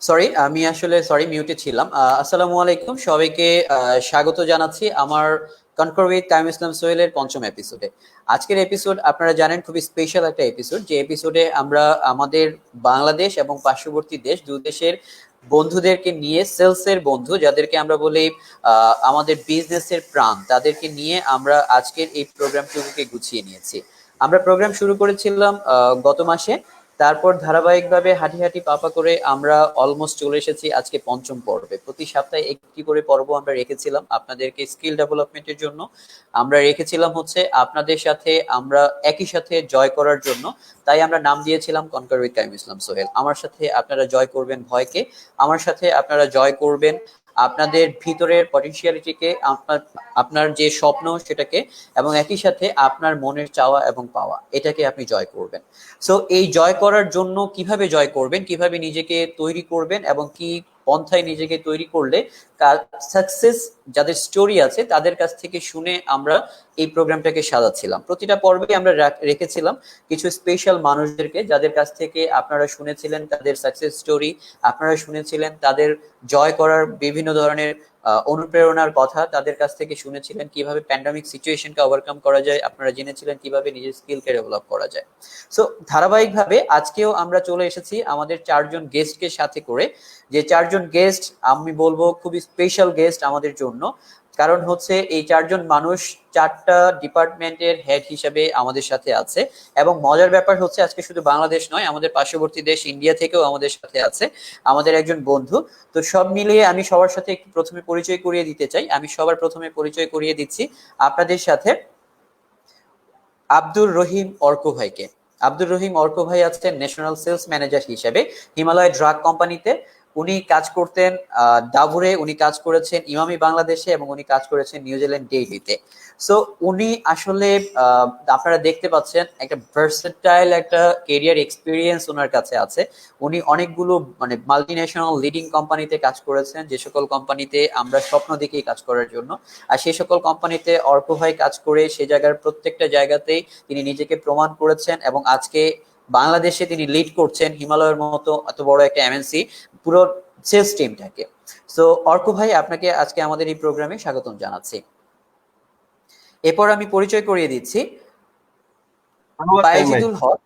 Sorry মিউটে ছিলাম। আসসালামু আলাইকুম সবাইকে, স্বাগত জানাচ্ছি আমার কনকর উইথ কাইম ইসলাম সোহেলের পঞ্চম এপিসোডে। আজকের এপিসোড আপনারা জানেন খুবই স্পেশাল একটা এপিসোড, যে এপিসোডে আমরা আমাদের বাংলাদেশ এবং পার্শ্ববর্তী দেশ দু দেশের বন্ধুদেরকে নিয়ে, সেলসের বন্ধু যাদেরকে আমরা বলি আমাদের বিজনেসের প্রাণ, তাদেরকে নিয়ে আমরা আজকের এই প্রোগ্রামটুকুকে গুছিয়ে নিয়েছি। আমরা প্রোগ্রাম শুরু করেছিলাম গত মাসে, তারপর ধারাবাহিকভাবে হাঁটি হাঁটি পাপা করে আমরা অলমোস্ট চলে এসেছি আজকে পঞ্চম পর্বে। প্রতি সপ্তাহে একটি করে পর্ব আমরা রেখেছিলাম আপনাদেরকে স্কিল ডেভেলপমেন্টের জন্য, আমরা রেখেছিলাম হচ্ছে আপনাদের সাথে আমরা একই সাথে জয় করার জন্য। তাই আমরা নাম দিয়েছিলাম কনকার উইথ কাইম ইসলাম সোহেল। আমার সাথে আপনারা জয় করবেন ভয়কে, আমার সাথে আপনারা জয় করবেন আপনাদের ভিতরের পটেনশিয়ালিটিকে, আপনার আপনার যে স্বপ্ন সেটাকে, এবং একই সাথে আপনার মনের চাওয়া এবং পাওয়া এটাকে আপনি জয় করবেন। সো এই জয় করার জন্য কিভাবে জয় করবেন, কিভাবে নিজেকে তৈরি করবেন, এবং কি পন্থায় নিজেকে তৈরি করলে সাকসেস যাদের স্টোরি আছে তাদের কাছ থেকে শুনে আমরা এই প্রোগ্রামটাকে সাজাচ্ছিলাম। প্রতিটা পর্বে আমরা রেখেছিলাম কিছু স্পেশাল মানুষদেরকে, যাদের কাছ থেকে আপনারা শুনেছিলেন তাদের সাকসেস স্টোরি, আপনারা শুনেছিলেন তাদের জয় করার বিভিন্ন ধরনের অনুপ্রেরণার কথা, তাদের কাছ থেকে শুনেছিলেন কিভাবে প্যান্ডামিক সিচুয়েশনকে ওভারকাম করা যায়, আপনারা জেনেছিলেন কিভাবে নিজের স্কিলকে ডেভেলপ করা যায়। সো ধারাবাহিকভাবে আজকেও আমরা চলে এসেছি আমাদের চারজন গেস্টকে সাথে করে, যে চারজন গেস্ট আমি বলবো খুবই স্পেশাল গেস্ট আমাদের জন্য। কারণ হচ্ছে এই চারজন মানুষ চারটা ডিপার্টমেন্টের হেড হিসেবে আমাদের সাথে আছে, এবং মজার ব্যাপার হচ্ছে আজকে শুধু বাংলাদেশ নয়, আমাদের পার্শ্ববর্তী দেশ ইন্ডিয়া থেকেও আমাদের সাথে আছে আমাদের একজন বন্ধু। তো সব মিলিয়ে আমি সবার সাথে একটু প্রথমে পরিচয় করিয়ে দিতে চাই। আমি সবার প্রথমে পরিচয় করিয়ে দিচ্ছি আপনাদের সাথে আব্দুর রহিম অর্ক ভাইকে। আব্দুর রহিম অর্ক ভাই আছেন ন্যাশনাল সেলস ম্যানেজার হিসেবে হিমালয় ড্রাগ কোম্পানিতে। উনি কাজ করতেন ডাবুরে, উনি কাজ করেছেন ইমামি বাংলাদেশে, এবং উনি কাজ করেছেন নিউজিল্যান্ড ডেইলিতে। সো উনি আসলে আপনারা দেখতে পাচ্ছেন একটা ভার্সেটাইল একটা কেরিয়ার এক্সপিরিয়েন্স ওনার কাছে আছে। উনি অনেকগুলো মানে মাল্টি ন্যাশনাল লিডিং কোম্পানিতে কাজ করেছেন, যে সকল কোম্পানিতে আমরা স্বপ্ন দেখি কাজ করার জন্য। আর সেই সকল কোম্পানিতে অর্ক ভাই কাজ করে সে জায়গার প্রত্যেকটা জায়গাতেই তিনি নিজেকে প্রমাণ করেছেন, এবং আজকে বাংলাদেশে তিনি লিড করছেন হিমালয়ের মতো এত বড় একটা এমএনসি পুরো সেলস টিমটাকে। সো অর্ক ভাই, আপনাকে আজকে আমাদের এই প্রোগ্রামে স্বাগতম জানাচ্ছি। এরপর আমি পরিচয় করিয়ে দিচ্ছি বাইজিদুল হক।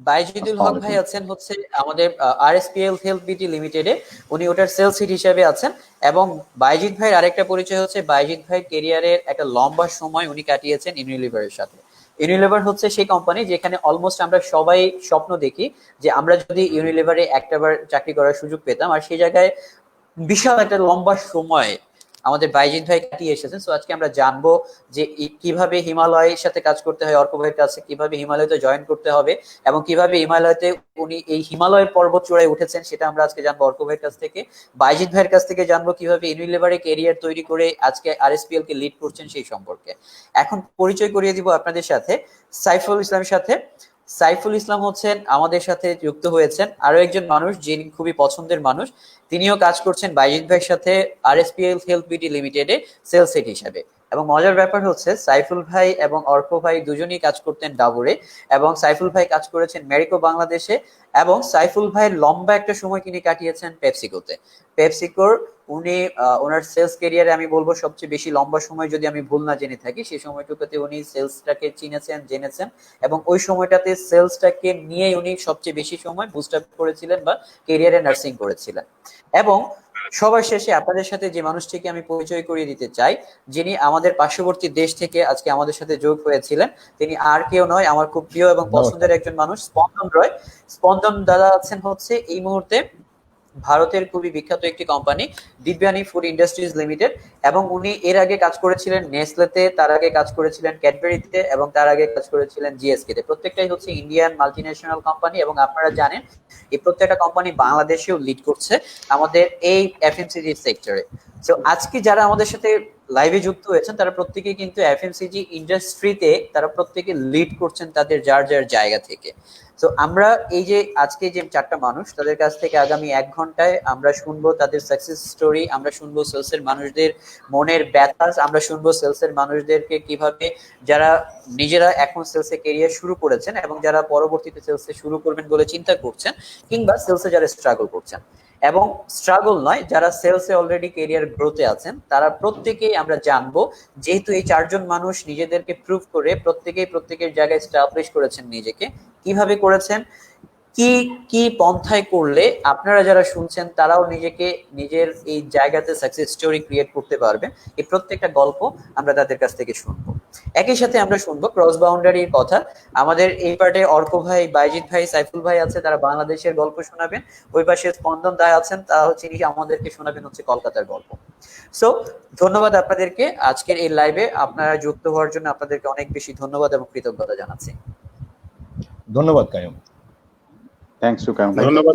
বাইজিদুল হক ভাই আছেন হচ্ছে আমাদের আরএসপিএল হেলথ বিটি লিমিটেডে, উনি ওটার সেলস হিড হিসেবে আছেন। এবং বাইজিদ ভাইয়ের আরেকটা পরিচয় হচ্ছে বাইজিদ ভাই কেরিয়ারের একটা লম্বা সময় উনি কাটিয়েছেন ইউনিলিভারের সাথে। ইউনিলিভার হচ্ছে সেই কোম্পানি যেখানে অলমোস্ট আমরা সবাই স্বপ্ন দেখি যে আমরা যদি ইউনিলিভারে একটাবার চাকরি করার সুযোগ পেতাম, আর সেই জায়গায় বিশাল একটা লম্বা সময় আমাদের বাইজিৎ ভাই কাটিয়ে এসেছেন। সো আজকে আমরা জানবো যে কিভাবে হিমালয়ের সাথে কাজ করতে হয় অর্ক ভাইয়ের কাছে, কিভাবে হিমালয়তে জয়েন করতে হবে, এবং কিভাবে হিমালয়তে উনি এই হিমালয়ের পর্বত চূড়ায় উঠেছেন সেটা আমরা আজকে জানবো অর্ক ভাইয়ের কাছ থেকে। বাইজিৎ ভাইয়ের কাছ থেকে জানবো কিভাবে ইউনিলিভারে ক্যারিয়ার তৈরি করে আজকে আরএসপিএল কে লিড করছেন সেই সম্পর্কে। এখন পরিচয় করিয়ে দিব আপনাদের সাথে সাইফুল ইসলামের সাথে। সাইফুল ইসলাম হচ্ছেন আমাদের সাথে যুক্ত হয়েছেন আরো একজন মানুষ যিনি খুবই পছন্দের মানুষ। তিনিও কাজ করছেন বাইজিৎ ভাইয়ের সাথে আরএসপিএল হেলথ বিটি লিমিটেডে সেলস হেড হিসাবে। এবং মজার ব্যাপার হচ্ছে সাইফুল ভাই এবং অর্ক ভাই দুজনেই কাজ করতেন ডাবুরে, এবং সাইফুল ভাই কাজ করেছেন মেরিকো বাংলাদেশে, এবং সাইফুল ভাইয়ের লম্বা একটা সময় তিনি কাটিয়েছেন পেপসিকোতে। পেপসিকোর উনি ওনার সেলস ক্যারিয়ারে আমি বলবো সবচেয়ে বেশি লম্বা সময়, যদি আমি ভুল না জেনে থাকি, সেই সময়টুকুতে উনি সেলসটাকে চিনেছেন, জেনেছেন, এবং ওই সময়টাতে সেলসটাকে নিয়ে উনি সবচেয়ে বেশি সময় বুস্ট আপ করেছিলেন বা ক্যারিয়ারে নার্সিং করেছিলেন। এবং সবার শেষে আপনাদের সাথে যে মানুষটিকে আমি পরিচয় করিয়ে দিতে চাই, যিনি আমাদের পার্শ্ববর্তী দেশ থেকে আজকে আমাদের সাথে যোগ হয়েছিলেন, তিনি আর কেউ নয়, আমার খুব প্রিয় এবং পছন্দের একজন মানুষ, স্পন্দন রয়। স্পন্দন দাদা আছেন হচ্ছে এই মুহূর্তে ভারতের খুবই বিখ্যাত একটি company Dibyani food industries limited, এবং উনি এর আগে কাজ করেছিলেন নেসলেতে, তার আগে কাজ করেছিলেন ক্যাডবেরিতে, এবং তার আগে কাজ করেছিলেন জিএসকে তে। প্রত্যেকটাই হচ্ছে ইন্ডিয়ান মাল্টিন্যাশনাল কোম্পানি, এবং আপনারা জানেন এই প্রত্যেকটা কোম্পানি বাংলাদেশেও লিড করছে আমাদের এই এফএমসিজি সেক্টরে। তো আজকে যারা আমাদের সাথে লাইভে যুক্ত হয়েছেন তারা প্রত্যেকেই কিন্তু এফএমসিজি ইন্ডাস্ট্রিতে তারা প্রত্যেকে লিড করছেন তাদের যার যার জায়গা থেকে। তো আমরা এই যে আজকে যে 4টা মানুষ, তাদের কাছ থেকে আগামী 1 ঘন্টায় আমরা শুনবো তাদের সাকসেস স্টোরি, আমরা শুনবো সেলসের মানুষদের মনের ব্যথা, আমরা শুনবো সেলসের মানুষদেরকে কিভাবে যারা নিজেরা এখন সেলসে ক্যারিয়ার শুরু করেছেন এবং যারা পরবর্তীতে সেলসে শুরু করবেন বলে চিন্তা করছেন, কিংবা সেলসে যারা স্ট্রাগল করছেন, এবং স্ট্রাগল নয়, যারা সেলসে অলরেডি ক্যারিয়ার গ্রোথে আছেন, তারা প্রত্যেকেই আমরা জানবো, যেহেতু এই 4জন মানুষ নিজেদেরকে প্রুভ করে প্রত্যেকের জায়গায় এস্টাবলিশ করেছেন নিজেকে, কিভাবে করেছেন, কি কি পন্থায় করলে আপনারা যারা শুনছেন তারাও নিজেকে নিজের এই জায়গাতে সাকসেস স্টোরি ক্রিয়েট করতে পারবেন, এই প্রত্যেকটা গল্প আমরা তাদের কাছ থেকে শুনবো। একই সাথে আমরা শুনবো ক্রস বাউন্ডারির কথা। আমাদের এই পার্টে অর্ক ভাই, বাইজিৎ ভাই, সাইফুল ভাই আছে, তারা বাংলাদেশের গল্প শোনাবেন। ওই পাশে স্পন্দন দা আছেন, তারা হচ্ছে আমাদেরকে শোনাবেন হচ্ছে কলকাতার গল্প। সো ধন্যবাদ আপনাদেরকে আজকের এই লাইভে আপনারা যুক্ত হওয়ার জন্য, আপনাদেরকে অনেক বেশি ধন্যবাদ এবং কৃতজ্ঞতা জানাচ্ছি। ধন্যবাদ কায়ুম। Thanks to Kayum. ধন্যবাদ।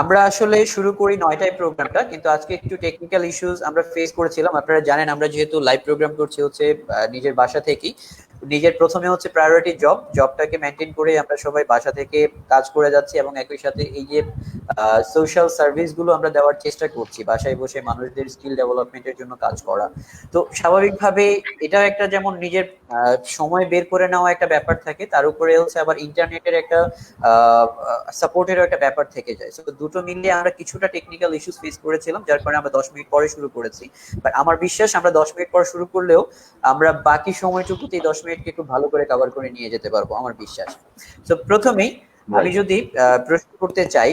আমরা আসলে শুরু করি 9টায় প্রোগ্রামটা, কিন্তু আজকে একটু টেকনিক্যাল ইস্যুস আমরা ফেস করেছিলাম। আপনারা জানেন আমরা যেহেতু লাইভ প্রোগ্রাম করছি হচ্ছে নিজের বাসা থেকেই, নিজের প্রথমে হচ্ছে প্রায়োরিটি জবটাকে মেনটেন করে আমরা সবাই বাসা থেকে কাজ করে যাচ্ছি, এবং একই সাথে এই যে সোশ্যাল সার্ভিস গুলো আমরা দেওয়ার চেষ্টা করছি, বাসায় বসে মানুষদের স্কিল ডেভেলপমেন্টের জন্য কাজ করা। তো স্বাভাবিকভাবে এটাও একটা যেমন নিজের সময় বের করে নেওয়া একটা ব্যাপার থাকে, তার উপরে হচ্ছে আবার ইন্টারনেটের একটা সাপোর্টেরও একটা ব্যাপার থেকে যায়। তো দুটো মিলিয়ে আমরা কিছুটা টেকনিক্যাল ইস্যুস ফেস করেছিলাম, যার কারণে আমরা 10 মিনিট পরে শুরু করেছি। বাট আমার বিশ্বাস আমরা 10 মিনিট পর শুরু করলেও আমরা বাকি সময়টুকুতে 10 মিনিটকে একটু ভালো করে কভার করে নিয়ে যেতে পারবো, আমার বিশ্বাস। তো প্রথমেই আমি যদি প্রশ্ন করতে চাই,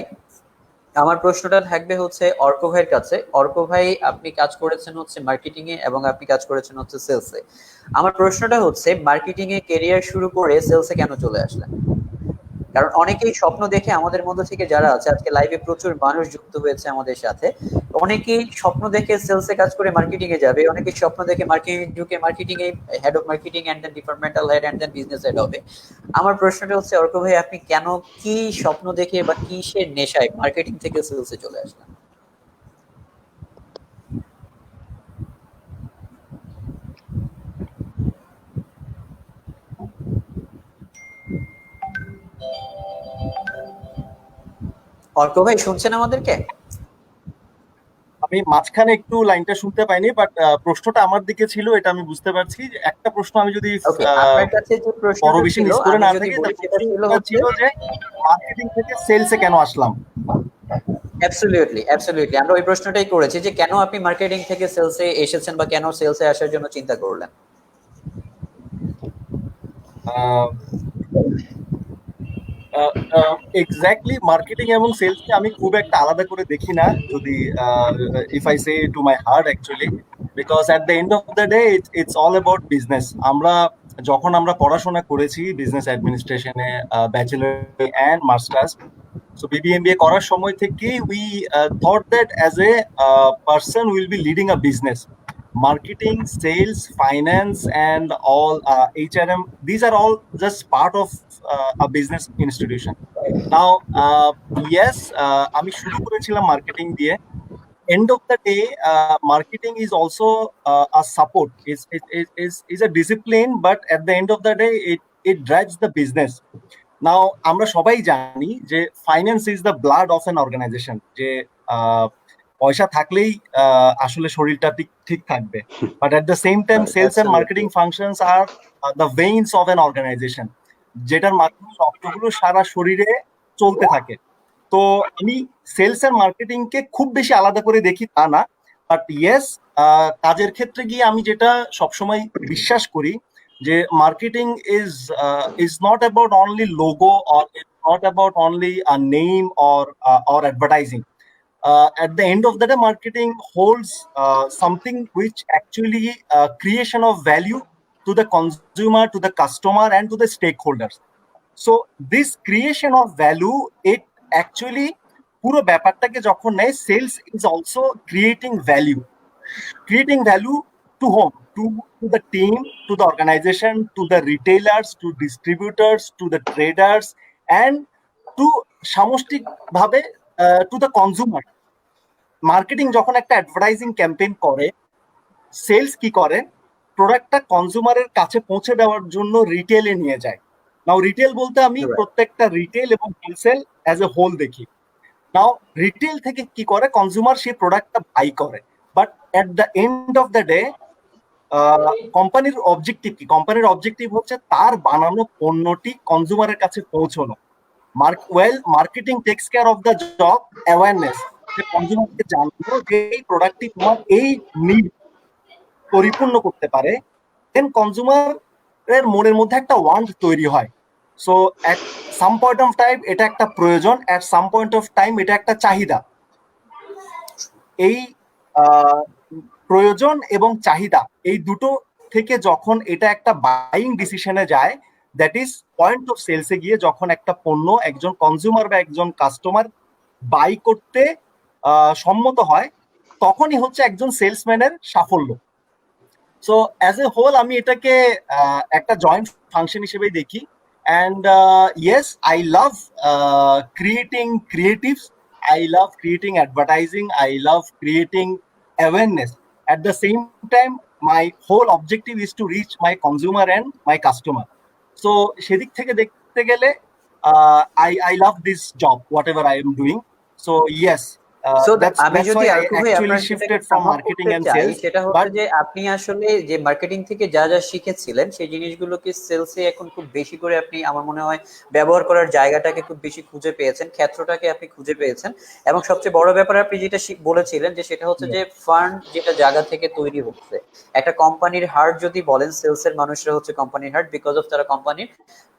আমার প্রশ্নটা থাকবে হচ্ছে অর্ক ভাইয়ের কাছে। অর্ক ভাই, আপনি কাজ করেছেন হচ্ছে মার্কেটিং এ এবং আপনি কাজ করেছেন হচ্ছে সেলসে। আমার প্রশ্নটা হচ্ছে, মার্কেটিং এ ক্যারিয়ার শুরু করে সেলসে কেন চলে আসলেন? কারণ অনেকেই স্বপ্ন দেখে, আমাদের মধ্যে থেকে যারা আছে আজকে লাইভে প্রচুর মানুষ যুক্ত হয়েছে আমাদের সাথে, অনেকেই স্বপ্ন দেখে সেলসে কাজ করে মার্কেটিং এ যাবে, অনেকেই স্বপ্ন দেখে ঢুকে মার্কেটিং এ head of marketing and then departmental head and then business head হবে। আমার প্রশ্নটা হচ্ছে অর্ক ভাই, আপনি কেন, কি স্বপ্ন দেখে বা কিসের নেশায় মার্কেটিং থেকে সেলসে চলে আসলেন? অর্ক ভাই শুনছেন আমাদেরকে? আমি মাঝখানে একটু লাইনটা শুনতে পাইনি, বাট প্রশ্নটা আমার দিকে ছিল, এটা আমি বুঝতে পারছি। একটা প্রশ্ন আমি যদি আপনার কাছে যে প্রশ্নটা বেশি ছিল, মিস করে আমি না যদি থাকি, বলি সেটা ছিল যে মার্কেটিং থেকে সেলসে কেন আসলাম। অ্যাবসলিউটলি আমরা ওই প্রশ্নটাই করেছি, যে কেন আপনি মার্কেটিং থেকে সেলসে এসেছেন বা কেন সেলসে আসার জন্য চিন্তা করলেন। এক্স্যাক্টলি মার্কেটিং এবং সেলসকে আমি খুব একটা আলাদা করে দেখি না, যদি if I say to my heart actually, because at the end of the day it's all about business. যখন আমরা পড়াশোনা করেছি বিজনেস অ্যাডমিনিস্ট্রেশনে, bachelor and masters, so BBA MBA করার সময় থেকে we thought that as a person will be leading a business. Marketing, sales, finance, and all HRM, these are all just part of a business institution. Now, yes, আমি শুরু করেছিলাম marketing দিয়ে। End of the day, marketing is also a support. Is a discipline, but at the end of the day, it drives the business. Now, আমরা সবাই জানি যে finance is the blood of an organization. যে পয়সা থাকলেই আসলে শরীরটা ঠিক থাকবে, but at the same time sales and marketing functions are the veins of an organization, যেটার মাধ্যমে রক্তগুলো সারা শরীরে চলতে থাকে। তো আমি সেলস এন্ড মার্কেটিং কে খুব বেশি আলাদা করে দেখি তা না, বাট ইয়েস, কাজের ক্ষেত্রে গিয়ে আমি যেটা সবসময় বিশ্বাস করি যে marketing is not about only logo, or not about only a name or advertising. At the end of the day, marketing holds something which actually creation of value to the consumer, to the customer, and to the stakeholders. So this creation of value, it actually puro ব্যাপারটাকে যখন নেয়, sales is also creating value to whom? To the team, to the organization, to the retailers, to distributors, to the traders, and to সামষ্টিক ভাবে to the consumer. Marketing যখন একটা advertising campaign করে, sales কি করে, প্রোডাক্টটা কনজিউমারের কাছে পৌঁছে দেওয়ার জন্য রিটেলে নিয়ে যায়। নাও রিটেল বলতে আমি Right. প্রত্যেকটা রিটেল এবং হোলসেল অ্যাজ এ হোল দেখি। নাও রিটেল থেকে কি করে, কনজিউমার সেই প্রোডাক্টটা বাই করে, but at the end of the day কোম্পানির অবজেক্টিভ কি? কোম্পানির অবজেক্টিভ হচ্ছে তার বানানো পণ্যটি কনজিউমারের কাছে পৌঁছানো। Marketing text care of the job awareness, যে কনজিউমারকে জানানো যে এই প্রোডাক্টটি তোমার এই নিড পরিপূর্ণ করতে পারে, দেন কনজিউমারের মনের মধ্যে একটা ওয়ান্ট তৈরি হয়। So at some point of time এটা একটা প্রয়োজন, এট সাম পয়েন্ট অফ টাইম এটা একটা চাহিদা। এই প্রয়োজন এবং চাহিদা এই দুটো থেকে যখন এটা একটা বাইং ডিসিশনে যায়, দ্যাট ইজ পয়েন্ট অফ সেলসে গিয়ে যখন একটা পণ্য একজন কনজিউমার বা একজন কাস্টমার বাই করতে সম্মত হয়, তখনই হচ্ছে একজন সেলসম্যানের সাফল্য। সো অ্যাজ এ হোল আমি এটাকে একটা জয়েন্ট ফাংশন হিসেবেই দেখি। And yes, I love creating creatives, I love creating advertising, I love creating awareness. At the same time, my whole objective is to reach my consumer and my customer. So সেদিক থেকে দেখতে গেলে I love this job, whatever I am doing. So yes, So that's আমি যদি why I আরেকটু ভাই actually আপনার সাথে shifted একটা from sum up marketing করতে and চাই, sales. সেটা হচ্ছে But যে আপনি আসলে যে মার্কেটিং থেকে যা যা শিখেছিলেন সেই জিনিসগুলোকে সেলসে এখন খুব বেশি করে আপনি, আমার মনে হয়, ব্যবহার করার জায়গাটাকে খুব বেশি খুঁজে পেয়েছেন, ক্ষেত্রটাকে আপনি খুঁজে পেয়েছেন। এবং সবচেয়ে বড় ব্যাপার আপনি যেটা বলেছিলেন যে সেটা হচ্ছে যে ফান্ড যেটা জায়গা থেকে তৈরি হচ্ছে, একটা কোম্পানির হার্ট যদি বলেন, সেলসের মানুষরা হচ্ছে কোম্পানির হার্ট, বিকজ অফ তারা কোম্পানির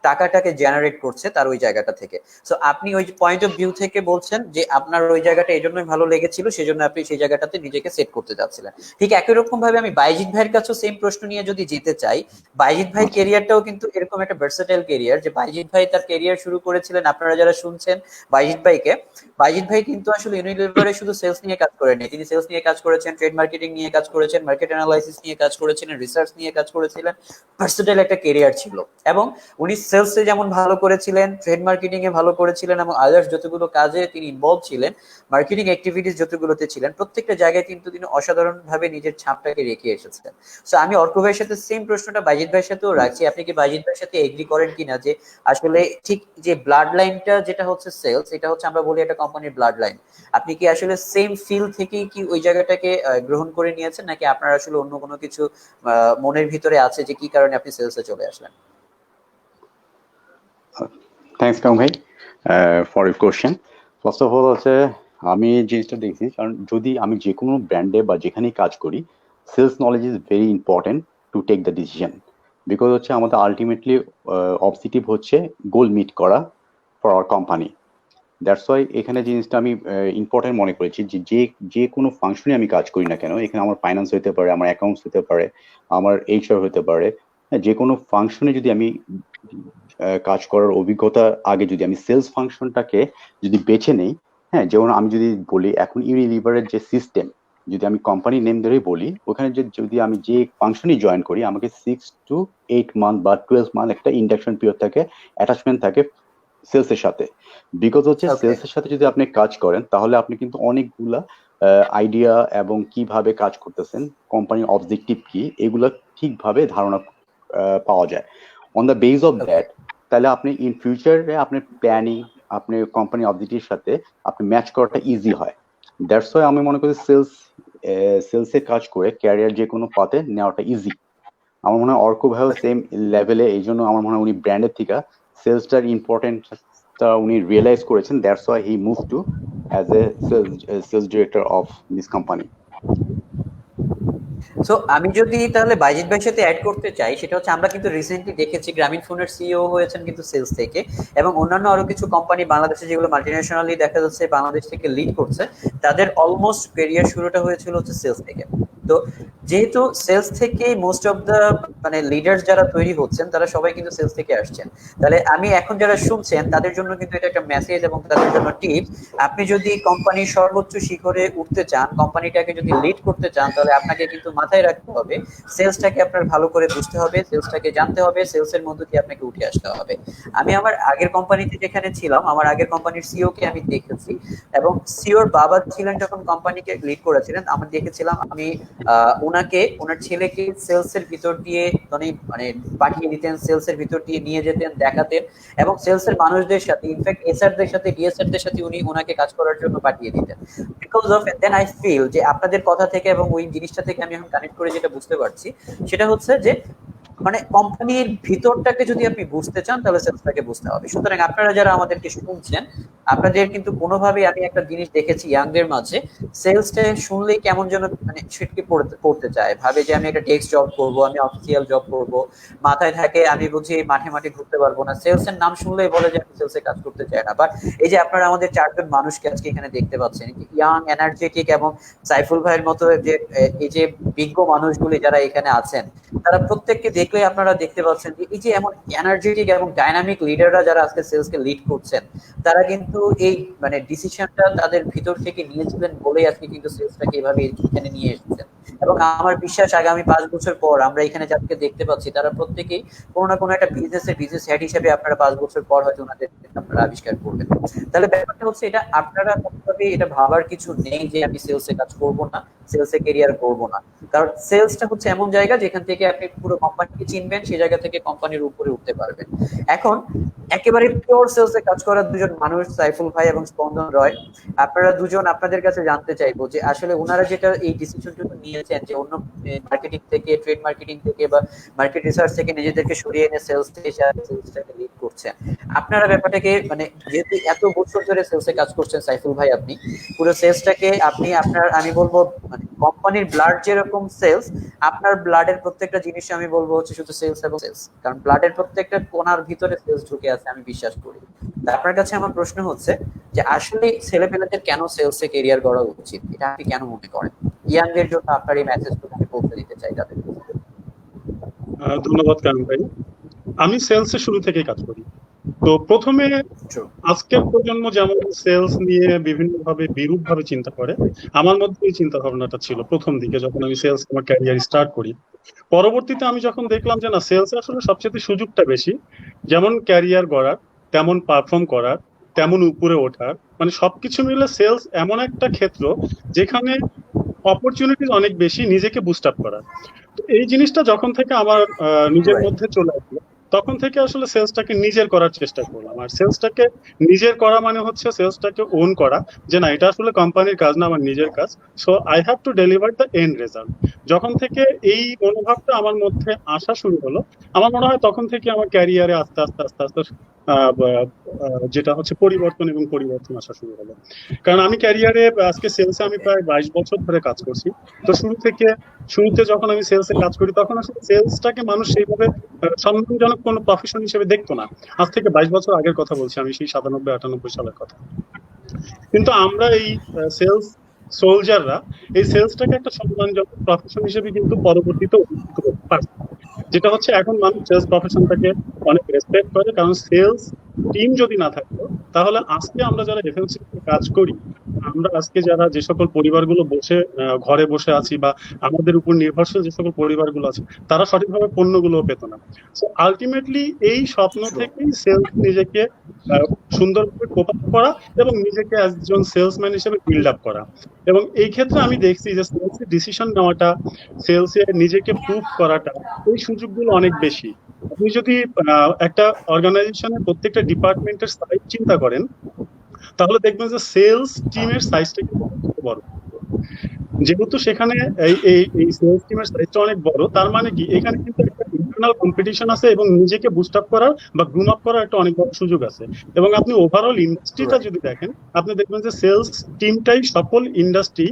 টাকাটাকে জেনারেট করছে তার ওই জায়গাটা থেকে। সো আপনি ওই পয়েন্ট অফ ভিউ থেকে বলছেন যে আপনার ওই জায়গাটা এই জন্যই ভালো লেগেছিল, সেই জন্য আপনি সেই জায়গাটাতে নিজেকে সেট করতে যাচ্ছিলেন। ঠিক একই রকম ভাবে আমি বাইজিৎ ভাইয়ের কাছেও সেম প্রশ্ন নিয়ে যদি যেতে চাই, বাইজিৎ ভাই ক্যারিয়ারটাও কিন্তু এরকম একটা ভার্সেটাইল ক্যারিয়ার, যে বাইজিৎ ভাই তার ক্যারিয়ার শুরু করেছিলেন, আপনারা যারা শুনছেন বাইজিৎ ভাইকে, বাইজিৎ ভাই কিন্তু আসলে ইউনিলিভারে শুধু সেলস নিয়ে কাজ করেননি, তিনি সেলস নিয়ে কাজ করেছেন, ট্রেড মার্কেটিং নিয়ে কাজ করেছেন, মার্কেট অ্যানালাইসিস নিয়ে কাজ করেছিলেন, রিসার্চ নিয়ে কাজ করেছিলেন। ভার্সেটাইল একটা ক্যারিয়ার ছিল, এবং উনি সেলসে যেমন ভালো করেছিলেন, ট্রেড মার্কেটিং এ ভালো করেছিলেন, এবং আদার্স যতগুলো কাজে তিনি ইনভলভ ছিলেন, মার্কেটিং অ্যাক্টিভিটিস যতগুলোতে ছিলেন, প্রত্যেকটা জায়গায় কিন্তু তিনি অসাধারণ ভাবে নিজের ছাপটাকে রেখে এসেছেন। সো আমি অর্ক ভাইয়ের সাথে সেম প্রশ্নটা বাইজিৎ ভাইয়ের সাথেও রাখছি, আপনি কি বাইজিৎ ভাইয়ের সাথে এগ্রি করেন কিনা যে আসলে ঠিক যে ব্লাড লাইনটা যেটা হচ্ছে সেলস, এটা হচ্ছে আমরা বলি একটা কোম্পানির ব্লাড লাইন, আপনি কি আসলে সেম ফিল থেকেই কি ওই জায়গাটাকে গ্রহণ করে নিয়েছেন, নাকি আপনার আসলে অন্য কোনো কিছু মনের ভিতরে আছে যে কি কারণে আপনি সেলসে চলে আসলেন? থ্যাংকস কাম ভাই for your question. First of all হচ্ছে আমি জিনিসটা দেখছি, কারণ যদি আমি যে কোনো ব্র্যান্ডে বা যেখানেই কাজ করি, sales knowledge is very important to take the decision. Because হচ্ছে আমাদের আলটিমেটলি অবজেক্টিভ হচ্ছে গোল মিট করা for our company. That's why এখানে জিনিসটা আমি ইম্পর্টেন্ট মনে করেছি যে যে কোনো ফাংশনে আমি কাজ করি না কেন, এখানে আমার ফাইন্যান্স হতে পারে, আমার অ্যাকাউন্টস হতে পারে, আমার এইচআর হতে পারে, যে কোনো ফাংশনে যদি আমি কাজ করার অভিজ্ঞতা আগে যদি আমি সেলস ফাংশনটাকে যদি বেছে নেই, হ্যাঁ, যেমন আমি যদি বলি এখন ইউনিলিভারের যে সিস্টেম, যদি আমি কোম্পানি নেম ধরেই বলি, ওখানে যদি আমি যে ফাংশনই জয়েন করি, আমাকে 6 to 8 মান্থ বা 12 মান্থ একটা ইন্ডাকশন পিরিয়ড থাকে, অ্যাটাচমেন্ট থাকে সেলসের সাথে। বিকজ হচ্ছে সেলসের সাথে যদি আপনি কাজ করেন, তাহলে আপনি কিন্তু অনেকগুলা আইডিয়া এবং কিভাবে কাজ করতেছেন, কোম্পানির অবজেক্টিভ কি, এগুলা ঠিকভাবে ধারণা পাওয়া যায়। On the base of that, তাহলে আপনি ইন ফিউচারে আপনি প্ল্যানিং, আপনি কোম্পানি অবজেক্টিভের সাথে আপনি ম্যাচ করাটা ইজি হয়। দ্যাটস ওয়াই আমি মনে করি সেলসে কাজ করে ক্যারিয়ার যে কোনো পাতে নেওয়াটা ইজি। আমার মনে হয় অর্ক ভাইও সেম লেভেলে, এই জন্য আমার মনে হয় উনি ব্র্যান্ডের থেকে সেলসটার ইম্পর্টেন্সটা উনি রিয়েলাইজ করেছেন। That's why he move to as a sales director of this company. So আমি যদি তাহলে বাইজিৎ ভাইয়ের সাথে অ্যাড করতে চাই, সেটা হচ্ছে আমরা কিন্তু রিসেন্টলি দেখেছি গ্রামীণ ফোনের সিইও হয়েছেন কিন্তু সেলস থেকে, এবং অন্যান্য আরো কিছু কোম্পানি বাংলাদেশে যেগুলো মাল্টিন্যাশনালি দেখা যাচ্ছে বাংলাদেশ থেকে লিড করছে, তাদের অলমোস্ট ক্যারিয়ার শুরুটা হয়েছিল হচ্ছে সেলস থেকে। তো যেহেতু সেলস থেকে মোস্ট অফ দ্য মানে লিডার্স যারা তৈরি হচ্ছেন তারা সবাই কিন্তু সেলস থেকে আসছেন, তাহলে আমি এখন যারা শুনছেন তাদের জন্য কিন্তু এটা একটা মেসেজ এবং তাদের জন্য টিপস, আপনি যদি কোম্পানির সর্বোচ্চ শিখরে উঠতে চান, কোম্পানিটাকে যদি লিড করতে চান, তাহলে আপনাকে কিন্তু মাথায় রাখতে হবে সেলসটাকে আপনার ভালো করে বুঝতে হবে, সেলসটাকে জানতে হবে, সেলসের মধ্যে দিয়ে আপনাকে উঠে আসতে হবে। আমি আমার আগের কোম্পানিতে যেখানে ছিলাম, আমার আগের কোম্পানির সিইও কে আমি দেখেছি, এবং সিইওর বাবা ছিলেন যখন কোম্পানিকে লিড করেছিলেন, আমি দেখেছিলাম, আমি ওনাকে ওনার ছেলেকে সেলস এর ভিতর দিয়ে মানে পাঠিয়ে দিতেন, সেলস এর ভিতর দিয়ে নিয়ে যেতেন, দেখাতেন, এবং সেলস এর মানুষদের সাথে, ইনফ্যাক্ট এসআর দের সাথে, ডিএসআর দের সাথে উনি ওনাকে কাজ করার জন্য পাঠিয়ে দিতেন। Because of then I feel যে আপনাদের কথা থেকে এবং ওই জিনিসটা থেকে আমি এখন কানেক্ট করে যেটা বুঝতে পারছি সেটা হচ্ছে যে মানে কোম্পানির ভিতরটাকে যদি আপনি বুঝতে চান তাহলে সেলসটাকে বুঝতে হবে। সুতরাং আপনারা যারা আমাদেরকে শুনছেন, আপনাদের কিন্তু কোনোভাবে, আমি একটা জিনিস দেখেছি ইয়াংদের মাঝে, সেলসটা শুনলেই কেমন যেন মানে ছিটকে পড়তে চায়, ভাবে যে আমি একটা ডেস্ক জব করব, আমি অফিসিয়াল জব করব, মাথায় থাকে আমি বুঝি মাঠে মাঠে ঘুরতে পারবো না। সেলস এর নাম শুনলেই বলে যে আমি সেলসে কাজ করতে চাই না। বাট এই যে আপনারা আমাদের চারজন মানুষকে আজকে এখানে দেখতে পাচ্ছেন, ইয়াং, এনার্জেটিক এবং সাইফুল ভাইয়ের মতো যে এই যে বিজ্ঞ মানুষগুলি যারা এখানে আছেন, তারা প্রত্যেককে দেখলে আপনারা দেখতে পাচ্ছেন যে এই যে এমন এনার্জেটিক এবং ডাইনামিক লিডাররা যারা আজকে সেলসকে লিড করছেন, তারা কিন্তু এই মানে ডিসিশনটা তাদের ভিতর থেকে নিয়েছিলেন বলেই আজকে কিন্তু সেলসটাকে এভাবে এখানে নিয়ে এসেছেন। এবং আমার বিশ্বাস আগামী 5 বছর পর আমরা এখানে যাদেরকে দেখতে পাচ্ছি তারা প্রত্যেকেই কোনো না কোনো একটা বিজনেস হেড হিসেবে আপনারা 5 বছর পর হয়তো ওনাদের আপনারা আবিষ্কার করবেন। তাহলে ব্যাপারটা হচ্ছে এটা, আপনারা কোনোভাবেই এটা ভাবার কিছু নেই যে আমি সেলসে কাজ করব না, সেলসে ক্যারিয়ার করব না। কারণ সেলসটা হচ্ছে এমন জায়গা যেখান থেকে আপনি পুরো কোম্পানিকে চিনবেন, সেই জায়গা থেকে কোম্পানির উপরে উঠতে পারবেন। এখন একেবারে পিওর সেলসে কাজ করা দুজন মানুষ, সাইফুল ভাই এবং স্পন্দন রয়, আপনারা দুজন, আপনাদের কাছে জানতে চাইবো যে আসলে ওনারা যেটা এই ডিসিশনটা নিয়েছেন যে অন্য মার্কেটিং থেকে, ট্রেড মার্কেটিং থেকে বা মার্কেট রিসার্চ থেকে নিজেদেরকে সরিয়ে এনে সেলসটাকে লিড করছেন, আপনারা ব্যাপারটাকে মানে যেহেতু এত বছর ধরে সেলসে কাজ করছেন সাইফুল ভাই, আপনি পুরো সেলসটাকে আপনি আপনার, আমি বলবো মানে কোম্পানির ব্লাড যেরকম সেলস, আপনার ব্লাডের প্রত্যেকটা জিনিস আমি বলবো হচ্ছে শুধু সেলস এবং সেলস, কারণ ব্লাডের প্রত্যেকটা কোণার ভিতরে সেলস ঢুকে আছে, আমি বিশ্বাস করি। আপনার কাছে আমার প্রশ্ন হচ্ছে যে আসলে ছেলেপেলেদের কেন সেলসে ক্যারিয়ার গড়া উচিত, এটা আপনি কেন মনে করেন? ইয়াংদের জন্য আপনার এই মেসেজটা আমি পৌঁছে দিতে চাই তাদের। ধন্যবাদ কারণ ভাই। আমি সেলসে শুরু থেকেই কাজ করি। তো প্রথমে আজকের প্রজন্ম যেমন সেলস নিয়ে বিভিন্নভাবে বিরূপভাবে চিন্তা করে, আমার মধ্যে এই চিন্তা ভাবনাটা ছিল প্রথম দিকে যখন আমি সেলস আমার ক্যারিয়ার স্টার্ট করি। পরবর্তীতে আমি যখন দেখলাম যে না, সেলস আসলে সবচেয়ে সুযোগটা বেশি, যেমন ক্যারিয়ার গড়ার, তেমন পারফর্ম করার, তেমন উপরে ওঠার, মানে সবকিছু মিলে সেলস এমন একটা ক্ষেত্র যেখানে অপরচুনিটি অনেক বেশি নিজেকে বুস্ট আপ করার। তো এই জিনিসটা যখন থেকে আমার নিজের মধ্যে চলে আসলো, তখন থেকে আসলে সেলসটাকে নিজের করার চেষ্টা করলাম। আর সেলসটাকে নিজের করা মানে হচ্ছে সেলসটাকে ওন করা, যে না এটা আসলে কোম্পানির কাজ না, আমার নিজের কাজ। So I have to deliver the end result. যখন থেকে এই মনোভাবটা আমার মধ্যে আসা শুরু হলো, আমার মনে হয় তখন থেকে আমার ক্যারিয়ারে আস্তে আস্তে আস্তে আস্তে যেটা হচ্ছে পরিবর্তন আসা শুরু হলো। কারণ আমি ক্যারিয়ারে আজকে সেলসে আমি প্রায় 22 বছর ধরে কাজ করছি। তো শুরুতে যখন আমি সেলসে কাজ করি তখন আসলে সেলসটাকে মানুষ সেইভাবে সম্মানজনক কোনো প্রফেশন হিসেবে দেখতো না। আজ থেকে 22 বছর আগের কথা বলছি আমি, সেই 97-98 সালের কথা। কিন্তু আমরা এই সেলস সোলজাররা এই সেলসটাকে একটা সম্মানজনক প্রফেশন হিসেবে কিন্তু পরবর্তীতে অভিহিত করতে পারছি, যেটা হচ্ছে এখন মানুষ সেলস প্রফেশনটাকে অনেক রেসপেক্ট করে। কারণ সেলস টিম যদি না থাকতো তাহলে আজকে আমরা যারা এফএমসিতে কাজ করি, আমরা আজকে যারা যে সকল পরিবারগুলো ঘরে বসে আছি বা আমাদের উপর নির্ভরশীল যে সকল পরিবারগুলো আছে, তারা সঠিকভাবে পণ্যগুলো পেত না। সো আলটিমেটলি এই স্বপ্ন থেকেই সেলস নিজেকে সুন্দরভাবে কোপ আপ করা এবং নিজেকে একজন সেলসম্যান হিসেবে বিল্ড আপ করা। এবং এই ক্ষেত্রে আমি দেখছি যে সেলসে ডিসিশন নেওয়াটা, সেলসে নিজেকে প্রুভ করাটা, এই সুযোগগুলো অনেক বেশি। আপনি যদি একটা অর্গানাইজেশনের প্রত্যেকটা ডিপার্টমেন্টের সাইজ চিন্তা করেন, তাহলে দেখবেন যে সেলস টিমের সাইজটা কিন্তু বড়। যেহেতু সেখানে এই সেলস টিমের সাইজটা অনেক বড়, তার মানে কি এখানে কিন্তু একটা ইন্টারনাল কম্পিটিশন আছে এবং নিজেকে বুস্ট আপ করার বা গ্রুম আপ করার একটা অনেক বড় সুযোগ আছে। এবং আপনি ওভারঅল ইন্ডাস্ট্রিটা যদি দেখেন, আপনি দেখবেন যে সেলস টিমটাই সকল ইন্ডাস্ট্রি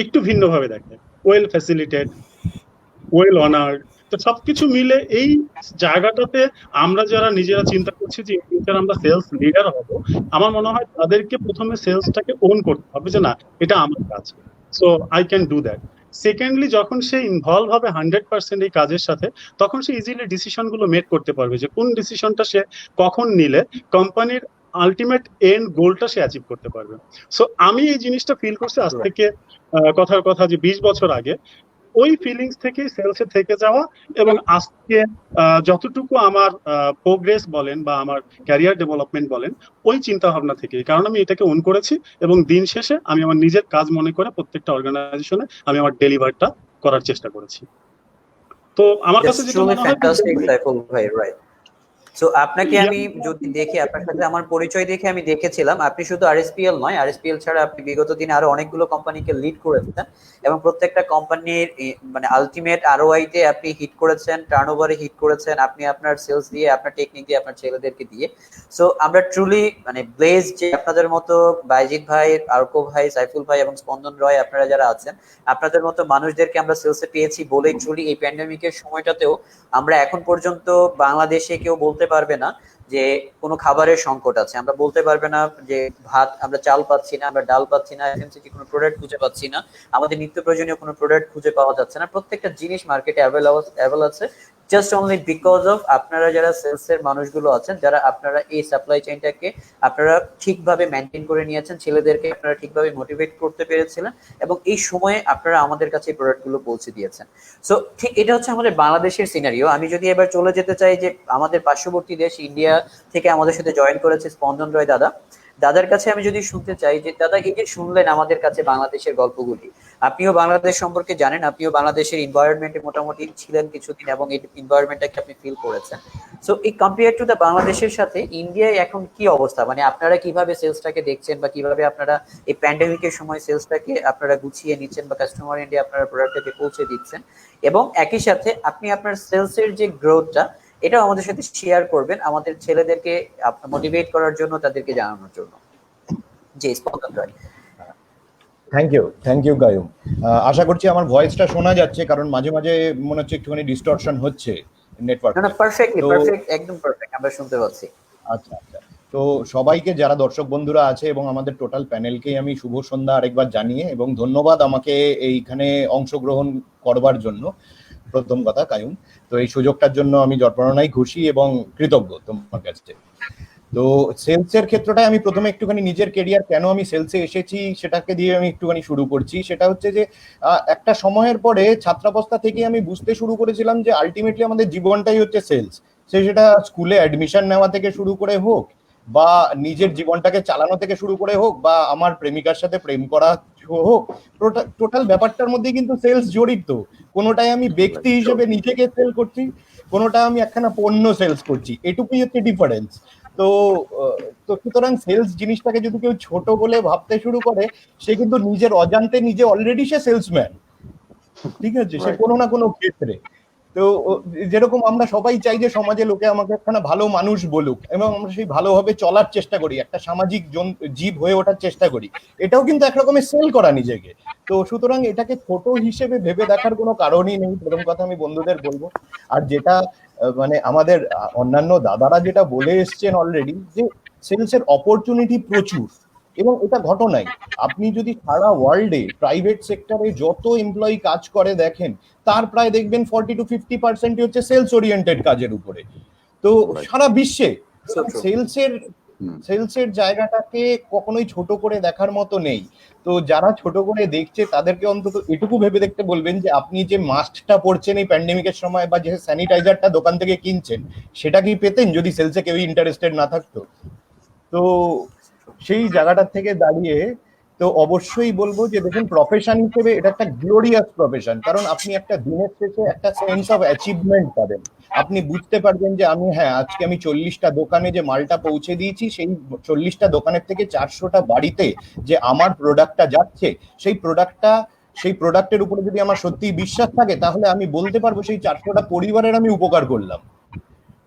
একটু ভিন্নভাবে দেখে, ওয়েল ফ্যাসিলিটেড, ওয়েল অনার্ড। তো সবকিছু মিলে এই জায়গাটাতে আমরা যারা নিজেরা চিন্তা করছি যে ফিউচার আমরা সেলস লিডার হব, আমার মনে হয় তাদেরকে প্রথমে সেলসটাকে ওন করতে হবে যে না এটা আমার কাজ, so I can do that. Secondly যখন সে ইনভলভ হবে 100% এই কাজের সাথে, তখন সে ইজিলি ডিসিশন গুলো মেক করতে পারবে যে কোন ডিসিশনটা সে কখন নিলে কোম্পানির আলটিমেট এন্ড গোলটা সে অ্যাচিভ করতে পারবে। সো আমি এই জিনিসটা ফিল করছি আজ থেকে কথার কথা যে 20 বছর আগে, ওই ফিলিংস থেকে সেলসে থেকে যাওয়া এবং আজকে যতটুকু আমার প্রোগ্রেস বলেন বা আমার ক্যারিয়ার ডেভেলপমেন্ট বলেন, ওই চিন্তা ভাবনা থেকে, কারণ আমি এটাকে অন করেছি এবং দিন শেষে আমি আমার নিজের কাজ মনে করে প্রত্যেকটা অর্গানাইজেশনে আমি আমার ডেলিভারটা করার চেষ্টা করেছি। তো আমার কাছে That's যেটা truly মনে হয় fantastic, Saiful ভাই, right? সো আপনাকে Yeah. আমি যদি দেখি, আপনার সাথে আমার পরিচয় দেখে আমি দেখেছিলাম আপনি শুধু আরএসপিএল নয়, আরএসপিএল ছাড়া আপনি বিগত দিনে আরো অনেকগুলো কোম্পানিকে লিড করেছেন এবং প্রত্যেকটা কোম্পানির মানে আলটিমেট আরওআই তে আপনি হিট করেছেন, টার্নওভারে হিট করেছেন, আপনি আপনার সেলস দিয়ে, আপনার টেকনিক দিয়ে, আপনার ছেলেদেরকে দিয়ে। সো আমরা ট্রুলি মানে ব্লেজ যে আপনাদের মতো বাইজিৎ ভাই, আরকো ভাই, সাইফুল ভাই এবং স্পন্দন রয় আপনারা যারা আছেন, আপনাদের মতো মানুষদেরকে আমরা সেলসে পেয়েছি বলেই ট্রুলি এই প্যান্ডেমিকের সময়টাতেও আমরা এখন পর্যন্ত বাংলাদেশে কেউ বলতে পারবে না যে কোনো খাবারের সংকট আছে, আমরা বলতে পারবে না যে ভাত আমরা চাল পাচ্ছি না, আমরা ডাল পাচ্ছি না, এফএমসিজি কোনো প্রোডাক্ট খুঁজে পাচ্ছি না, আমাদের নিত্য প্রয়োজনীয় কোনো প্রোডাক্ট খুঁজে পাওয়া যাচ্ছে না। প্রত্যেকটা জিনিস মার্কেটে অ্যাভেলেবল আছে, জাস্ট অনলি বিকজ অফ আপনারা যারা সেলস এর মানুষগুলো আছেন, যারা আপনারা এই সাপ্লাই চেইনটাকে আপনারা ঠিকভাবে মেনটেন করে নিয়েছেন, ছেলেদেরকে আপনারা ঠিকভাবে মোটিভেট করতে পেরেছিলেন এবং এই সময়ে আপনারা আমাদের কাছে এই প্রোডাক্টগুলো পৌঁছে দিয়েছেন। সো ঠিক এটা হচ্ছে আমাদের বাংলাদেশের সিনারিও। আমি যদি এবার চলে যেতে চাই যে আমাদের পার্শ্ববর্তী দেশ ইন্ডিয়া থেকে আমাদের সাথে জয়েন করেছে স্পন্দন রয় দাদার কাছে আমি যদি শুনতে চাই যে দাদা এই যে শুনলেন আমাদের কাছে বাংলাদেশের গল্পগুলি, আপনিও বাংলাদেশ সম্পর্কে জানেন, আপনিও বাংলাদেশের এনভায়রনমেন্টে মোটামুটি ছিলেন কিছুদিন এবং এই এনভায়রনমেন্টটাকে আপনি ফিল করেছেন। সো এই কম্পেয়ার টু দ্য বাংলাদেশের সাথে ইন্ডিয়ায় এখন কি অবস্থা, মানে আপনারা কিভাবে সেলসটাকে দেখছেন বা কিভাবে আপনারা এই প্যান্ডেমিকের সময় সেলসটাকে আপনারা গুছিয়ে নিচ্ছেন বা কাস্টমার এন্ডে আপনারা প্রোডাক্টটাকে পৌঁছে দিচ্ছেন, এবং একই সাথে আপনি আপনার সেলসের যে গ্রোথটা এটাও আমাদের সাথে শেয়ার করবেন আমাদের ছেলেদেরকে মোটিভেট করার জন্য, তাদেরকে জানানোর জন্য। জি স্পন্দন রয়। Thank you গায়ুম। আশা করছি আমার ভয়েসটা শোনা যাচ্ছে, কারণ মাঝে মাঝে মনে হচ্ছে একটুখানি ডিস্টরশন হচ্ছে নেটওয়ার্ক। না পারফেক্টলি পারফেক্ট, একদম পারফেক্ট, আমরা শুনতে পাচ্ছি। আচ্ছা আচ্ছা, তো সবাইকে যারা দর্শক বন্ধুরা আছে এবং আমাদের টোটাল প্যানেলকেই আমি শুভ সন্ধ্যা আরেকবার জানিয়ে এবং ধন্যবাদ আমাকে এইখানে অংশগ্রহণ করবার জন্য। প্রথম কথা কায়ুম, তো এই সুযোগটার জন্য আমি জটপরনাই খুশি এবং কৃতজ্ঞ তোমার কাছে। তো সেলসের ক্ষেত্রটায় আমি প্রথমে একটুখানি নিজের কেরিয়ার কেন আমি সেলসে এসেছি সেটাকে দিয়ে আমি একটুখানি শুরু করছি। সেটা হচ্ছে যে একটা সময়ের পরে ছাত্রাবস্থা থেকে আমি বুঝতে শুরু করেছিলাম যে আলটিমেটলি আমাদের জীবনটাই হচ্ছে সেলস। সেটা স্কুলে অ্যাডমিশন নেওয়া থেকে শুরু করে হোক, বা নিজের জীবনটাকে চালানো থেকে শুরু করে হোক, বা আমার প্রেমিকার সাথে প্রেম করা হোক, টোটাল ব্যাপারটার মধ্যে কিন্তু সেলস জড়িত। কোনোটাই আমি ব্যক্তি হিসেবে নিজেকে সেল করছি, কোনোটা আমি একখানা পণ্য সেলস করছি, এটুকুই হচ্ছে ডিফারেন্স। তো সুতরাং সেলস জিনিসটাকে যদি কেউ ছোট বলে ভাবতে শুরু করে, সে কিন্তু নিজের অজান্তে নিজে অলরেডি সে সেলসম্যান, ঠিক আছে, সে কোনো না কোনো ক্ষেত্রে। তো যেরকম আমরা সবাই চাই যে সমাজে লোকে আমাকে একখানা ভালো মানুষ বলুক এবং আমরা সেই ভালোভাবে চলার চেষ্টা করি, একটা সামাজিক জীব হয়ে ওঠার চেষ্টা করি, এটাও কিন্তু একরকমের সেল করা নিজেকে। তো সুতরাং এটাকে ছোট হিসেবে ভেবে দেখার কোনো কারণই নেই, প্রথম কথা আমি বন্ধুদের বলবো। আর যেটা মানে আমাদের অন্যান্য দাদারা যেটা বলে এসছেন অলরেডি, যে সেলসের অপরচুনিটি প্রচুর, এবং এটা ঘটনাই। আপনি যদি সারা ওয়ার্ল্ডে প্রাইভেট সেক্টরে যত এমপ্লয়ি কাজ করে দেখেন, তার প্রায় দেখবেন 40-50% হচ্ছে সেলস ওরিয়েন্টেড কাজের উপরে। তো সারা বিশ্বে সেলসের জায়গাটাকে কখনোই ছোট করে দেখার মতো নেই। তো যারা ছোট করে দেখছে তাদেরকে অন্তত এটুকু ভেবে দেখতে বলবেন যে আপনি যে মাস্কটা পরছেন এই প্যান্ডেমিকের সময়, বা যে স্যানিটাইজারটা দোকান থেকে কিনছেন, সেটা কি পেতেন যদি সেলসে কেউই ইন্টারেস্টেড না থাকতো? তো সেই জায়গাটার থেকে দাঁড়িয়ে তো অবশ্যই বলবো যে দেখুন, প্রফেশন হিসেবে এটা একটা গ্লোরিয়াস প্রফেশন, কারণ আপনি একটা দিনের শেষে একটা সেন্স অফ অ্যাচিভমেন্ট পাবেন। আপনি বুঝতে পারবেন যে আমি আজকে আমি 40টা দোকানে যে মালটা পৌঁছে দিয়েছি, সেই 40টা দোকানের থেকে 400টা বাড়িতে যে আমার প্রোডাক্টটা যাচ্ছে, সেই প্রোডাক্টের উপরে যদি আমার সত্যি বিশ্বাস থাকে, তাহলে আমি বলতে পারবো সেই 400টা পরিবারের আমি উপকার করলাম,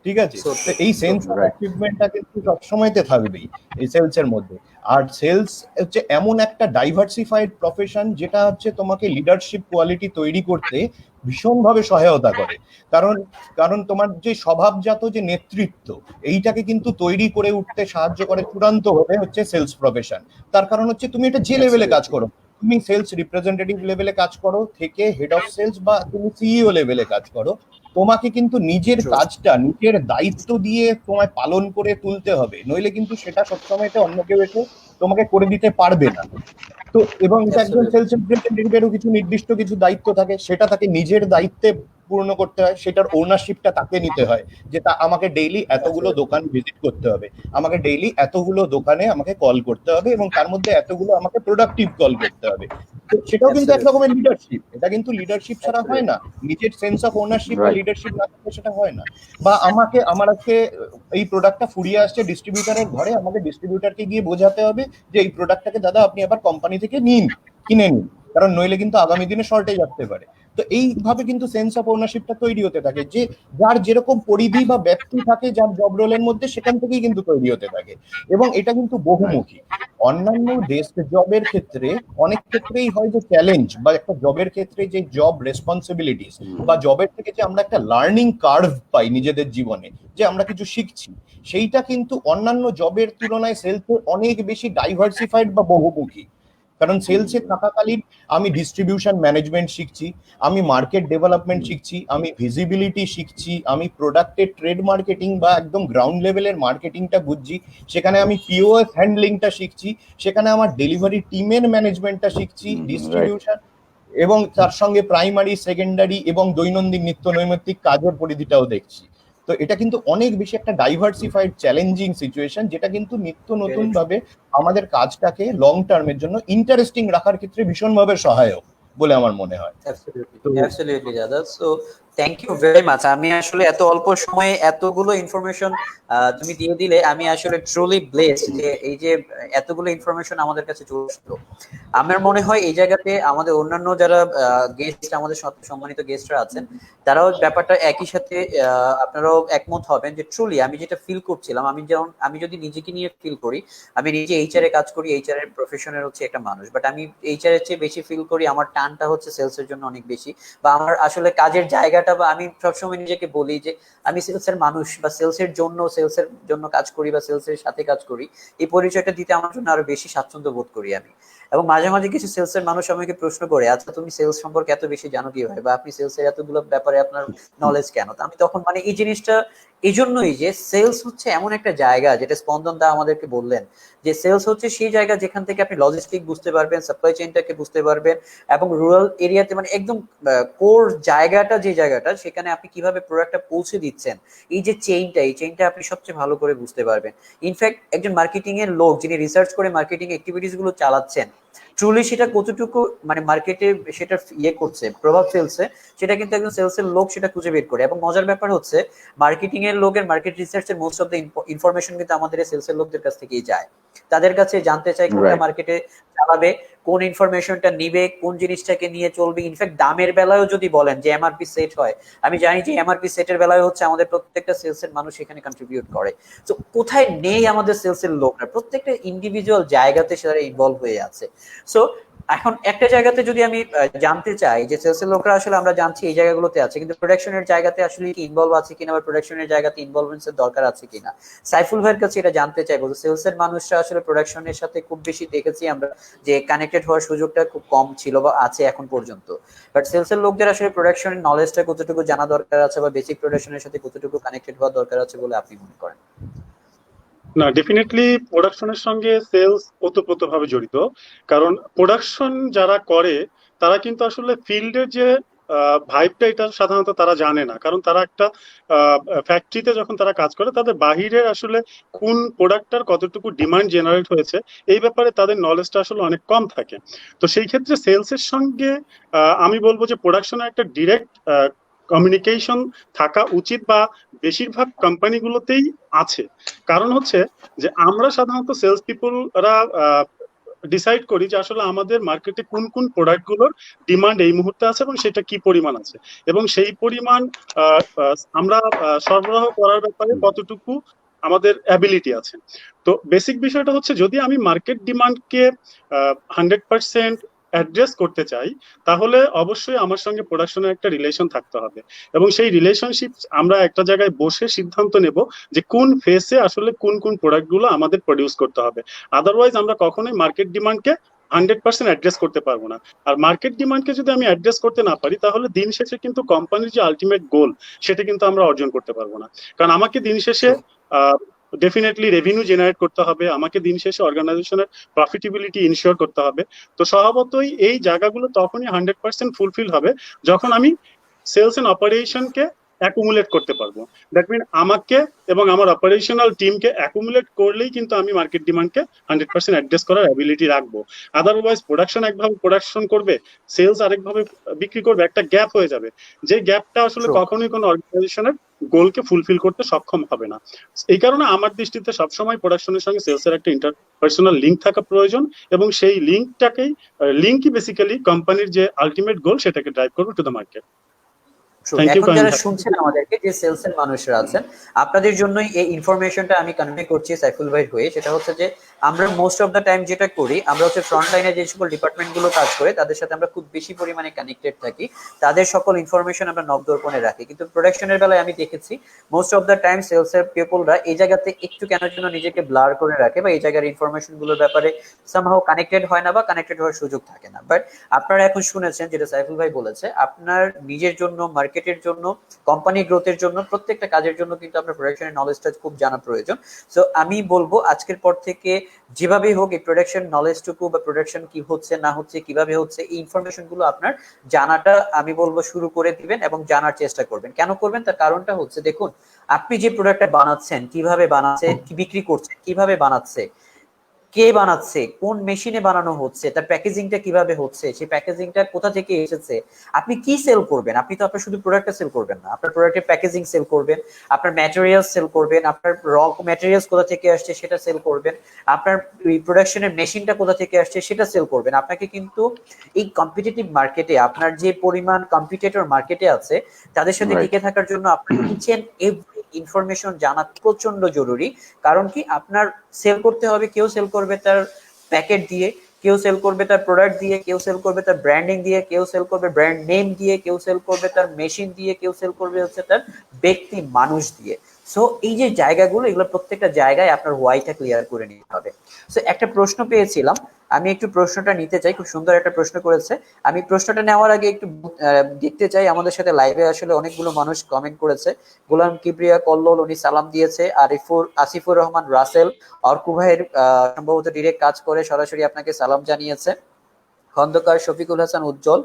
ঠিক আছে। এই সেন্স অফ অ্যাচিভমেন্টটা কিন্তু সবসময়তে থাকবেই এই সেলস এর মধ্যে। আর সেলস হচ্ছে এমন একটা ডাইভার্সিফাইড প্রফেশন, যেটা হচ্ছে তোমাকে লিডারশিপ কোয়ালিটি তৈরি করতে ভীষণভাবে সহায়তা করে। কারণ তোমার যে স্বভাবজাত যে নেতৃত্ব, এইটাকে কিন্তু তৈরি করে উঠতে সাহায্য করে চূড়ান্ত ভাবে হচ্ছে সেলস প্রফেশন। তার কারণ হচ্ছে তুমি এটা যে লেভেলে কাজ করো, তুমি সেলস রিপ্রেজেন্টেটিভ লেভেলে কাজ করো থেকে হেড অফ সেলস বা তুমি সিইও লেভেলে কাজ করো, তোমাকে কিন্তু নিজের কাজটা নিজের দায়িত্ব দিয়ে তোমায় পালন করে তুলতে হবে, নইলে কিন্তু সেটা সবসময় অন্য কেউ এসে তোমাকে করে দিতে পারবে না। তো এবং একজন সেলস রিপ্রেজেন্টেটিভেরও কিছু নির্দিষ্ট কিছু দায়িত্ব থাকে, সেটা তাকে নিজের দায়িত্বে পূর্ণ করতে হয়, সেটার ওনারশিপটা তাকে নিতে হয়, যে তা আমাকে ডেইলি এতগুলো দোকান ভিজিট করতে হবে, আমাকে ডেইলি এতগুলো দোকানে আমাকে কল করতে হবে, এবং তার মধ্যে এতগুলো আমাকে প্রোডাক্টিভ কল করতে হবে। তো সেটাও কিন্তু এক Absolutely. রকমের লিডারশিপ। এটা কিন্তু লিডারশিপ ছাড়া হয় না, নিজের সেন্স অফ ওনারশিপ বা Right. লিডারশিপ না থাকলে সেটা হয় না। বা আমার আজকে এই প্রোডাক্টটা ফুরিয়ে আসছে ডিস্ট্রিবিউটারের ঘরে, আমাকে ডিস্ট্রিবিউটারকে গিয়ে বোঝাতে হবে যে এই প্রোডাক্টটাকে দাদা আপনি আবার কোম্পানি থেকে কিনে নিন, কারণ নইলে কিন্তু আগামী দিনে শর্টেজ আসতে পারে। তো এইভাবে কিন্তু সেন্স অফ ওনারশিপটা তৈরি হতে থাকে, যে যার যেরকম পরিধি বা ব্যাপ্তি থাকে যার জব রোলের মধ্যে, সেখান থেকেই কিন্তু তৈরি হতে থাকে। এবং এটা কিন্তু বহুমুখী। অন্যান্য ডেস্ক জবের ক্ষেত্রে অনেক ক্ষেত্রেই হয় যে চ্যালেঞ্জ বা একটা জবের ক্ষেত্রে যে জব রেসপন্সিবিলিটিস বা জবের থেকে যে আমরা একটা লার্নিং কার্ভ পাই নিজেদের জীবনে, যে আমরা কিছু শিখছি, সেইটা কিন্তু অন্যান্য জবের তুলনায় সেলসে অনেক বেশি ডাইভার্সিফাইড বা বহুমুখী। কারণ সেলসে থাকাকালীন আমি ডিস্ট্রিবিউশন ম্যানেজমেন্ট শিখছি, আমি মার্কেট ডেভেলপমেন্ট শিখছি, আমি ভিজিবিলিটি শিখছি, আমি প্রোডাক্টের ট্রেড মার্কেটিং বা একদম গ্রাউন্ড লেভেলের মার্কেটিংটা বুঝছি, সেখানে আমি পিওএস হ্যান্ডলিংটা শিখছি, সেখানে আমার ডেলিভারি টিমের ম্যানেজমেন্টটা শিখছি, ডিস্ট্রিবিউশন এবং তার সঙ্গে প্রাইমারি, সেকেন্ডারি এবং দৈনন্দিন নিত্য নৈমিত্তিক কাজের পরিধিটাও দেখছি। তো এটা কিন্তু অনেক বেশি একটা ডাইভার্সিফাইড চ্যালেঞ্জিং সিচুয়েশন, যেটা কিন্তু নিত্য নতুন ভাবে আমাদের কাজটাকে লং টার্মের জন্য ইন্টারেস্টিং রাখার ক্ষেত্রে ভীষণভাবে সহায়ক বলে আমার মনে হয়। Absolutely, দাদা। So thank you very much. আমি আসলে এত অল্প সময়ে এতগুলো ইনফরমেশন তুমি দিয়ে দিলে, আমি আসলে ট্রুলি ব্লেসড যে এই যে এতগুলো ইনফরমেশন আমাদের কাছে চলে আসলো। আমার মনে হয় এই জায়গাতে আমাদের অন্যান্য যারা গেস্ট, আমাদের সম্মানিত গেস্টরা আছেন, তারাও ব্যাপারটা একই সাথে আপনারাও একমত হবেন যে ট্রুলি আমি যেটা ফিল করছিলাম, আমি যদি নিজেকে নিয়ে ফিল করি, আমি নিজে এইচআর এ কাজ করি, এইচআর এর প্রফেশনের হচ্ছে একটা মানুষ, বাট আমি এইচআর এর চেয়ে বেশি ফিল করি আমার টানটা হচ্ছে সেলস এর জন্য অনেক বেশি, বা আমার আসলে কাজের জায়গাটা, বা আমি সবসময় নিজেকে বলি যে আমি সেলস এর মানুষ বা সেলস এর জন্য কাজ করি বা সেলস এর সাথে কাজ করি, এই পরিচয়টা দিতে আমার জন্য আরো বেশি স্বাচ্ছন্দ্য বোধ করি আমি। এবং মাঝে মাঝে কিছু সেলস এর মানুষ আমাকে প্রশ্ন করে, আচ্ছা তুমি সেলস সম্পর্কে এত বেশি জানো কিভাবে, বা আপনি সেলস এর এতগুলো ব্যাপারে আপনার নলেজ কেন? তো আমি তখন মানে এই জিনিসটা এই জন্যই যে সেলস হচ্ছে এমন একটা জায়গা, যেটা স্পন্দন দা আমাদেরকে বললেন, যে সেলস হচ্ছে সেই জায়গা যেখান থেকে আপনি লজিস্টিক বুঝতে পারবেন, সাপ্লাই চেইনটাকে বুঝতে পারবেন, এবং রুরাল এরিয়াতে মানে একদম কোর জায়গাটা, যে জায়গাটা সেখানে আপনি কিভাবে প্রোডাক্টটা পৌঁছে দিচ্ছেন, এই যে এই চেইনটা আপনি সবচেয়ে ভালো করে বুঝতে পারবেন। ইনফ্যাক্ট একজন মার্কেটিং এর লোক যিনি রিসার্চ করে মার্কেটিং অ্যাক্টিভিটিস গুলো চালাচ্ছেন, ট্রুলি সেটা কতটুকু মানে মার্কেটে সেটা করছে, প্রভাব ফেলছে, সেটা কিন্তু একজন সেলস এর লোক সেটা খুঁজে বের করে। এবং মজার ব্যাপার হচ্ছে মার্কেটিং এর লোকের মার্কেট রিসার্চের মোস্ট অফ দ্য ইনফরমেশন কিন্তু আমাদের সেলস এর লোকদের কাছ থেকেই যায়। তাদের কাছে জানতে চাই কোনটা মার্কেটে চালাবে, কোন ইনফরমেশনটা নিবে, কোন জিনিসটাকে নিয়ে চলবে। ইনফ্যাক্ট দামের বেলায়ও যদি বলেন যে এমআরপি সেট হয়, আমি জানি যে এমআরপি সেটের বেলায় হচ্ছে আমাদের প্রত্যেকটা সেলস এর মানুষ এখানে কন্ট্রিবিউট করে। তো কোথায় নেই আমাদের সেলস এর লোকরা, প্রত্যেকটা ইন্ডিভিজুয়াল জায়গাতে সেটা ইনভলভ হয়ে আছে। সো এখন একটা জায়গাতে যদি আমি জানতে চাই যে সেলস এর লোকরা আসলে আমরা জানছি এই জায়গাগুলোতে আছে, কিন্তু প্রোডাকশনের জায়গাতে আসলে কি ইনভলভ আছে কিনা, বা প্রোডাকশনের জায়গাতে ইনভলভমেন্টস দরকার আছে কিনা, সাইফুল ভাইয়ের কাছে এটা জানতে চাইবো। সেলস এর মানুষরা আসলে প্রোডাকশনের সাথে খুব বেশি দেখেছি আমরা যে কানেক্টেড হওয়ার সুযোগটা খুব কম ছিল বা আছে এখন পর্যন্ত, বাট সেলস এর লোকদের আসলে প্রোডাকশনের নলেজটা কতটুকু জানা দরকার আছে, বা বেসিক প্রোডাকশনের সাথে কতটুকু কানেক্টেড হওয়া দরকার আছে বলে আপনি মনে করেন? না, ডেফিনেটলি প্রোডাকশনের সঙ্গে সেলস ওতপ্রোতভাবে জড়িত। কারণ প্রোডাকশন যারা করে তারা কিন্তু আসলে ফিল্ডের যে ভাইবটা, এটা সাধারণত তারা জানে না। কারণ তারা একটা ফ্যাক্টরিতে যখন তারা কাজ করে, তাদের বাহিরের আসলে কোন প্রোডাক্টটার কতটুকু ডিমান্ড জেনারেট হয়েছে এই ব্যাপারে তাদের নলেজটা আসলে অনেক কম থাকে। তো সেই ক্ষেত্রে সেলসের সঙ্গে আমি বলবো যে প্রোডাকশনের একটা ডিরেক্ট কমিউনিকেশন থাকা উচিত, বা বেশিরভাগ কোম্পানিগুলোতেই আছে। কারণ হচ্ছে যে আমরা সাধারণত সেলস পিপলরা ডিসাইড করি যে আসলে আমাদের মার্কেটে কোন কোন প্রোডাক্টগুলোর ডিমান্ড এই মুহূর্তে আছে এবং সেটা কি পরিমাণ আছে, এবং সেই পরিমাণ আমরা সরবরাহ করার ব্যাপারে কতটুকু আমাদের অ্যাবিলিটি আছে। তো বেসিক বিষয়টা হচ্ছে, যদি আমি মার্কেট ডিমান্ডকে 100% অ্যাড্রেস করতে চাই, তাহলে অবশ্যই আমার সঙ্গে প্রোডাকশনের একটা রিলেশন থাকতে হবে, এবং সেই রিলেশনশিপ আমরা একটা জায়গায় বসে সিদ্ধান্ত নেব যে কোন ফেসে আসলে কোন কোন প্রোডাক্টগুলো আমাদের প্রডিউস করতে হবে। আদারওয়াইজ আমরা কখনোই মার্কেট ডিমান্ডকে 100% অ্যাড্রেস করতে পারবো না। আর মার্কেট ডিমান্ডকে যদি আমি অ্যাড্রেস করতে না পারি, তাহলে দিন শেষে কিন্তু কোম্পানির যে আলটিমেট গোল, সেটা কিন্তু আমরা অর্জন করতে পারবো না। কারণ আমাকে দিন শেষে ডেফিনেটলি রেভিনিউ জেনারেট করতে হবে, আমাকে দিন শেষে অর্গানাইজেশনের প্রফিটেবিলিটি ইনশিওর করতে হবে। তো স্বভাবতই এই জায়গাগুলো তখনই 100% ফুলফিল হবে যখন আমি সেলস এন্ড অপারেশনকে অ্যাকুমুলেট করতে পারবো। দ্যাট মিন আমাকে এবং আমার অপারেশনাল টিমকে অ্যাকুমুলেট করলেই কিন্তু আমি মার্কেট ডিমান্ডকে 100% অ্যাড্রেস করার অ্যাবিলিটি রাখবো। আদারওয়াইজ প্রোডাকশন একভাবে প্রোডাকশন করবে, সেলস আরেকভাবে বিক্রি করবে, একটা গ্যাপ হয়ে যাবে, যে গ্যাপটা আসলে True. কখনোই কোনো অর্গানাইজেশনের গোলকে ফুলফিল করতে সক্ষম হবে না। এই কারণে আমার দৃষ্টিতে সবসময় প্রোডাকশনের সঙ্গে সেলসের একটা ইন্টারপার্সোনাল লিঙ্ক থাকা প্রয়োজন, এবং সেই লিঙ্কই বেসিক্যালি কোম্পানির যে আলটিমেট গোল সেটাকে ড্রাইভ করবে to the market. True. Thank you এখন কাইম যারা ভাই। শুনছেন আমাদেরকে, যে সেলস এর মানুষরা আছেন, আপনাদের জন্যই এই ইনফরমেশনটা আমি কনভে করছি সাইফুল ভাই হয়ে। সেটা হচ্ছে যে আমরা মোস্ট অফ দ্য টাইম যেটা করি, আমরা হচ্ছে ফ্রন্ট লাইনে যে সকল ডিপার্টমেন্ট গুলো কাজ করে তাদের সাথে আমরা খুব বেশি পরিমাণে কানেক্টেড থাকি, তাদের সকল ইনফরমেশন আমরা নবদর্পণে রাখি। কিন্তু প্রোডাকশনের বেলায় আমি দেখেছি most of the time sales এর পিপলরা এই জায়গাতে একটু কেন জন্য নিজেকে ব্লার করে রাখে, বা এই জায়গার ইনফরমেশন গুলোর ব্যাপারে সামহাও কানেক্টেড হয় না বা কানেক্টেড হওয়ার সুযোগ থাকে না। বাট আপনারা এখন শুনেছেন যেটা সাইফুল ভাই বলেছে, আপনার নিজের জন্য, মার্কেটের জন্য, কোম্পানি গ্রোথের জন্য, প্রত্যেকটা কাজের জন্য কিন্তু আপনার প্রোডাকশনের নলেজটা খুব জানা প্রয়োজন। সো আমি বলবো আজকের পর থেকে যেভাবেই হোক এই প্রোডাকশন নলেজটুকু, বা প্রোডাকশন কি হচ্ছে না হচ্ছে, কিভাবে হচ্ছে, এই ইনফরমেশন গুলো আপনার জানাটা আমি বলবো শুরু করে দিবেন এবং জানার চেষ্টা করবেন। কেন করবেন তার কারণটা হচ্ছে, দেখুন আপনি যে প্রোডাক্টটা বানাচ্ছেন, কিভাবে বানাচ্ছে, কি বিক্রি করছেন, কিভাবে বানাচ্ছে, কে বানাচ্ছে, কোন মেশিনে বানানো হচ্ছে, তার প্যাকেজিংটা কিভাবে হচ্ছে, সেই প্যাকেজিংটা কোথা থেকে এসেছে, আপনি কি সেল করবেন। আপনি তো আপনার শুধু প্রোডাক্টটা সেল করবেন না, আপনার প্রোডাক্টের প্যাকেজিং সেল করবেন, আপনার ম্যাটেরিয়ালস সেল করবেন, আপনার র ম্যাটেরিয়ালস কোথা থেকে আসছে সেটা সেল করবেন, আপনার প্রোডাকশনের মেশিনটা কোথা থেকে আসছে সেটা সেল করবেন। আপনাকে কিন্তু এই কম্পিটিটিভ মার্কেটে, আপনার যে পরিমাণ কম্পিটিটর মার্কেটে আছে তাদের সাথে Right. টিকে থাকার জন্য আপনার ইচ এন্ড এভরি ইনফরমেশন জানা প্রচন্ড জরুরি। কারণ কি, আপনার সেল করতে হবে, কেউ সেল করবে তার প্যাকেট দিয়ে, কেউ সেল করবে তার প্রোডাক্ট দিয়ে, কেউ সেল করবে তার ব্র্যান্ডিং দিয়ে, কেউ সেল করবে ব্র্যান্ড নেম দিয়ে, কেউ সেল করবে তার মেশিন দিয়ে, কেউ সেল করবে হচ্ছে তার ব্যক্তি মানুষ দিয়ে। সো এই যে জায়গাগুলো, এগুলো প্রত্যেকটা জায়গায় আপনার ওয়াইটা ক্লিয়ার করে নিতে হবে। সো একটা প্রশ্ন পেয়েছিলাম, আমি একটু প্রশ্নটা নিতে চাই। খুব সুন্দর একটা প্রশ্ন করেছে। আমি প্রশ্নটা নেওয়ার আগে একটু দেখতে চাই, আমাদের সাথে লাইভে আসলে অনেকগুলো মানুষ কমেন্ট করেছে। গোলাম কিবরিয়া কল্লোল, উনি সালাম দিয়েছে। আসিফুর রহমান রাসেল, অর্কু ভাইয়ের সম্ভবত ডিরেক্ট কাজ করে, সরাসরি আপনাকে সালাম জানিয়েছে। খন্দকার শফিকুল হাসান উজ্জ্বল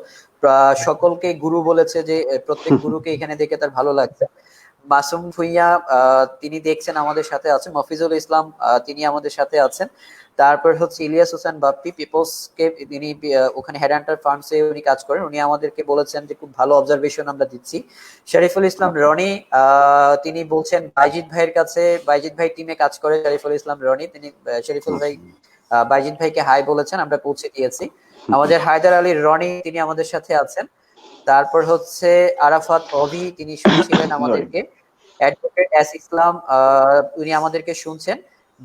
সকলকে গুরু বলেছে, যে প্রত্যেক গুরুকে এখানে দেখে তার ভালো লাগছে। মাসুম ভুইয়া তিনি দেখছেন, আমাদের সাথে আছেন। মফিজুল ইসলাম তিনি আমাদের সাথে আছেন। তারপর হচ্ছে ইলিয়াস হোসেন বাপ্পি, পিপলসকে তিনি ওখানে হেডহান্টার ফার্মসে উনি কাজ করেন, উনি আমাদেরকে বলেছেন যে খুব ভালো অবজারভেশন আমরা দিচ্ছি। শরীফুল ইসলাম রনি তিনি বলছেন বাইজিৎ ভাইয়ের কাছে, বাইজিৎ ভাই টিমে কাজ করে শরীফুল ইসলাম রনি, তিনি শরীফুল ভাই বাইজিৎ ভাইকে হাই বলেছেন, আমরা পৌঁছে দিয়েছি। আমাদের হায়দার আলী রনি তিনি আমাদের সাথে আছেন। তারপর হচ্ছে আরাফাত অভি, তিনি শুনছিলেন আমাদেরকে। অ্যাডভোকেট এস ইসলাম উনি আমাদেরকে শুনছেন।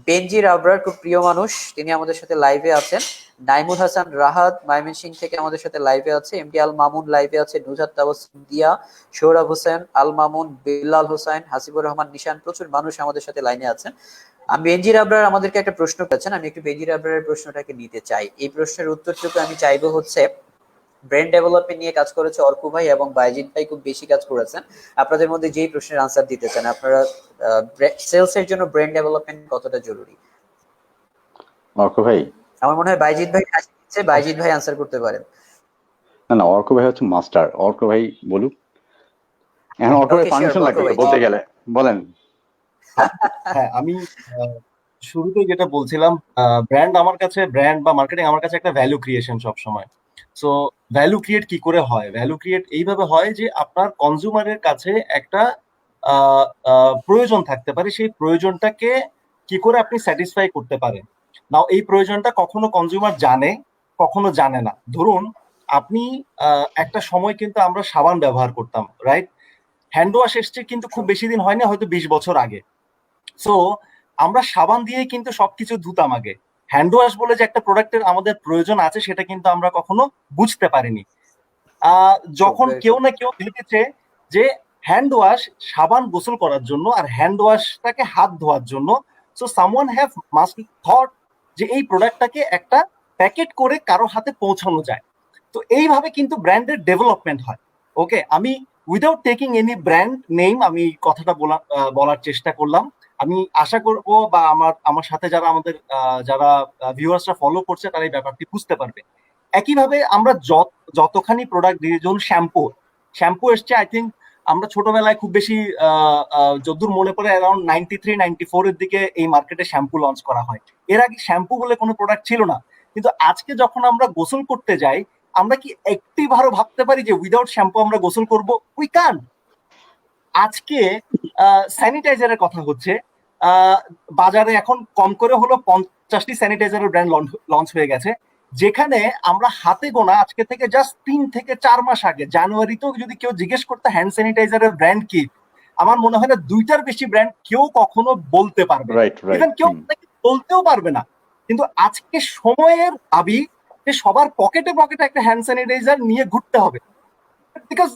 বেনজির আবরার, খুব প্রিয় মানুষ, তিনি আমাদের সাথে লাইভে আছেন। নাইমুল হাসান রাহাত ময়মনসিংহ থেকে আমাদের সাথে লাইভে আছে। এমডি আল মামুন লাইভে আছে। নুজাত তাবাসসুম দিয়া, সৌরভ হোসেন, আল মামুন, বিল্লাল হোসেন, হাসিবুর রহমান নিশান, প্রচুর মানুষ আমাদের সাথে লাইনে আছেন। বেনজির আবরার আমাদেরকে একটা প্রশ্ন করেছেন, আমি একটু বেনজির আবরারের প্রশ্নটাকে নিতে চাই। এই প্রশ্নের উত্তরটুকু আমি চাইবো হচ্ছে, ব্রেন ডেভেলপমেন্ট নিয়ে কাজ করেছে অর্কু ভাই এবং বাইজিৎ ভাই, খুব বেশি কাজ করেছেন। আপনাদের মধ্যে যেই প্রশ্নের আনসার দিতে চান, আপনারা সেলস এর জন্য ব্রেন ডেভেলপমেন্ট কতটা জরুরি? অর্ক ভাই, আমার মনে হয় বাইজিৎ ভাই হাসি দিচ্ছে, বাইজিৎ ভাই আনসার করতে পারেন। না অর্ক ভাই হচ্ছে মাস্টার, অর্ক ভাই বলুক। এখন অর্ক ভাই ওকে, শিওর, পারমিশন অর্ক লাগবে ভাই। বলতে গেলে, বলেন। হ্যাঁ, আমি শুরুতে যেটা বলছিলাম, ব্র্যান্ড আমার কাছে, ব্র্যান্ড বা মার্কেটিং আমার কাছে একটা ভ্যালু ক্রিয়েশন সব সময়। সো ভ্যালু ক্রিয়েট কি করে হয়? ভ্যালু ক্রিয়েট এইভাবে হয় যে আপনার কনজিউমারের কাছে একটা প্রয়োজন থাকতে পারে, সেই প্রয়োজনটাকে কি করে আপনি স্যাটিসফাই করতে পারেন। নাও এই প্রয়োজনটা কখনো কনজিউমার জানে, কখনো জানে না। ধরুন আপনি একটা সময় কিন্তু আমরা সাবান ব্যবহার করতাম, রাইট? হ্যান্ড ওয়াশ এসছে কিন্তু খুব বেশি দিন হয়নি, হয়তো 20 বছর আগে। সো আমরা সাবান দিয়ে কিন্তু সবকিছু ধুতাম আগে। হ্যান্ড ওয়াশ বলে যে একটা প্রোডাক্টের আমাদের প্রয়োজন আছে, সেটা কিন্তু আমরা কখনো বুঝতে পারিনি। যখন কেউ না কেউ ভেবেছে যে হ্যান্ড ওয়াশ সাবান গোসল করার জন্য আর হ্যান্ড ওয়াশটাকে হাত ধোয়ার জন্য, so someone have must thought যে এই প্রোডাক্টটাকে একটা প্যাকেট করে কারো হাতে পৌঁছানো যায়। তো এইভাবে কিন্তু ব্র্যান্ডের ডেভেলপমেন্ট হয়। ওকে, আমি without taking any brand name আমি কথাটা বলার চেষ্টা করলাম। আমি আশা করব বা আমার সাথে যারা আমাদের যারা ভিউয়ার্সরা ফলো করছে তারা এই ব্যাপারটি বুঝতে পারবে। একইভাবে আমরা যতখানি প্রোডাক্ট দিয়ে, যেমন শ্যাম্পু এসছে, আই থিঙ্ক আমরা ছোটবেলায় খুব বেশি যদ্দূর মনে পড়ে অ্যারাউন্ড 93-94 এর দিকে এই মার্কেটে শ্যাম্পু লঞ্চ করা হয়। এর আগে শ্যাম্পু বলে কোনো প্রোডাক্ট ছিল না, কিন্তু আজকে যখন আমরা গোসল করতে যাই, আমরা কি একটি বারও ভাবতে পারি যে উইদাউট শ্যাম্পু আমরা গোসল করব? উই কান। আজকে স্যানিটাইজারের কথা হচ্ছে, বাজারে এখন কম করে হলো 50টি স্যানিটাইজারের ব্র্যান্ড লঞ্চ হয়ে গেছে, যেখানে আমরা হাতে গোনা আজকে থেকে জাস্ট 3 থেকে 4 মাস আগে জানুয়ারিতেও যদি কেউ জিজ্ঞেস করতে হ্যান্ড স্যানিটাইজারের ব্র্যান্ড কি, আমার মনে হয় না 2টার বেশি ব্র্যান্ড কেউ কখনো বলতে পারবে, ইভেন কেউ বলতেও পারবে না। কিন্তু আজকে সময়ের দাবি যে সবার পকেটে পকেটে একটা হ্যান্ড স্যানিটাইজার নিয়ে ঘুরতে হবে, because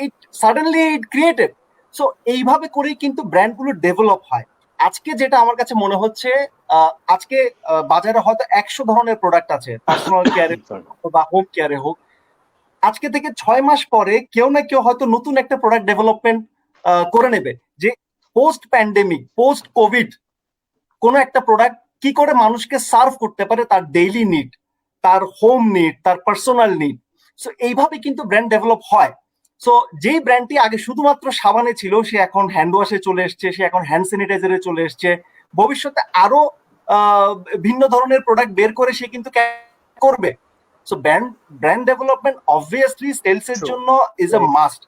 it suddenly it created. So এইভাবে করেই কিন্তু ব্র্যান্ডগুলো ডেভেলপ হয়। আজকে যেটা আমার কাছে মনে হচ্ছে, আজকে বাজারে হয়তো 100 ধরনের প্রোডাক্ট আছে, পার্সোনাল কেয়ারে বা হোম কেয়ারে হোক। আজকে থেকে 6 মাস পরে কেউ না কেউ হয়তো নতুন একটা প্রোডাক্ট ডেভেলপমেন্ট করে নেবে, যে পোস্ট প্যান্ডেমিক, পোস্ট কোভিড কোন একটা প্রোডাক্ট কি করে মানুষকে সার্ভ করতে পারে তার ডেইলি নিড, তার হোম নিড, তার পার্সোনাল নিড। সো এইভাবে কিন্তু ব্র্যান্ড ডেভেলপ হয়। সো যেই ব্র্যান্ডটি আগে শুধুমাত্র সাবানে ছিল, সে এখন হ্যান্ড ওয়াশে চলে এসছে, সে এখন হ্যান্ড স্যানিটাইজারে চলে এসছে, ভবিষ্যতে আরো ভিন্ন ধরনের প্রোডাক্ট বের করে সে কিন্তু করবে। So brand development obviously sales এর জন্য ইজ এ মাস্ট।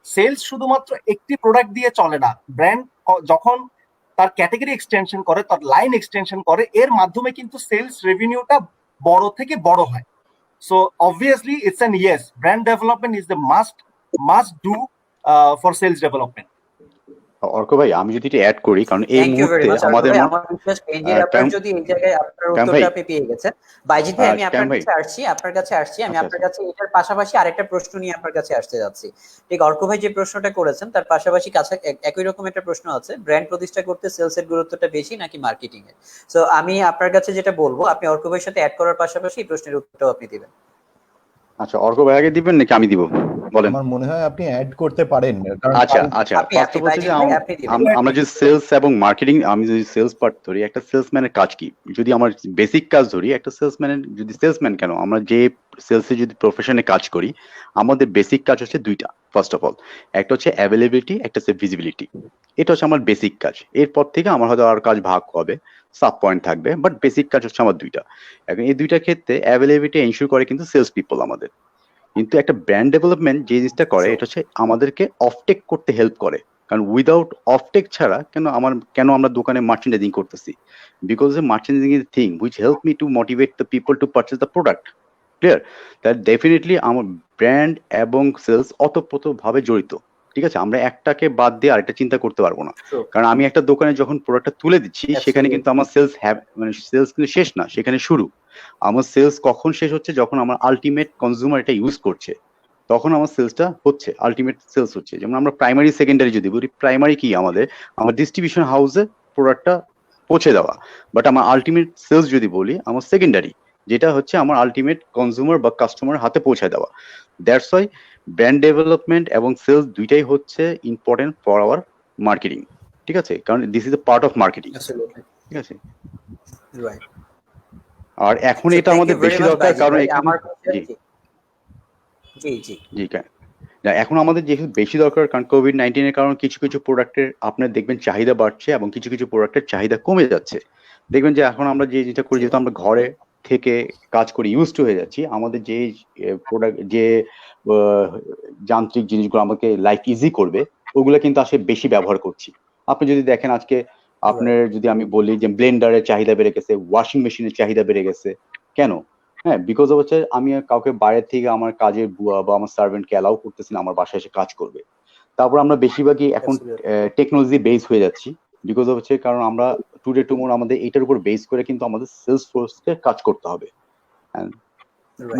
সেলস শুধুমাত্র একটি প্রোডাক্ট দিয়ে চলে না। ব্র্যান্ড যখন তার ক্যাটাগরি এক্সটেনশন করে, তার লাইন এক্সটেনশন করে, এর মাধ্যমে কিন্তু সেলস রেভিনিউটা বড় থেকে বড় হয়। So obviously it's an yes, brand development is the must do for sales development. Arko ভাই, আমি যদি এটা অ্যাড করি, কারণ এই মুহূর্তে আমাদের আমার বিশ্বাস এনজির আপনার যদি এই জায়গায় আপনার উত্তরটা আপনি পেয়ে গেছেন। বাইজিৎ ভাই, আমি আপনার কাছে আসছি, আমি আপনার কাছে এটার পাশাপাশি আরেকটা প্রশ্ন নিয়ে আপনার কাছে আসতে যাচ্ছি। ঠিক অর্ক ভাই যে প্রশ্নটা করেছেন তার পাশাপাশি কাছে একই রকম একটা প্রশ্ন আছে, ব্র্যান্ড প্রতিষ্ঠা করতে সেলস এর গুরুত্বটা বেশি নাকি মার্কেটিং এর? সো আমি আপনার কাছে যেটা বলবো, আপনি অর্ক ভাইয়ের সাথে অ্যাড করার পাশাপাশি এই প্রশ্নের উত্তরটাও আপনি দিবেন। আচ্ছা, অর্ক ভাই আগে দিবেন নাকি আমি দিব? বলেন। আমার মনে হয় আপনি অ্যাড করতে পারেন। আচ্ছা, ফার্স্ট অফ অল যে আমরা যদি সেলস এবং মার্কেটিং, আমি যদি সেলস পার্ট ধরি, একটা সেলসম্যানের কাজ কি? যদি আমার বেসিক কাজ ধরি, একটা সেলসম্যানের, যদি সেলসম্যান কেন, আমরা যে সেলসে যদি প্রফেশনে কাজ করি, আমাদের বেসিক কাজ হচ্ছে দুইটা। ফার্স্ট অফ অল, একটা হচ্ছে অ্যাভেলেবিলিটি, একটা হচ্ছে ভিজিবিলিটি। এটা হচ্ছে আমার বেসিক কাজ। এরপর থেকে আমার হয়তো আর কাজ ভাগ হবে, সাব পয়েন্ট থাকবে, বাট বেসিক কাজ হচ্ছে আমার দুইটা। এখন এই দুইটার ক্ষেত্রে অ্যাভেলেবিলিটি এনশিওর করে কিন্তু সেলস পিপল আমাদের। কিন্তু একটা ব্র্যান্ড ডেভেলপমেন্ট যে জিনিসটা করে, এটা হচ্ছে আমাদেরকে অফটেক করতে হেল্প করে। কারণ উইদাউট অফটেক ছাড়া কেন আমরা দোকানে মার্চেন্ডাইজিং করতেছি? Because merchandising is thing which help me two motivate the people to purchase the product. Clear? That definitely আমার ব্র্যান্ড এবং সেলস অতপ্রতভাবে জড়িত। ঠিক আছে, আমরা একটাকে বাদ দিয়ে আরেকটা চিন্তা করতে পারবো না। কারণ আমি একটা দোকানে যখন প্রোডাক্টটা তুলে দিচ্ছি, সেখানে কিন্তু আমার সেলস কিন্তু শেষ না, সেখানে শুরু। আমার সেলস কখন শেষ হচ্ছে? যখন আমার আলটিমেট কনজিউমার এটা ইউজ করছে, তখন আমার সেলসটা হচ্ছে, আলটিমেট সেলস হচ্ছে। যেমন আমরা প্রাইমারি সেকেন্ডারি যদি বলি, প্রাইমারি কি আমাদের ডিস্ট্রিবিউশন হাউসে প্রোডাক্টটা পৌঁছে দেওয়া, বাট আমার আলটিমেট সেলস যদি বলি, আমার সেকেন্ডারি, যেটা হচ্ছে আমার আলটিমেট কনজিউমার বা কাস্টমার হাতে পৌঁছে দেওয়া। দ্যাটস ওয়াই ব্র্যান্ড ডেভেলপমেন্ট এবং সেলস দুইটাই হচ্ছে ইম্পর্টেন্ট ফর আওয়ার মার্কেটিং। ঠিক আছে, কারণ this is a part of marketing. ঠিক আছে, রাইট। আর এখন এটা আমাদের বেশি দরকার, কারণ এখন আমাদের যেহেতু বেশি দরকার, কারণ কোভিড-19 এর কারণে কিছু কিছু প্রোডাক্টের আপনার দেখবেন চাহিদা বাড়ছে এবং কিছু কিছু প্রোডাক্টের চাহিদা কমে যাচ্ছে। দেখবেন যে এখন আমরা যে যেটা করি, যেহেতু আমরা ঘরে থেকে কাজ করে ইউজ টু হয়ে যাচ্ছি, আমাদের যে প্রোডাক্ট, যে যান্ত্রিক জিনিসগুলো আমাকে লাইফ ইজি করবে, ওগুলো কিন্তু আসলে বেশি ব্যবহার করছি। আপনি যদি দেখেন আজকে আপনার, যদি আমি বলি যে ব্লেন্ডারের চাহিদা বেড়ে গেছে, ওয়াশিং মেশিনের চাহিদা বেড়ে গেছে, কেন? হ্যাঁ, বিকজ অফ হচ্ছে আমি কাউকে বাইরে থেকে আমার কাজের বুয়া বা আমার সার্ভেন্টকে অ্যালাউ করতেছি না আমার বাসায় এসে কাজ করবে। তারপর আমরা বেশিরভাগই এখন টেকনোলজি বেস হয়ে যাচ্ছি, বিকজ অফ হচ্ছে কারণ আমরা টুডে টুমোর আমাদের এটার উপর বেস করে কিন্তু আমাদের সেলস ফোর্সকে কাজ করতে হবে।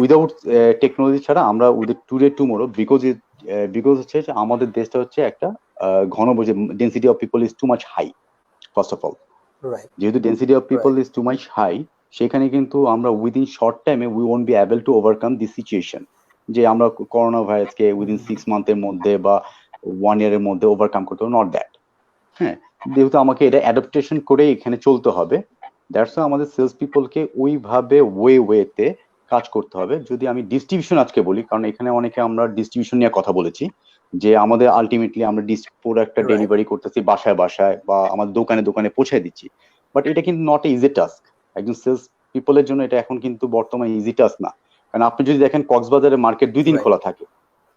উইদাউট টেকনোলজি ছাড়া আমরা টুডে টুমোরো, বিকজ হচ্ছে আমাদের দেশটা হচ্ছে একটা ঘন বসে, density of people is too much high. First of all, যেহেতু density of people is too much high, সেখানে কিন্তু আমরা উইদিন শর্ট টাইমে we won't be able to overcome this situation, যে আমরা করোনা ভাইরাসকে উইদিন 6 মান্থের মধ্যে বা 1 ইয়ারের মধ্যে ওভারকাম করতে হবে, নট দ্যাট। হ্যাঁ, যেহেতু আমাকে এটা অ্যাডাপ্টেশন করে এখানে চলতে হবে, দ্যাটস ওয়াই আমাদের সেলস পিপলকে ওইভাবে ওয়েতে কাজ করতে হবে। যদি আমি ডিস্ট্রিবিউশন আজকে বলি, কারণ এখানে অনেকে আমরা ডিস্ট্রিবিউশন নিয়ে কথা বলেছি, যে আমাদের আলটিমেটলি আমরা প্রোডাক্টটা Right. ডেলিভারি করতেছি বাসায় বাসায় বা আমাদের দোকানে দোকানে পৌঁছে দিচ্ছি, বাট এটা কিন্তু নট ইজি টাস্ক। একজন সেলস পিপলের জন্য এটা এখন কিন্তু বর্তমানে ইজি টাস্ক না। কারণ আপনি যদি দেখেন কক্সবাজারের মার্কেট 2 দিন Right. খোলা থাকে,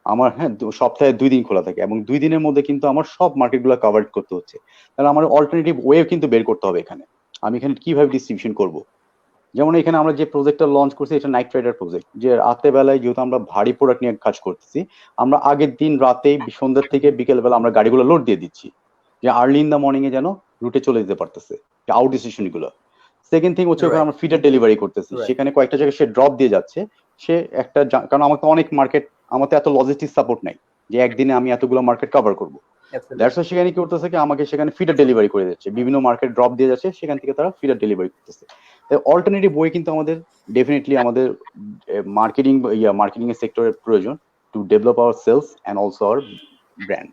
আমার হ্যাঁ সপ্তাহে 2 দিন খোলা থাকে, এবং 2 দিনের মধ্যে কিন্তু আমার সব মার্কেটগুলো কভার করতে হচ্ছে। তাহলে আমার অল্টারনেটিভ ওয়ে কিন্তু বের করতে হবে এখানে, আমি এখানে কিভাবে ডিস্ট্রিবিউশন করব। যেমন এখানে আমরা যে প্রজেক্টটা লঞ্চ করছি এটা নাইট রাইডার প্রজেক্ট, যে রাতে বেলায় যেহেতু আমরা ভারী প্রোডাক্ট নিয়ে কাজ করতেছি, আমরা আগের দিন রাতে সন্ধ্যা থেকে বিকেল বেলা আমরা গাড়িগুলো লোড দিয়ে দিচ্ছি, যে আর্লি ইন দ্য মর্নিং এ যেন রুটে চলে যেতে পারতেছে, যে আউট স্টেশন গুলো। সেকেন্ড থিং হচ্ছে ওখানে Right. আমরা ফিডার ডেলিভারি করতেছি, Right. সেখানে কয়েকটা জায়গায় সে ড্রপ দিয়ে যাচ্ছে। সে একটা কারণ আমাকে অনেক মার্কেট, আমার তো এত লজিস্টিক সাপোর্ট নাই যে একদিনে আমি এতগুলো মার্কেট কভার করবো। Absolutely. দ্যাটস ওয়াই সেখানে কি করতেছে কি আমাকে সেখানে ফিডার ডেলিভারি করে দিচ্ছে, বিভিন্ন মার্কেট ড্রপ দিয়ে যাচ্ছে, সেখান থেকে তারা ফিডার ডেলিভারি করতেছে। অল্টারনেটিভ ওয়ে কিন্তু আমাদের ডেফিনেটলি আমাদের মার্কেটিং এর সেক্টরের প্রয়োজন to develop our sales and also our brand.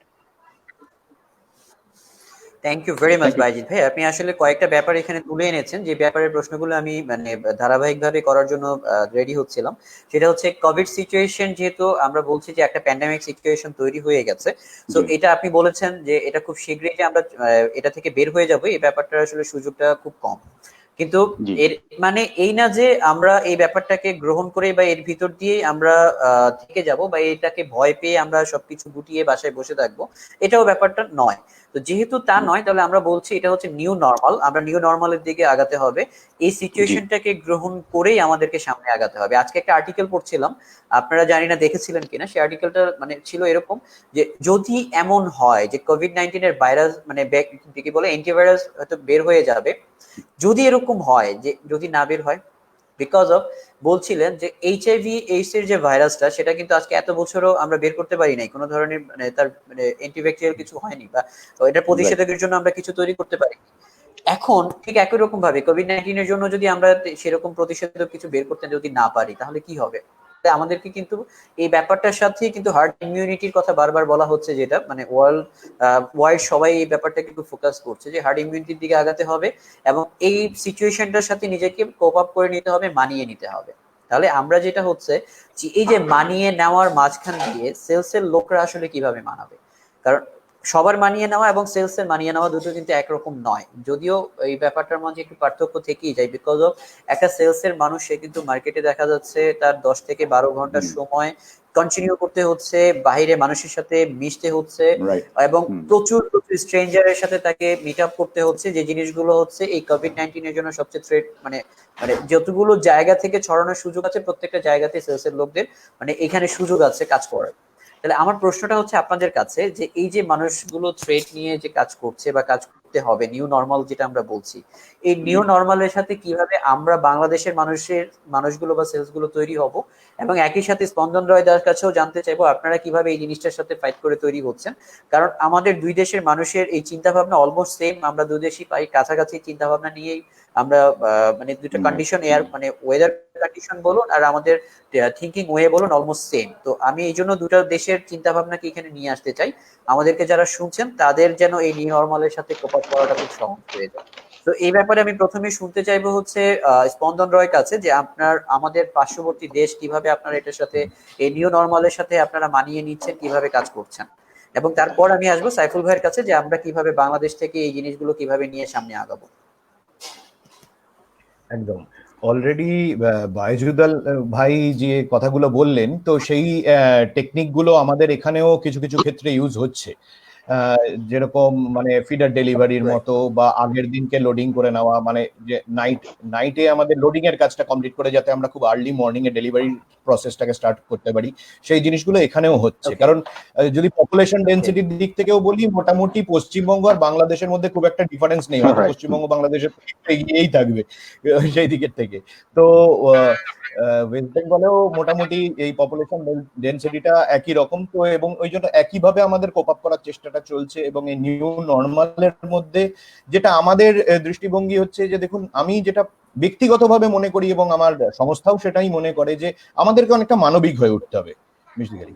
Thank you very much Thank you. Baijit ভাই, আপনি আসলে কয়েকটা ব্যাপার এখানে তুলে এনেছেন যে ব্যাপারের প্রশ্নগুলো আমি মানে ধারাবাহিকভাবে করার জন্য রেডি হচ্ছিলাম। সেটা হচ্ছে কোভিড সিচুয়েশন, যেহেতু আমরা বলছি যে একটা প্যান্ডেমিক সিচুয়েশন তৈরি হয়ে গেছে, তো জি। এটা আপনি বলেছেন যে এটা খুব শীঘ্রই যে আমরা এটা থেকে বের হয়ে যাব, এই ব্যাপারটা আসলে সুযোগটা খুব কম। কিন্তু জি। এর মানে এই না যে আমরা এই ব্যাপারটাকে গ্রহণ করে বা এর ভিতর দিয়ে আমরা থেকে যাব বা এটাকে ভয় পেয়ে আমরা সবকিছু গুটিয়ে বাসায় বসে থাকবো, এটাও ব্যাপারটা নয়। তো যেহেতু তা নয়, তাহলে আমরা বলছি এটা হচ্ছে নিউ নর্মাল, আমরা নিউ নর্মালের দিকে আগাতে হবে। এই সিচুয়েশনটাকে গ্রহণ করেই আমাদেরকে সামনে আগাতে হবে। আজকে একটা আর্টিকেল পড়ছিলাম, আপনারা জানি না দেখেছিলেন কিনা, সেই আর্টিকেলটা মানে ছিল এরকম যে যদি এমন হয় যে কোভিড-19 এর ভাইরাস মানে কি বলে অ্যান্টিভাইরাস হয়তো বের হয়ে যাবে, যদি এরকম হয়, যে যদি না বের হয় বিকজ অফ, বলছিলেন যে এইচআইভি এইডস এর যে ভাইরাসটা, সেটা কিন্তু আজকে এত বছরও আমরা বের করতে পারি নাই, কোনো ধরনের মানে তার মানে অ্যান্টিব্যাকটেরিয়াল কিছু হয়নি বা এটা প্রতিষেধকের জন্য আমরা কিছু তৈরি করতে পারি। এখন ঠিক একই রকম ভাবে কোভিড-19 এর জন্য যদি আমরা সেরকম প্রতিষেধক কিছু বের করতে যদি না পারি, তাহলে কি হবে? তাই আমাদেরকে কিন্তু এই ব্যাপারটার সাথে কিন্তু হার্ড ইমিউনিটির কথা বারবার বলা হচ্ছে, যেটা মানে ওয়ার্ল্ড সবাই এই ব্যাপারটা কিন্তু ফোকাস করছে যে হার্ড ইমিউনিটির দিকে আগাতে হবে এবং এই সিচুয়েশনটার সাথে নিজেকে কোপ আপ করে নিতে হবে, মানিয়ে নিতে হবে। তাহলে আমরা যেটা হচ্ছে যে এই যে মানিয়ে নেওয়ার মাঝখান দিয়ে সেলসের লোকরা আসলে কিভাবে মানাবে, কারণ সবার মানিয়ে নেওয়া এবং সেলস এর মানিয়ে নেওয়া দুটো কিন্তু একরকম নয়, যদিও এই ব্যাপারটার মাঝে একটু পার্থক্য থেকেই যায়। বিকজ অফ একটা সেলস এর মানুষ, সে কিন্তু মার্কেটে দেখা যাচ্ছে তার 10 থেকে 12 ঘন্টা সময় কন্টিনিউ করতে হচ্ছে, বাইরে মানুষের সাথে মিশতে হচ্ছে রাইট। এবং প্রচুর প্রচুর স্ট্রেঞ্জারের সাথে তাকে মিট আপ করতে হচ্ছে, যে জিনিসগুলো হচ্ছে এই কোভিড-19 এর জন্য সবচেয়ে থ্রেট, মানে মানে যতগুলো জায়গা থেকে ছড়ানোর সুযোগ আছে প্রত্যেকটা জায়গাতে সেলস এর লোকদের মানে এখানে সুযোগ আছে কাজ করার। তাহলে আমার প্রশ্নটা হচ্ছে আপনাদের কাছে, যে এই যে মানুষগুলো থ্রেট নিয়ে যে কাজ করছে বা কাজ করতে হবে, নিউ নর্মাল যেটা আমরা বলছি, এই নিউ নর্মালের সাথে কিভাবে আমরা বাংলাদেশের মানুষগুলো বা সেলস গুলো তৈরি হব, এবং একই সাথে স্পন্দন রয় দার কাছেও জানতে চাইবো আপনারা কিভাবে এই জিনিসটার সাথে ফাইট করে তৈরি হচ্ছেন। কারণ আমাদের দুই দেশের মানুষের এই চিন্তা ভাবনা অলমোস্ট সেম, আমরা দুই দেশই পাই কাছাকাছি চিন্তা ভাবনা নিয়েই আমরা মানে দুটো কন্ডিশন, এয়ার মানে ওয়েদার কন্ডিশন বলুন আর আমাদের থিঙ্কিং ওয়ে বলুন অলমোস্ট সেম। তো আমি এই জন্য দুটো দেশের চিন্তা ভাবনাকে এখানে নিয়ে আসতে চাই, আমাদেরকে যারা শুনছেন তাদের যেন এই নিউ নর্মালের সাথে কোপ আপ করাটা খুব সহজ হয়ে যায়। তো এই ব্যাপারে আমি প্রথমে শুনতে চাইবো হচ্ছে স্পন্দন রয় কাছে, যে আপনার আমাদের পার্শ্ববর্তী দেশ কিভাবে আপনারা এটার সাথে এই নিউ নর্মালের সাথে আপনারা মানিয়ে নিচ্ছেন, কিভাবে কাজ করছেন, এবং তারপর আমি আসবো সাইফুল ভাইয়ের কাছে যে আমরা কিভাবে বাংলাদেশ থেকে এই জিনিসগুলো কিভাবে নিয়ে সামনে আগাবো। একদম অলরেডি বাইজুদাল ভাই যে কথাগুলো বললেন, তো সেই টেকনিক গুলো আমাদের এখানেও কিছু কিছু ক্ষেত্রে ইউজ হচ্ছে। যেরকম মানে ফিডার ডেলিভারির মতো বা আগের দিনকে লোডিং করে নেওয়া, মানে যে নাইটে আমাদের লোডিং এর কাজটা কমপ্লিট করে যাতে আমরা খুব আর্লি মর্নিং এ ডেলিভারি প্রসেসটাকে স্টার্ট করতে পারি, সেই জিনিসগুলো এখানেও হচ্ছে। কারণ যদি পপুলেশন ডেনসিটির দিক থেকেও বলি, মোটামুটি পশ্চিমবঙ্গ আর বাংলাদেশের মধ্যে খুব একটা ডিফারেন্স নেই, হয়তো পশ্চিমবঙ্গ বাংলাদেশের এগিয়েই থাকবে সেই দিকের থেকে। তো ওয়েস্ট বেঙ্গলেও মোটামুটি এই পপুলেশন ডেনসিটিটা একই রকম, তো এবং ওই জন্য একইভাবে আমাদের কোপ আপ করার চেষ্টাটা চলছে। এবং এই নিউ নর্মালের মধ্যে যেটা আমাদের দৃষ্টিভঙ্গি হচ্ছে, যে দেখুন আমি যেটা ব্যক্তিগতভাবে মনে করি এবং আমার সংস্থাও সেটাই মনে করে, যে আমাদেরকে অনেকটা মানবিক হয়ে উঠতে হবে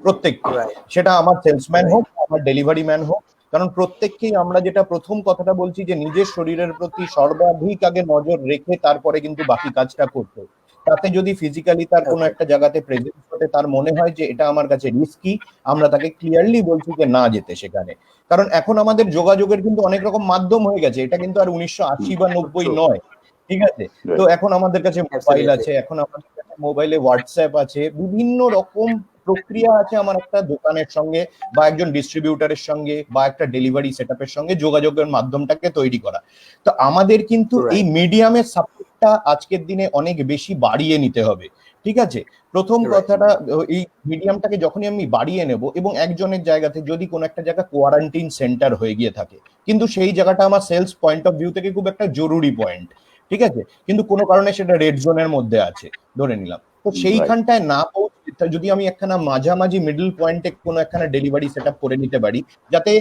প্রত্যেককে, সেটা আমার সেলসম্যান হোক, আমার ডেলিভারি ম্যান হোক। কারণ প্রত্যেককেই আমরা যেটা প্রথম কথাটা বলছি, যে নিজের শরীরের প্রতি সর্বাধিক আগে নজর রেখে তারপরে কিন্তু বাকি কাজটা করতে। তাতে যদি ফিজিক্যালি তার কোনো Okay. একটা জায়গাতে প্রেজেন্স হতে তার মনে হয় যে এটা আমার কাছে রিস্কি, আমরা তাকে ক্লিয়ারলি বলছি যে না যেতে সেখানে। কারণ এখন আমাদের যোগাযোগের কিন্তু অনেক রকম মাধ্যম হয়ে গেছে, এটা কিন্তু আর 1980 বা 90 True. নয়, ঠিক আছে? তো Right. এখন আমাদের কাছে মোবাইল Absolutely. আছে, এখন আমাদের কাছে মোবাইলে হোয়াটসঅ্যাপ আছে, বিভিন্ন রকম প্রক্রিয়া আছে আমার একটা দোকানের সঙ্গে বা একজন ডিস্ট্রিবিউটরের সঙ্গে বা একটা ডেলিভারি সেটআপের সঙ্গে যোগাযোগের মাধ্যমটা তৈরি করা। তো আমাদের কিন্তু এই Right. মিডিয়ামের সাপোর্টটা আজকের দিনে অনেক বেশি বাড়িয়ে নিতে হবে, ঠিক আছে? প্রথম Right. কথাটা, এই মিডিয়ামটাকে যখনই আমি বাড়িয়ে নেব এবং একজনের জায়গাতে যদি কোনো একটা জায়গা কোয়ারেন্টাইন সেন্টার হয়ে গিয়ে থাকে, কিন্তু সেই জায়গাটা আমার সেলস পয়েন্ট অফ ভিউ থেকে খুব একটা জরুরি পয়েন্ট, ঠিক আছে, কিন্তু কোনো কারণে সেটা রেড জোনের মধ্যে আছে ধরে নিলাম, তো Right. সেইখানটায় না পৌঁছে যদি আমি একখানা মাঝামাঝি মিডল পয়েন্টে কোনো একখানা ডেলিভারি সেট আপ করে নিতে পারি, যাতে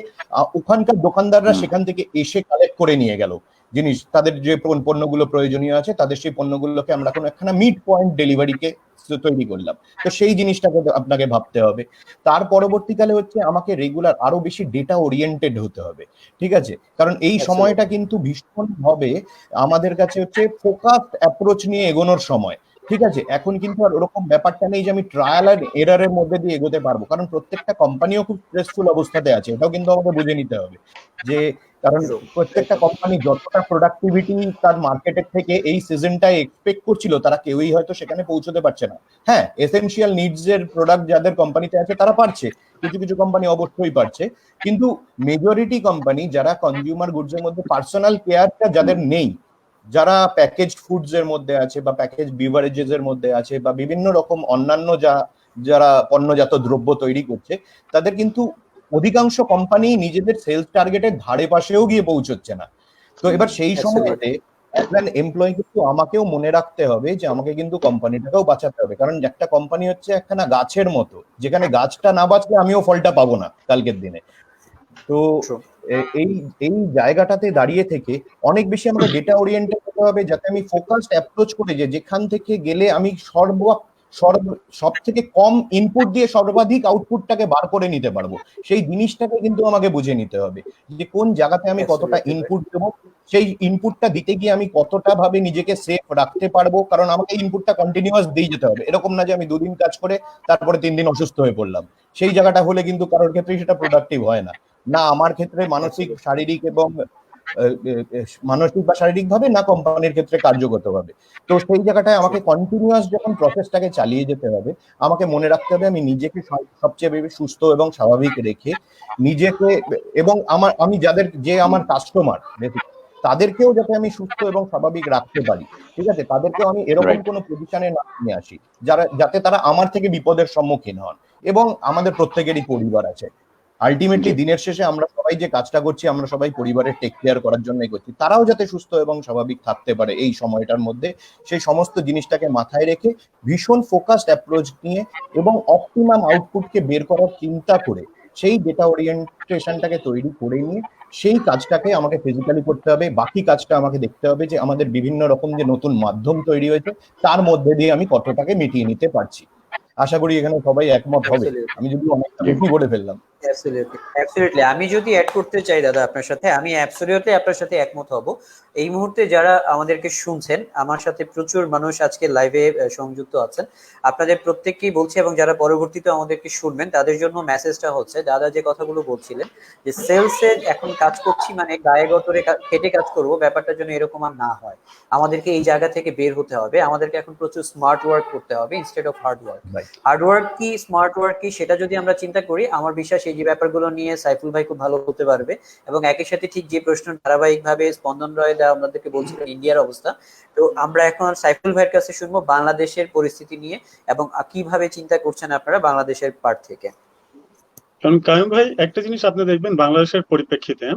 ওখানকার দোকানদাররা সেখান থেকে এসে কালেক্ট করে নিয়ে গেল জিনিস, তাদের যে পণ্যগুলো প্রয়োজনীয় আছে তাদের সেই পণ্যগুলোকে আমরা কোনো একখানা মিড পয়েন্ট ডেলিভারিকে তৈরি করলাম। তো সেই জিনিসটাকে আপনাকে ভাবতে হবে। তার পরবর্তীকালে হচ্ছে আমাকে রেগুলার আরো বেশি ডেটা ওরিয়েন্টেড হতে হবে, ঠিক আছে? কারণ এই সময়টা কিন্তু ভীষণ ভাবে আমাদের কাছে হচ্ছে ফোকাসড অ্যাপ্রোচ নিয়ে এগোনোর সময়, ঠিক আছে? এখন কিন্তু আর ওরকম ব্যাপারটা নেই যে আমি ট্রায়াল আর এরারের মধ্যে দিয়ে এগোতে পারবো, কারণ প্রত্যেকটা কোম্পানিও খুব স্ট্রেসফুল অবস্থাতে আছে, এটাও কিন্তু আমাকে বুঝে নিতে হবে যে, কারণ প্রত্যেকটা কোম্পানি যতটা প্রোডাক্টিভিটি তার মার্কেটের থেকে এই সিজনটায় এক্সপেক্ট করছিল তারা কেউই হয়তো সেখানে পৌঁছতে পারছে না। হ্যাঁ, এসেনশিয়াল নিডস এর প্রোডাক্ট যাদের কোম্পানিতে আছে তারা পারছে, কিছু কিছু কোম্পানি অবশ্যই পারছে, কিন্তু মেজরিটি কোম্পানি যারা কনজিউমার গুডস এর মধ্যে পার্সোনাল কেয়ারটা যাদের নেই, যারা প্যাকেজড ফুডস এর মধ্যে আছে বা প্যাকেজ বিভারেজেস এর মধ্যে আছে বা বিভিন্ন রকম অন্যান্য যারা পণ্যজাত দ্রব্য তৈরি করছে, তাদের কিন্তু অধিকাংশ কোম্পানি নিজেদের সেলস টার্গেটের ধারে পাশেও গিয়ে পৌঁছচ্ছে না। তো এবার সেই সময়তে অ্যাজ অ্যান এমপ্লয়ি কিন্তু আমাকেও মনে রাখতে হবে যে আমাকে কিন্তু কোম্পানিটাকেও বাঁচাতে হবে, কারণ একটা কোম্পানি হচ্ছে একখানা গাছের মতো, যেখানে গাছটা না বাঁচলে আমিও ফলটা পাবো না কালকের দিনে। তো এই এই জায়গাটাতে দাঁড়িয়ে থেকে অনেক বেশি আমাকে ডেটা ওরিয়েন্টেড হতে হবে, যাতে আমি ফোকাসড অ্যাপ্রোচ করে যে যেখান থেকে গেলে আমি সব থেকে কম ইনপুট দিয়ে সর্বাধিক আউটপুটটাকে বার করে নিতে পারবো, সেই জিনিসটাকে কিন্তু আমাকে বুঝে নিতে হবে যে কোন জায়গাতে আমি কতটা ইনপুট দেবো, সেই ইনপুটটা দিতে গিয়ে আমি কতটা ভাবে নিজেকে সেফ রাখতে পারবো, কারণ আমাকে ইনপুটটা কন্টিনিউয়াস দিয়ে যেতে হবে, এরকম না যে আমি 2 দিন কাজ করে তারপরে 3 দিন অসুস্থ হয়ে পড়লাম, সেই জায়গাটা হলে কিন্তু কারোর ক্ষেত্রেই সেটা প্রোডাক্টিভ হয় না, না আমার ক্ষেত্রে মানসিক শারীরিক এবং মানসিক বা শারীরিক ভাবে, না কোম্পানির ক্ষেত্রে কার্যগত ভাবে। তো সেই জায়গাটায় আমাকে কন্টিনিউয়াস যখন প্রসেসটাকে চালিয়ে যেতে হবে, আমাকে মনে রাখতে হবে আমি নিজেকে সবচেয়ে বেশি সুস্থ এবং স্বাভাবিক রেখে নিজেকে এবং আমি আমার কাস্টমার তাদেরকেও যাতে আমি সুস্থ এবং স্বাভাবিক রাখতে পারি, ঠিক আছে, তাদেরকেও আমি এরকম কোনো পজিশনে না নিয়ে আসি যাতে তারা আমার থেকে বিপদের সম্মুখীন হন। এবং আমাদের প্রত্যেকেরই পরিবার আছে, আলটিমেটলি দিনের শেষে আমরা সবাই যে কাজটা করছি আমরা সবাই পরিবারের টেক কেয়ার করার জন্যই করছি, তারাও যাতে সুস্থ এবং স্বাভাবিক থাকতে পারে এই সময়টার মধ্যে, সেই সমস্ত জিনিসটাকে মাথায় রেখে ভীষণ ফোকাসড অ্যাপ্রোচ নিয়ে এবং অপটিমাম আউটপুটকে বের করার চিন্তা করে সেই ডেটা ওরিয়েন্টেশনটাকে তৈরি করে নিয়ে সেই কাজটাকে আমাকে ফিজিক্যালি করতে হবে, বাকি কাজটা আমাকে দেখতে হবে যে আমাদের বিভিন্ন রকম যে নতুন মাধ্যম তৈরি হয়েছে তার মধ্যে দিয়ে আমি কতটাকে মিটিয়ে নিতে পারছি। আশা করি এখানে সবাই একমত হবে, আমি যদি অনেকটা বেশি বলে ফেললাম। অ্যাবসলিউটলি আমি যদি অ্যাড করতে চাই দাদা আপনার সাথে, আমি অ্যাবসলিউটলি আপনার সাথে একমত হব। এই মুহূর্তে যারা আমাদেরকে শুনছেন, আমার সাথে প্রচুর মানুষ আজকে লাইভে সংযুক্ত আছেন, আপনাদের প্রত্যেককেই বলছি এবং যারা পরবর্তীতে আমাদেরকে শুনবেন তাদের জন্য মেসেজটা হচ্ছে, দাদা যে কথাগুলো বলছিলেন যে সেলসে এখন কাজ করছি মানে গায়ে গতরে খেটে কাজ করব, ব্যাপারটা যেন এরকম আর না হয়। আমাদেরকে এই জায়গা থেকে বের হতে হবে, আমাদেরকে এখন প্রচুর স্মার্ট ওয়ার্ক করতে হবে instead of hard work. Hard work কি স্মার্ট ওয়ার্ক কি সেটা যদি আমরা চিন্তা করি, আমার বিশ্বাস এই যে ব্যাপারগুলো নিয়ে সাইফুল ভাই খুব ভালো বলতে পারবে। এবং একই সাথে ঠিক যে প্রশ্ন ধারাবাহিকভাবে স্পন্দন রয় দা আমাদেরকে বলছিলেন ইন্ডিয়ার অবস্থা, তো আমরা এখন সাইফুল ভাইয়ের কাছে শুনবো বাংলাদেশের পরিস্থিতি নিয়ে এবং কিভাবে চিন্তা করছেন আপনারা বাংলাদেশের পার্ট থেকে। কারণ কায়ুম ভাই একটা জিনিস আপনি দেখবেন বাংলাদেশের পরিপ্রেক্ষিতে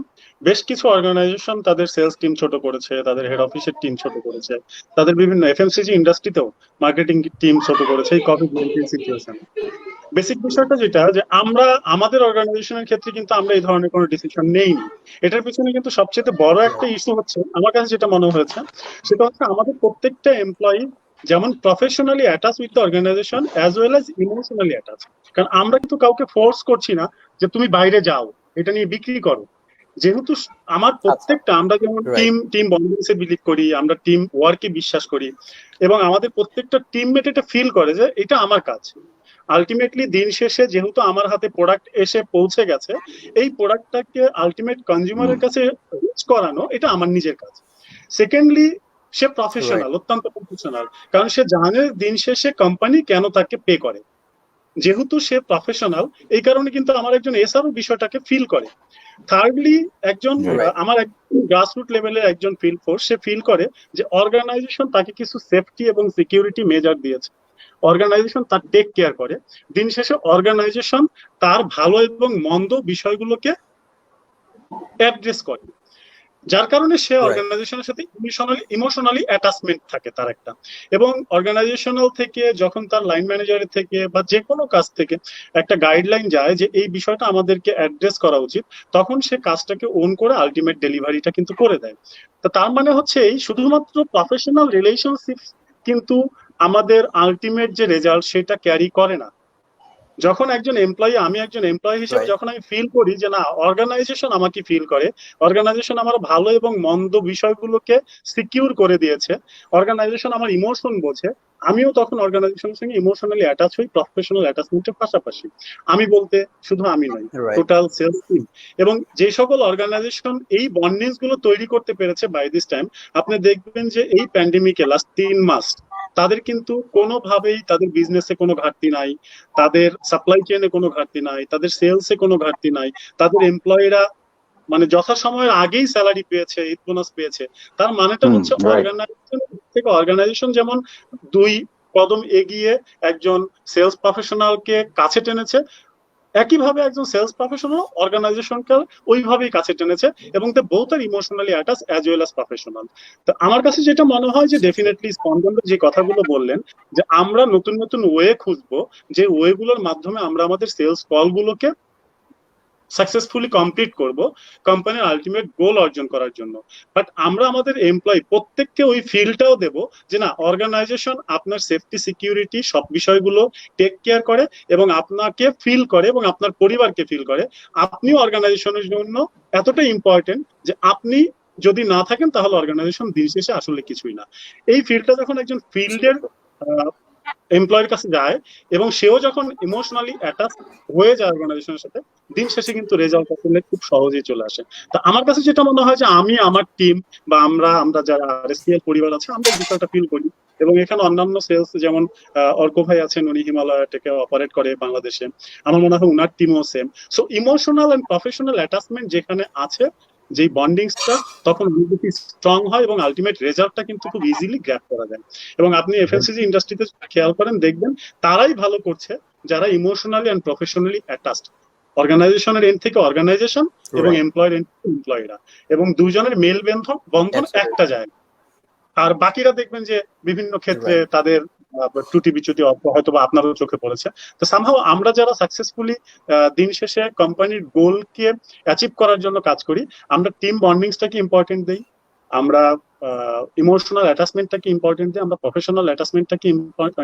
বেশ কিছু অর্গানাইজেশন তাদের সেলস টিম ছোট করেছে, তাদের হেড অফিসের টিম ছোট করেছে, তাদের বিভিন্ন এফএমসিজি ইন্ডাস্ট্রিতেও মার্কেটিং টিম ছোট করেছে এই কোভিড-19 সিচুয়েশন। বেসিক বিষয়টা যেটা যে আমরা আমাদের অর্গানাইজেশনের ক্ষেত্রে কিন্তু আমরা এই ধরনের কোনো ডিসিশন নেইনি। এটার পিছনে কিন্তু সবচেয়ে বড় একটা ইস্যু হচ্ছে আমার কাছে যেটা মনে হয়েছে সেটা হচ্ছে আমাদের প্রত্যেকটা এমপ্লয়ি যেমন professionally attach with the organization as well as emotionally attach. কারণ আমরা কিন্তু কাউকে ফোর্স করছি না যে তুমি বাইরে যাও এটা নিয়ে বিক্রি করো, যেহেতু আমার প্রত্যেকটা, আমরা যেমন Right. টিম বন্ডিংসে বিলিভ করি, আমরা টিম ওয়ার্কে বিশ্বাস করি, এবং আমাদের প্রত্যেকটা টিমমেট এটা ফিল করে যে এটা আমার কাজ। আলটিমেটলি দিন শেষে যেহেতু আমার হাতে প্রোডাক্ট এসে পৌঁছে গেছে, এই প্রোডাক্টটাকে আলটিমেট কনজিউমারের কাছে রিচ করানো এটা আমার নিজের কাজ। সেকেন্ডলি, সে প্রফেশনাল, অত্যন্ত প্রফেশনাল, কারণ সে জানে দিন শেষে কোম্পানি কেন তাকে পে করে। যেহেতু সে প্রফেশনাল, এই কারণে কিন্তু আমার একজন এসআরও বিষয়টাকে ফিল করে। থার্ডলি, একজন Right. আমার গ্রাসরুট লেভেলের একজন ফিল্ড ফোর্স, সে ফিল করে যে অর্গানাইজেশন তাকে কিছু সেফটি এবং সিকিউরিটি মেজার দিয়েছে, অর্গানাইজেশন তার টেক কেয়ার করে। দিন শেষে অর্গানাইজেশন তার ভালো এবং মন্দ বিষয়গুলোকে অ্যাড্রেস করে, যার কারণে সে Right. অর্গানাইজেশনের সাথে ইমোশনালি অ্যাটাচমেন্ট থাকে তার একটা। এবং অর্গানাইজেশনাল থেকে যখন তার লাইন ম্যানেজারের থেকে বা যে কোনো কাজ থেকে একটা গাইডলাইন যায় যে এই বিষয়টা আমাদেরকে অ্যাড্রেস করা উচিত, তখন সে কাজটাকে ওন করে আলটিমেট ডেলিভারিটা কিন্তু করে দেয়। তো তার মানে হচ্ছে এই শুধুমাত্র প্রফেশনাল রিলেশনশিপ কিন্তু আমাদের আলটিমেট যে রেজাল্ট সেটা ক্যারি করে না। যখন একজন এমপ্লয়ি, আমি একজন এমপ্লয়ি হিসেবে Right. যখন আমি ফিল করি যে না, অর্গানাইজেশন আমাকে ফিল করে, অর্গানাইজেশন আমার ভালো এবং মন্দ বিষয়গুলোকে সিকিউর করে দিয়েছে, অর্গানাইজেশন আমার ইমোশন বোঝে, আমিও তখন অর্গানাইজেশনের সঙ্গে ইমোশনালি অ্যাটাচ হই, প্রফেশনাল অ্যাটাচমেন্টের পাশাপাশি। আমি বলতে শুধু আমি নই, Right. Total sales team. এবং যে সকল অর্গানাইজেশন এই বন্ডিংস গুলো তৈরি করতে পেরেছে বাই দিস টাইম, আপনি দেখবেন যে এই প্যান্ডেমিকে লাস্ট 3 মাস তাদের কিন্তু কোনোভাবেই তাদের বিজনেসে কোনো ঘাটতি নাই, তাদের সাপ্লাই চেইনে কোনো ঘাটতি নাই, তাদের সেলসে কোনো ঘাটতি নাই, তাদের এমপ্লয়িরা মানে যথাসময়ের আগেই স্যালারি পেয়েছে, ঈদ বোনাস পেয়েছে। তার মানেটা হচ্ছে right. অর্গানাইজেশন থেকে অর্গানাইজেশন যেমন 2 কদম এগিয়ে একজন সেলস প্রফেশনালকে কাছে টেনেছে, একইভাবে একজন সেলস প্রফেশনাল অর্গানাইজেশনকে ওইভাবেই কাছে টেনেছে, এবং they both are emotionally attach as well as professional. তো আমার কাছে যেটা মনে হয় যে ডেফিনেটলি স্পন্দন যে কথাগুলো বললেন, যে আমরা নতুন নতুন ওয়ে খুঁজবো, যে ওয়েগুলোর মাধ্যমে আমরা আমাদের সেলস কলগুলোকে সাকসেসফুলি কমপ্লিট করব কোম্পানির আলটিমেট গোল অর্জন করার জন্য। বাট আমরা আমাদের এমপ্লয়ি প্রত্যেককে ওই ফিলটাও দেব যে না, অর্গানাইজেশন আপনার সেফটি সিকিউরিটি সব বিষয়গুলো টেক কেয়ার করে এবং আপনাকে ফিল করে এবং আপনার পরিবারকে ফিল করে। আপনি অর্গানাইজেশনের জন্য এতটাই ইম্পর্টেন্ট যে আপনি যদি না থাকেন তাহলে অর্গানাইজেশন দিন শেষে আসলে কিছুই না। এই ফিলটা যখন একজন ফিল্ডের এমপ্লয়ের কাছে যায় এবং সেও যখন ইমোশনালি অ্যাটাচ হয়ে যায় অর্গানাইজেশনের সাথে, দিন শেষে কিন্তু রেজাল্ট আসলে খুব সহজেই চলে আসে। তা আমার কাছে যেটা মনে হয় যে আমি আমার টিম বা আমরা যারা আরএসপিএল পরিবার আছে, আমরা এই বিষয়টা ফিল করি। এবং এখানে অন্যান্য সেলস যেমন অর্ক ভাই আছেন, উনি হিমালয় থেকে অপারেট করে বাংলাদেশে, আমার মনে হয় উনার টিমও same. So emotional and professional attachment যেখানে আছে, যে বন্ডিংসটা তখন বেশি স্ট্রং হয় এবং আলটিমেট রেজাল্টটা কিন্তু খুব ইজিলি গ্র্যাব করা যায়। এবং আপনি এফএমসিজি ইন্ডাস্ট্রিতে খেয়াল করেন, দেখবেন তারাই ভালো করছে যারা ইমোশনালি এন্ড প্রফেশনালি অ্যাটাচড। অর্গানাইজেশনের এন্ড থেকে অর্গানাইজেশন এবং Right. এমপ্লয়ের এন্ড থেকে এমপ্লয়িরা, এবং দুজনের মেল বন্ধন Absolutely. একটা জায়গা। আর বাকিরা দেখবেন যে বিভিন্ন ক্ষেত্রে Right. তাদের ত্রুটি বিচ্যুতি হয়তো বা আপনারও চোখে পড়েছে। তো সামহাও আমরা যারা সাকসেসফুলি দিন শেষে কোম্পানির গোলকে অ্যাচিভ করার জন্য কাজ করি, আমরা টিম বন্ডিংসটাকে ইম্পর্টেন্ট দেই, আমরা ইমোশনাল অ্যাটাচমেন্টটাকে ইম্পর্টেন্ট দিই, আমরা প্রফেশনাল অ্যাটাচমেন্টটাকে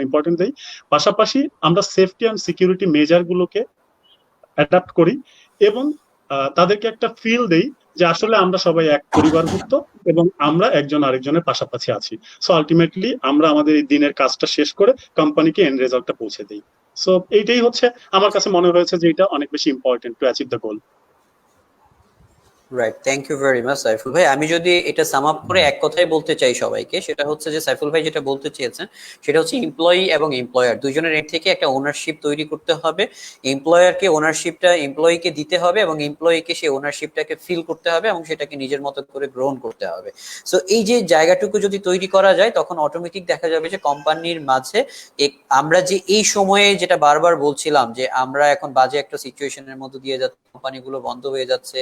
ইম্পর্টেন্ট দিই, পাশাপাশি আমরা সেফটি অ্যান্ড সিকিউরিটি মেজার গুলোকে অ্যাডাপ্ট করি এবং তাদেরকে একটা ফিল দেই যে আসলে আমরা সবাই এক পরিবারভুক্ত এবং আমরা একজন আরেকজনের পাশাপাশি আছি। সো আলটিমেটলি আমরা আমাদের এই দিনের কাজটা শেষ করে কোম্পানিকে এন্ড রেজাল্টটা পৌঁছে দিই। সো এইটাই হচ্ছে আমার কাছে মনে হয়েছে যে এটা অনেক বেশি important to achieve the goal. Right, thank you very much Saiful ভাই। আমি যদি এটা সাম আপ করে এক কথাই বলতে চাই সবাইকে, সেটা হচ্ছে যে সাইফুল ভাই যেটা বলতে চেয়েছেন সেটা হচ্ছে এমপ্লয়ি এবং এমপ্লয়ার দুজনের এন্ড থেকে একটা ওনারশিপ তৈরি করতে হবে। এমপ্লয়ারকে ওনারশিপটা এমপ্লয়িকে দিতে হবে এবং এমপ্লয়িকে সেই ওনারশিপটাকে ফিল করতে হবে এবং সেটাকে নিজের মতো করে গ্রহণ করতে হবে। সো এই যে জায়গাটুকু যদি তৈরি করা যায়, তখন অটোমেটিক দেখা যাবে যে কোম্পানির মাঝে আমরা যে এই সময়ে যেটা বারবার বলছিলাম যে আমরা এখন বাজে একটা সিচুয়েশনের মধ্যে দিয়ে যাচ্ছি, কোম্পানিগুলো বন্ধ হয়ে যাচ্ছে,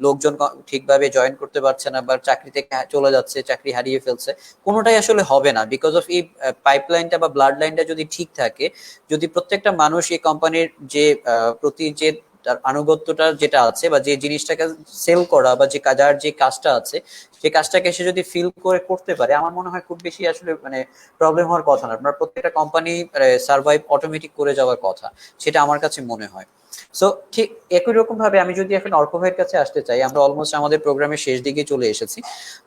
লোকজন ঠিকভাবে জয়েন করতে পারছে না বা চাকরি থেকে চলে যাচ্ছে, চাকরি হারিয়ে ফেলছে, কোনোটাই আসলে হবে না। বিকজ অফ এই পাইপলাইনটা বা ব্লাড লাইনটা যদি ঠিক থাকে, যদি প্রত্যেকটা মানুষ এই কোম্পানির যে প্রতি যে তার আনুগত্যটা যেটা আছে বা যে জিনিসটাকে সেল করা বা যে যার যে কাজটা আছে সেই কাজটাকে সে যদি ফিল করে করতে পারে, আমার মনে হয় খুব বেশি আসলে মানে প্রবলেম হওয়ার কথা না। আপনার প্রত্যেকটা কোম্পানি সার্ভাইভ অটোমেটিক করে যাওয়ার কথা, সেটা আমার কাছে মনে হয়। সো ঠিক একই রকম ভাবে আমি যদি এখন অর্ক ভাইয়ের কাছে আসতে চাই, আমরা অলমোস্ট আমাদের প্রোগ্রামের শেষ দিকে চলে এসেছি।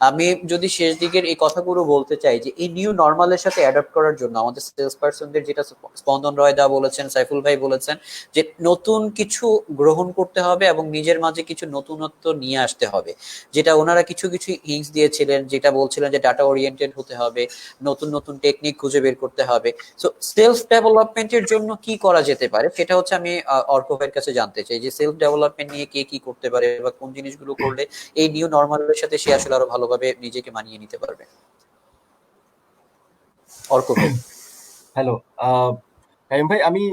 আমি যদি শেষ দিকের এই কথাগুলো বলতে চাই যে এই নিউ নর্মালের সাথে অ্যাডাপ্ট করার জন্য আমাদের সেলস পার্সনদের, যেটা স্পন্দন রয় দা বলেছেন, সাইফুল ভাই বলেছেন, যে নতুন কিছু গ্রহণ করতে হবে এবং নিজের মাঝে কিছু নতুনত্ব নিয়ে আসতে হবে। যেটা ওনারা কিছু কিছু হিংস দিয়েছিলেন, যেটা বলছিলেন যে ডাটা ওরিয়েন্টেড হতে হবে, নতুন নতুন টেকনিক খুঁজে বের করতে হবে। সো সেলফ ডেভেলপমেন্টের জন্য কি করা যেতে পারে সেটা হচ্ছে আমি অর্ক ভাইয়ের কাছে জানতে চাই, যে সেলফ ডেভেলপমেন্ট নিয়ে কে কি করতে পারে বা কোন জিনিসগুলো করলে এই নিউ নর্মালের সাথে সে আসলে আরো ভালোভাবে নিজেকে মানিয়ে নিতে পারবে। অর্ক ভাই। হ্যালো, কাইম ভাই, আমি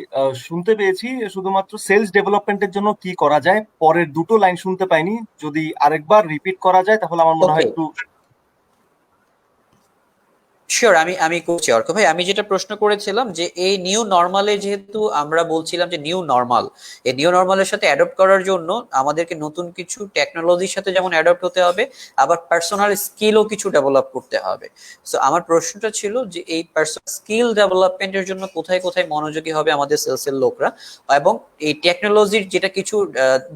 শুনতে পেয়েছি শুধুমাত্র সেলস ডেভেলপমেন্টের জন্য কি করা যায়, পরের দুটো লাইন শুনতে পাইনি। যদি আরেকবার রিপিট করা যায় তাহলে আমার মনে হয় ওকে, একটু। শিওর, আমি আমি করছি অর্ক ভাই। আমি যেটা প্রশ্ন করেছিলাম যে এই নিউ নর্মালে, যেহেতু আমরা বলছিলাম যে নিউ নর্মাল, এই নিউ নর্মালের সাথে অ্যাডপ্ট করার জন্য আমাদেরকে নতুন কিছু টেকনোলজির সাথে যেমন অ্যাডপ্ট হতে হবে, আবার পার্সোনাল স্কিলও কিছু ডেভেলপ করতে হবে। সো আমার প্রশ্নটা ছিল যে এই পার্সোনাল স্কিল ডেভেলপমেন্টের জন্য কোথায় কোথায় মনোযোগী হবে আমাদের সেলসের লোকরা, এবং এই টেকনোলজির যেটা কিছু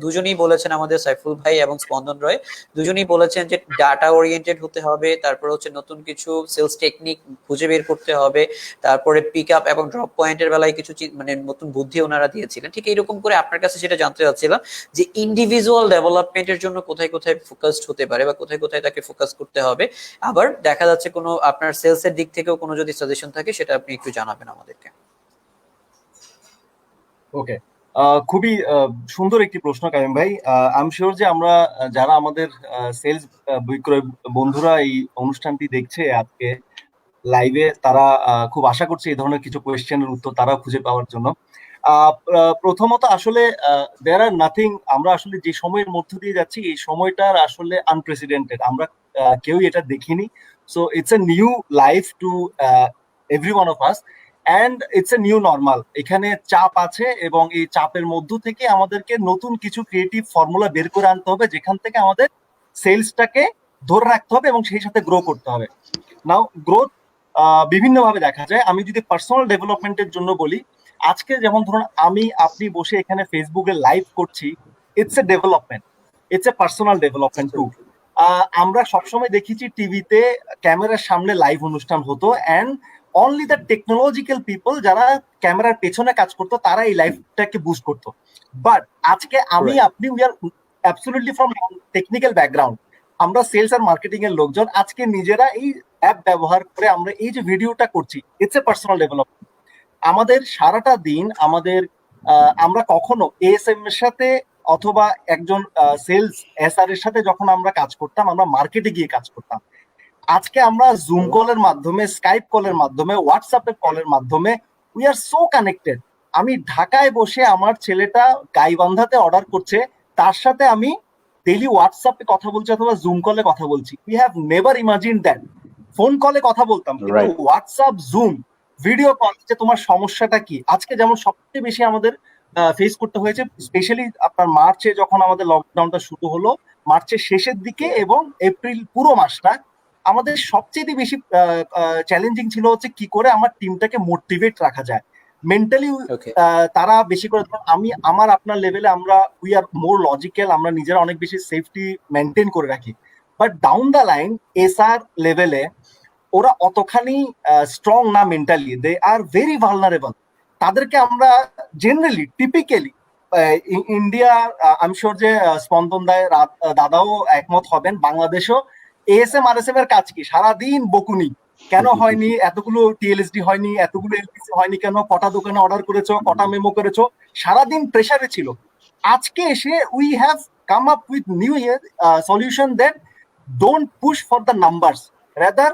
দুজনেই বলেছেন, আমাদের সাইফুল ভাই এবং স্পন্দন রয় দুজনেই বলেছেন যে ডাটা ওরিয়েন্টেড হতে হবে, তারপর হচ্ছে নতুন কিছু সেলস টেকনিক খুঁজে বের করতে হবে, তারপরে পিক আপ এবং ড্রপ পয়েন্টের বেলায় কিছু মানে নতুন বুদ্ধি ওনারা দিয়েছিলেন। ঠিক এইরকম করে আপনার কাছে সেটা জানতে চাচ্ছিলাম যে ইন্ডিভিজুয়াল ডেভেলপমেন্টের জন্য কোথায় কোথায় ফোকাসড হতে পারে বা কোথায় কোথায় তাকে ফোকাস করতে হবে। আবার দেখা যাচ্ছে কোনো আপনার সেলস এর দিক থেকেও কোনো যদি সাজেশন থাকে সেটা আপনি একটু জানাবেন আমাদেরকে। ওকে, খুবই সুন্দর একটি প্রশ্ন কাইম ভাই। আই এম শিওর যে আমরা যারা আমাদের সেলস বিক্রয় বন্ধুরা এই অনুষ্ঠানটি দেখছে আজকে লাইভে, তারা খুব আশা করছে এই ধরনের কিছু কোয়েশ্চেনের উত্তর তারা খুঁজে পাওয়ার জন্য। প্রথমত আসলে দেয়ার আর নাথিং, আমরা আসলে যে সময়ের মধ্য দিয়ে যাচ্ছি এই সময়টার আসলে আনপ্রেসিডেন্টেড, আমরা কেউই এটা দেখিনি। So it's a new life to every one of us, and it's a new normal. এখানে চাপ আছে এবং এই চাপের মধ্য থেকে আমাদেরকে নতুন কিছু ক্রিয়েটিভ ফর্মুলা বের করে আনতে হবে, যেখান থেকে আমাদের সেলসটাকে ধরে রাখতে হবে এবং সেই সাথে গ্রো করতে হবে। নাও গ্রোথ বিভিন্ন ভাবে দেখা যায়। আমি যদি পার্সোনাল ডেভেলপমেন্টের জন্য বলি, আজকে যেমন ধরুন আমি আপনি বসে এখানে ফেসবুকে লাইভ করছি, it's a development, it's a personal development too. আমরা সবসময় দেখেছি টিভিতে ক্যামেরার সামনে লাইভ অনুষ্ঠান হতো, and only the technological people যারা ক্যামেরার পেছনে কাজ করতো তারা এই লাইফটাকে বুস্ট করতো। বাট আজকে আমি আপনি, we are absolutely from technical background, আমরা সেলস আর মার্কেটিং এর লোকজন আজকে নিজেরা এই অ্যাপ ব্যবহার করে আমরা এই যে ভিডিওটা করছি, ইটস এ পার্সোনাল ডেভেলপমেন্ট। আমাদের সারাটা দিন আমাদের আমরা কখনো এএসএম এর সাথে অথবা একজন সেলস এসআর এর সাথে যখন আমরা কাজ করতাম, আমরা মার্কেটে গিয়ে কাজ করতাম। আজকে আমরা জুম কলের মাধ্যমে, স্কাইপ কলের মাধ্যমে, হোয়াটসঅ্যাপ কলের মাধ্যমে উই আর সো কানেক্টেড। আমি ঢাকায় বসে আমার ছেলেটা গাইবান্ধাতে অর্ডার করছে, তার সাথে আমি ডেইলি হোয়াটসঅ্যাপে কথা বলছি অথবা জুম কলে কথা বলছি। We have never imagine that. Phone কলে কথা বলতাম, কিন্তু হোয়াটসঅ্যাপ, জুম, ভিডিও কল, যে তোমার সমস্যাটা কি, আজকে যেমন সবচেয়ে বেশি আমাদের ফেস করতে হয়েছে, স্পেশালি আপনার মার্চে যখন আমাদের লকডাউনটা শুরু হলো, মার্চের শেষের দিকে এবং এপ্রিল পুরো মাসটা আমাদের সবচেয়ে বেশি চ্যালেঞ্জিং ছিল হচ্ছে কি করে আমার টিমটাকে মোটিভেট রাখা যায় মেন্টালি। তারা বেশি করে, আমি আমার আপনার লেভেলে আমরা উই আর মোর লজিক্যাল, আমরা নিজেরা অনেক বেশি সেফটি মেনটেন করে রাখি, but down the line SR লেভেলে ওরা অতখানি স্ট্রং না mentally, they are very vulnerable. তাদেরকে আমরা জেনারেলি টিপিক্যালি ইন্ডিয়া, আমি শিওর যে স্পন্দন দাদাও একমত হবেন, বাংলাদেশও এএসএম আরএসএম এর কাজ কি, সারাদিন বকুনি, কেন হয়নি, এতগুলো টিএলএসডি হয়নি, এতগুলো এলপিসি হয়নি কেন, কটা দোকানে অর্ডার করেছো, কটা মেমো করেছো, সারাদিন প্রেসারে ছিল। আজকে এসে we have come up with new solution that don't push for the numbers, rather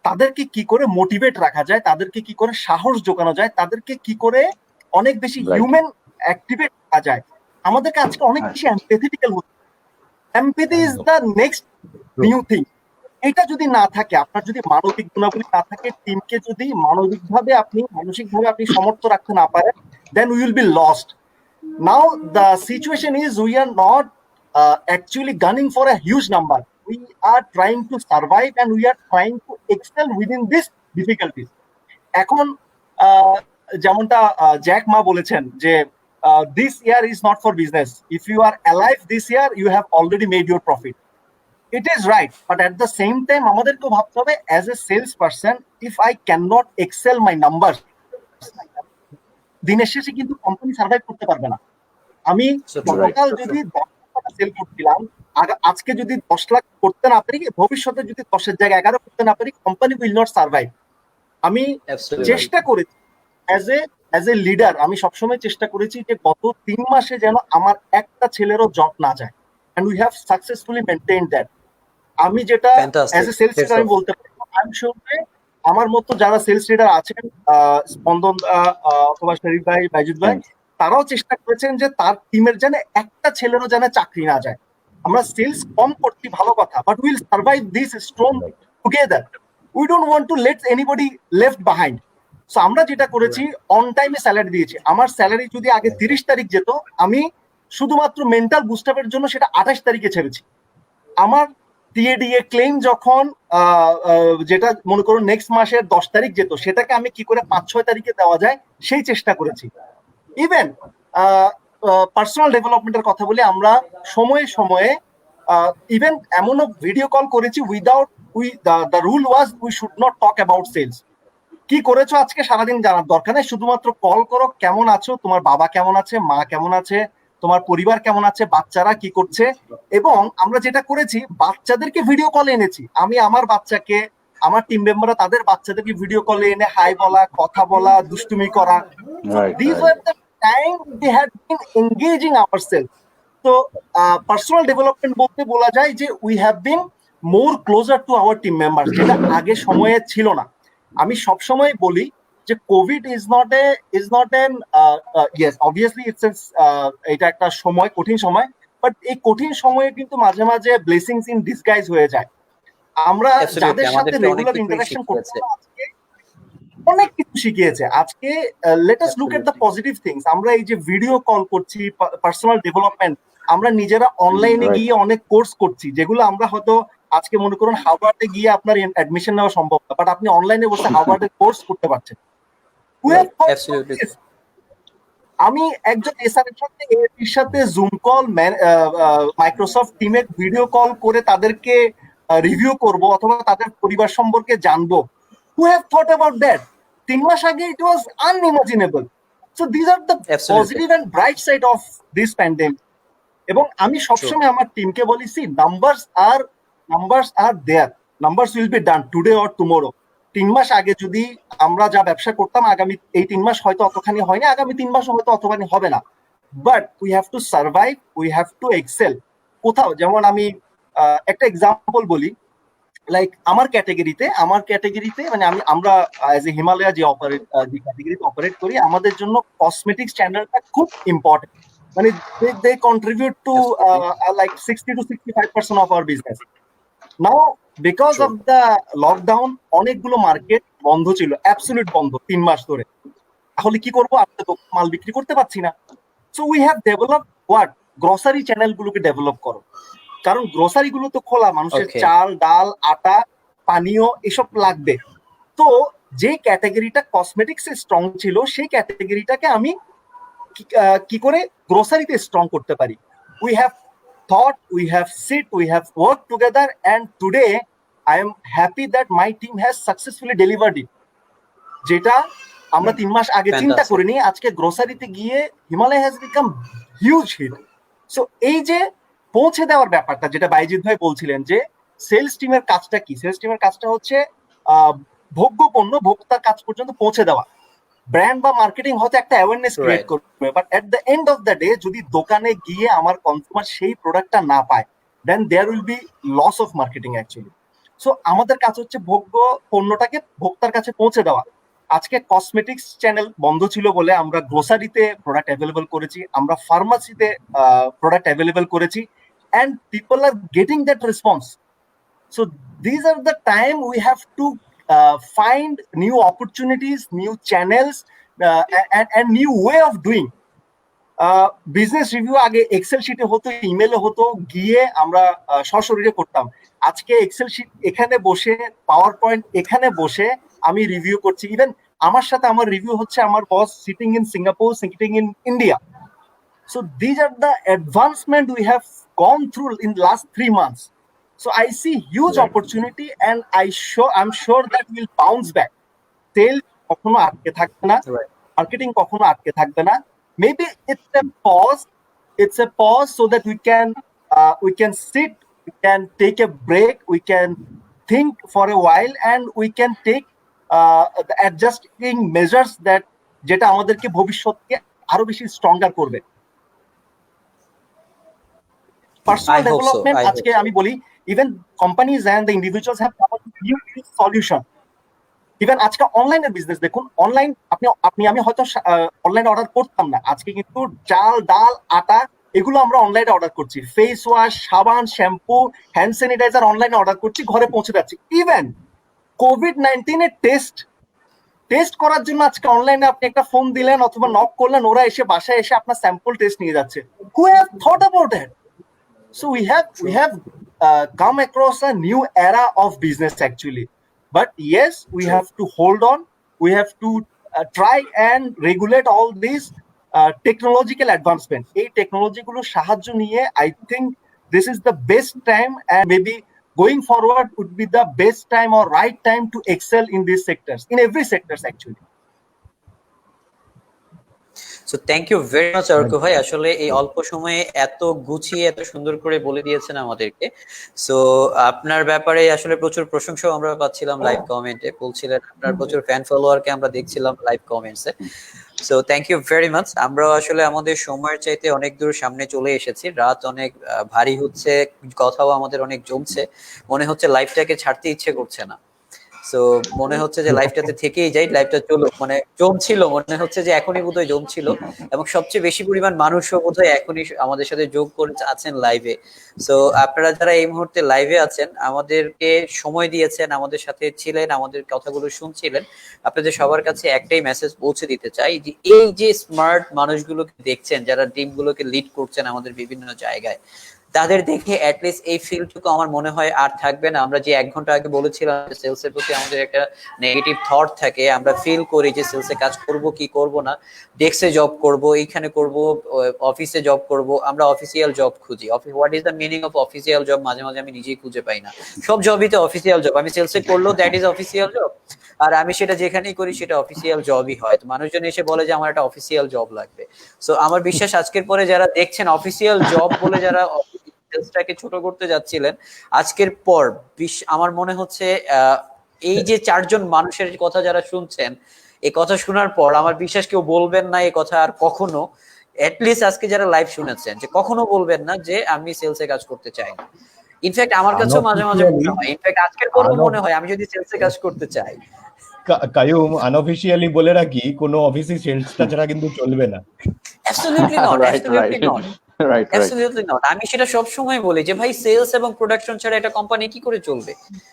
তাদেরকে কি করে মোটিভেট রাখা যায়, তাদেরকে কি করে সাহস জোগানো যায়, তাদেরকে কি করে অনেক বেশি হিউম্যান অ্যাক্টিভেট করা যায়। আমাদেরকে আজকে অনেক বেশি এমপ্যাথেটিক্যাল হতে, empathy is the next new thing. এটা যদি না থাকে, আপনার যদি মানবিক গুণাবলী না থাকে, টিমকে যদি মানবিকভাবে আপনি, মানসিকভাবে আপনি সমর্থ রাখতে না পারেন, then we will be lost. Now the situation is we are not actually gunning for a huge number. We are trying to survive and we are trying to excel within this difficulties. এখন যেমনটা Jack Ma বলেছেন যে this year is not for business. If you are alive this year, you have already made your profit. It is right, but at the same time, আমাদেরকে ভাবতে হবে as a salesperson, if I cannot excel my numbers, দিনের শেষে কিন্তু company survive করতে পারবে না। আমি So true, right. গতকাল যদি 10 লাখ সেল করছিলাম, আজকে যদি 10 লাখ করতে না পারি, ভবিষ্যতে যদি 10 এর জায়গায় 11 করতে না পারি, কোম্পানি উইল নট সার্ভাইভ। আমি Absolutely চেষ্টা করেছি অ্যাজ এ লিডার, আমি সবসময় চেষ্টা করেছি যে গত 3 মাসে যেন আমার একটা ছেলেরও জব না যায়, and we have successfully maintained that. আমি যেটা Fantastic. As a sales leader আমি বলতে পারি, আই এম শিওর যে আমার মতো যারা সেলস লিডার আছেন, স্পন্দন অথবা শরীফ ভাই, বাইজুদ ভাই, তারাও চেষ্টা করেছেন যে তার টিমের যেন একটা ছেলেরও যেন চাকরি না যায়। আমরা সেলস কম করছি ভালো কথা, but will survive this storm together. We don't want to let anybody left behind. So আমরা যেটা করেছি, অন টাইমে স্যালারি দিয়েছি। আমার স্যালারি যদি আগে 30 তারিখ যেত, আমি শুধুমাত্র মেন্টাল বুস্টআপের জন্য সেটা 28 তারিখে ছেড়েছি। আমার টিএডিএ ক্লেম যখন যেটা মনে করুন নেক্সট মাসের 10 তারিখ যেত, সেটাকে আমি কি করে 5-6 তারিখে দেওয়া যায় সেই চেষ্টা করেছি। ইভেন পার্সোনাল ডেভেলপমেন্টের কথা বলি, আমরা সময়ে সময়ে ইভেন এমনও ভিডিও কল করেছি without the rule was we should not talk about sales. কি করেছো আজকে সারাদিন জানার দরকার নেই, শুধুমাত্র কল করো, কেমন আছো, তোমার বাবা কেমন আছে, মা কেমন আছে, তোমার পরিবার কেমন আছে, বাচ্চারা কি করছে। এবং আমরা যেটা করেছি, বাচ্চাদেরকে ভিডিও কলে এনেছি। আমি আমার বাচ্চাকে, আমার টিম মেম্বাররা তাদের বাচ্চাদেরকে ভিডিও কলে এনে হাই বলা, কথা বলা, দুষ্টুমি করা। These were the time they had been engaging ourselves. So personal development বলতে বলা যায় যে we have been more closer to our team members, যেটা আগে সময়ে ছিল না। আমি সব সময় বলি যে Covid is not an yes obviously it's এটা একটা সময়, কঠিন সময়, বাট এই কঠিন সময়ে কিন্তু মাঝে মাঝে ব্লেসিংস ইন ডিসগাইজ হয়ে যায়। আমরা যাদের সাথে রেগুলার ইন্টারঅ্যাকশন করছি, অনেক কিছু শিখিয়েছে। আজকে let us look at the positive things. আমরা এই যে ভিডিও কল করছি, পার্সোনাল ডেভেলপমেন্ট, আমরা নিজেরা অনলাইনে গিয়ে অনেক কোর্স করছি, যেগুলো আমরা হয়তো আজকে মনে করুন হার্ভার্ডে গিয়ে আপনার অ্যাডমিশন নেওয়া সম্ভব না, বাট আপনি অনলাইনে বসে হার্ভার্ডের কোর্স করতে পারছেন। আমি একজন এসআর এর সাথে জুম কল, মাইক্রোসফট টিমের ভিডিও কল করে তাদেরকে রিভিউ করব অথবা তাদের পরিবার সম্পর্কে জানবো। Who have thought about that? 3 মাস আগে it was unimaginable. So these are the positive and bright side of this pandemic. এবং আমি সবসময় আমার টিমকে বলি, see numbers are there, numbers will be done today or tomorrow. 3 মাস আগে যদি আমরা যা ব্যবসা করতাম, আগামী এই 3 মাস হয়তো অতখানি হয়নি, আগামী 3 মাস হয়তো অতখানি হবে না, but we have to survive, we have to excel. কোথাও যেমন আমি একটা এক্সাম্পল বলি, লাইক আমার ক্যাটাগরিতে মানে আমরা অ্যাজ এ হিমালয়া যে ক্যাটাগরিতে অপারেট করি, আমাদের জন্য কসমেটিক্স চ্যানেলটা খুব ইম্পর্টেন্ট। মানে they contribute to like 60 to 65% of our business. Now because of the lockdown অনেকগুলো মার্কেট বন্ধ ছিল, অ্যাবসলিউট বন্ধ 3 মাস ধরে। তাহলে কি করবো, আমরা তো মাল বিক্রি করতে পারছি না। So we have develop what, grocery চ্যানেলগুলোকে ডেভেলপ করো, কারণ গ্রোসারি গুলো তো খোলা, মানুষের চাল, ডাল, আটা, পানীয় এসব লাগবে। তো যে ক্যাটাগরিটা কসমেটিক্সে স্ট্রং ছিল, সেই ক্যাটাগরিটাকে আমি কি করে গ্রোসারিতে স্ট্রং করতে পারি। We have thought, we have sit, we have worked together, and today I am happy that my team has successfully delivered it. যেটা আমরা 3 মাস আগে চিন্তা করিনি, আজকে গ্রোসারিতে গিয়ে Himalaya has become huge hit. So এই যে পৌঁছে দেওয়ার ব্যাপারটা, যেটা বাইজিৎ ভাই বলছিলেন যে সেলস টিমের কাজটা কি, সেলস টিমের কাজটা হচ্ছে ভোগ্য পণ্য ভোক্তার কাছ পর্যন্ত পৌঁছে দেওয়া। ব্র্যান্ড বা মার্কেটিং হয়তো একটা অ্যাওয়ারনেস ক্রিয়েট করবে, but at the end of the day যদি দোকানে গিয়ে আমার কনজিউমার সেই প্রোডাক্টটা না পায়, then there will be loss of marketing actually. So আমাদের কাজ হচ্ছে ভোগ্য পণ্যটাকে ভোক্তার কাছে পৌঁছে দেওয়া। আজকে কসমেটিক্স চ্যানেল বন্ধ ছিল বলে আমরা গ্রোসারিতে প্রোডাক্ট অ্যাভেলেবল করেছি, আমরা ফার্মাসিতে প্রোডাক্ট অ্যাভেলেবল করেছি, and people are getting that response. So these are the time we have to find new opportunities, new channels, and new way of doing. Business review আগে Excel শিটে হতো, ইমেলে হতো, গিয়ে আমরা সশরীরে করতাম। আজকে এক্সেল শিট এখানে বসে, পাওয়ার পয়েন্ট এখানে বসে আমি রিভিউ করছি। ইভেন আমার সাথে আমার রিভিউ হচ্ছে আমার boss sitting in Singapore, sitting in India. So these are the advancement we have gone through in the last 3 months. So I see huge Right. opportunity, and I'm sure that we'll bounce back. Sales কখনো আটকে থাকবে না, Right. Marketing কখনো আটকে থাকবে না। Maybe it's a pause so that we can sit, we can take a break, we can think for a while, and we can take the adjusting measures that যেটা আমাদেরকে ভবিষ্যৎকে আরো বেশি স্ট্রঙ্গার করবে। Personal I hope so. Development I hope আজকে so. আমি বলি, even companies and the individuals have come up with new solution. Even আজকে অনলাইনের বিজনেস দেখুন, অনলাইন আমি হয়তো অনলাইনে অর্ডার করতাম না, আজকে কিন্তু চাল ডাল আটা এগুলো আমরা অনলাইনে অর্ডার করছি, ফেস ওয়াশ সাবান শ্যাম্পু হ্যান্ড স্যানিটাইজার অনলাইনে অর্ডার করছি, ঘরে পৌঁছে যাচ্ছে। ইভেন কোভিড-19 এর টেস্ট করার জন্য আজকে অনলাইনে আপনি একটা ফোন দিলেন অথবা নক করলেন, ওরা এসে বাসায় এসে আপনার স্যাম্পল টেস্ট নিয়ে যাচ্ছে। Who have thought about that? So we have come across a new era of business actually, but yes, we have to hold on. We have to try and regulate all these technological advancement. এই technology গুলো সাহায্য নিয়ে I think this is the best time, and maybe going forward would be the best time or right time to excel in these sectors, in every sectors actually. So thank you very much Arko ভাই, আসলে এই অল্প সময়ে এত গুছিয়ে এত সুন্দর করে বলে দিয়েছেন আমাদেরকে। সো আপনার ব্যাপারে আসলে প্রচুর প্রশংসাও আমরা পাচ্ছিলাম লাইভ কমেন্টে, বলছিলেন আপনার প্রচুর ফ্যান ফলোয়ারকে আমরা দেখছিলাম লাইভ কমেন্টসে। So thank you very much. আমরা আসলে আমাদের সময়ের চাইতে অনেক দূর সামনে চলে এসেছি, রাত অনেক ভারী হচ্ছে, কথাও আমাদের অনেক জমছে, মনে হচ্ছে লাইভটাকে ছাড়তে ইচ্ছে করছে না। সো মনে হচ্ছে যে লাইভটাতে থেকেই যাই, লাইভটা চলো, মানে জমছিল, মনে হচ্ছে যে এখনই বোধহয় জমছিল, এবং সবচেয়ে বেশি পরিমাণ মানুষও বোধহয় এখনই আমাদের সাথে যোগ করে আছেন লাইভে। সো আপনারা যারা এই মুহূর্তে লাইভে আছেন, আমাদেরকে সময় দিয়েছেন, আমাদের সাথে ছিলেন, আমাদের কথাগুলো শুনছিলেন, আপনাদের সবার কাছে একটাই মেসেজ পৌঁছে দিতে চাই যে এই যে স্মার্ট মানুষগুলোকে দেখছেন, যারা টিমগুলোকে লিড করছেন আমাদের বিভিন্ন জায়গায়, তাদের দেখে অ্যাটলিস্ট এই ফিলটুকু আমার মনে হয় আর থাকবে না। আমরা যে 1 ঘন্টা আগে বলেছিলাম সেলসের প্রতি আমাদের একটা নেগেটিভ থট থাকে, আমরা ফিল করি যে সেলসে কাজ করব কি করব না, ডেস্কে জব করব, এইখানে করব, অফিসে জব করব, আমরা অফিসিয়াল জব খুঁজি। What is the meaning of official job? মাঝে মাঝে আমি নিজেই খুঁজে পাই না। সব জবই তো অফিসিয়াল জব, আমি সেলসে করলেও দ্যাট ইজ অফিসিয়াল জব, আর আমি সেটা যেখানেই করি সেটা অফিসিয়াল জবই হয়। তো মানুষজন এসে বলে যে আমার একটা অফিসিয়াল জব লাগবে। সো আমার বিশ্বাস আজকের পরে যারা দেখছেন অফিসিয়াল জব বলে যারা সেলসটাকে ছোট করতে যাচ্ছিলেন, আজকের পর আমার মনে হচ্ছে এই যে 4 জন মানুষের কথা যারা শুনছেন, এই কথা শোনার পর আমার বিশ্বাস কেউ বলবেন না এই কথা আর কখনো, এটলিস্ট আজকে যারা লাইভ শুনেছেন, যে কখনো বলবেন না যে আমি সেলসে কাজ করতে চাই না। ইনফ্যাক্ট আমার কাছেও মাঝে মাঝে মনে হয়, ইনফ্যাক্ট আজকের পরও মনে হয় আমি যদি সেলসে কাজ করতে চাই। কায়ুম, আনঅফিশিয়ালি বলে রাখি, কোনো অফিসে সেলসটা ছাড়া কিন্তু চলবে না। Absolutely not, Right, absolutely right. Not, Right. Absolutely not. আমি সেটা সব সময় বলি যে ভাই সেলস এবং প্রোডাকশন ছাড়া একটা কোম্পানি কি করে চলবে?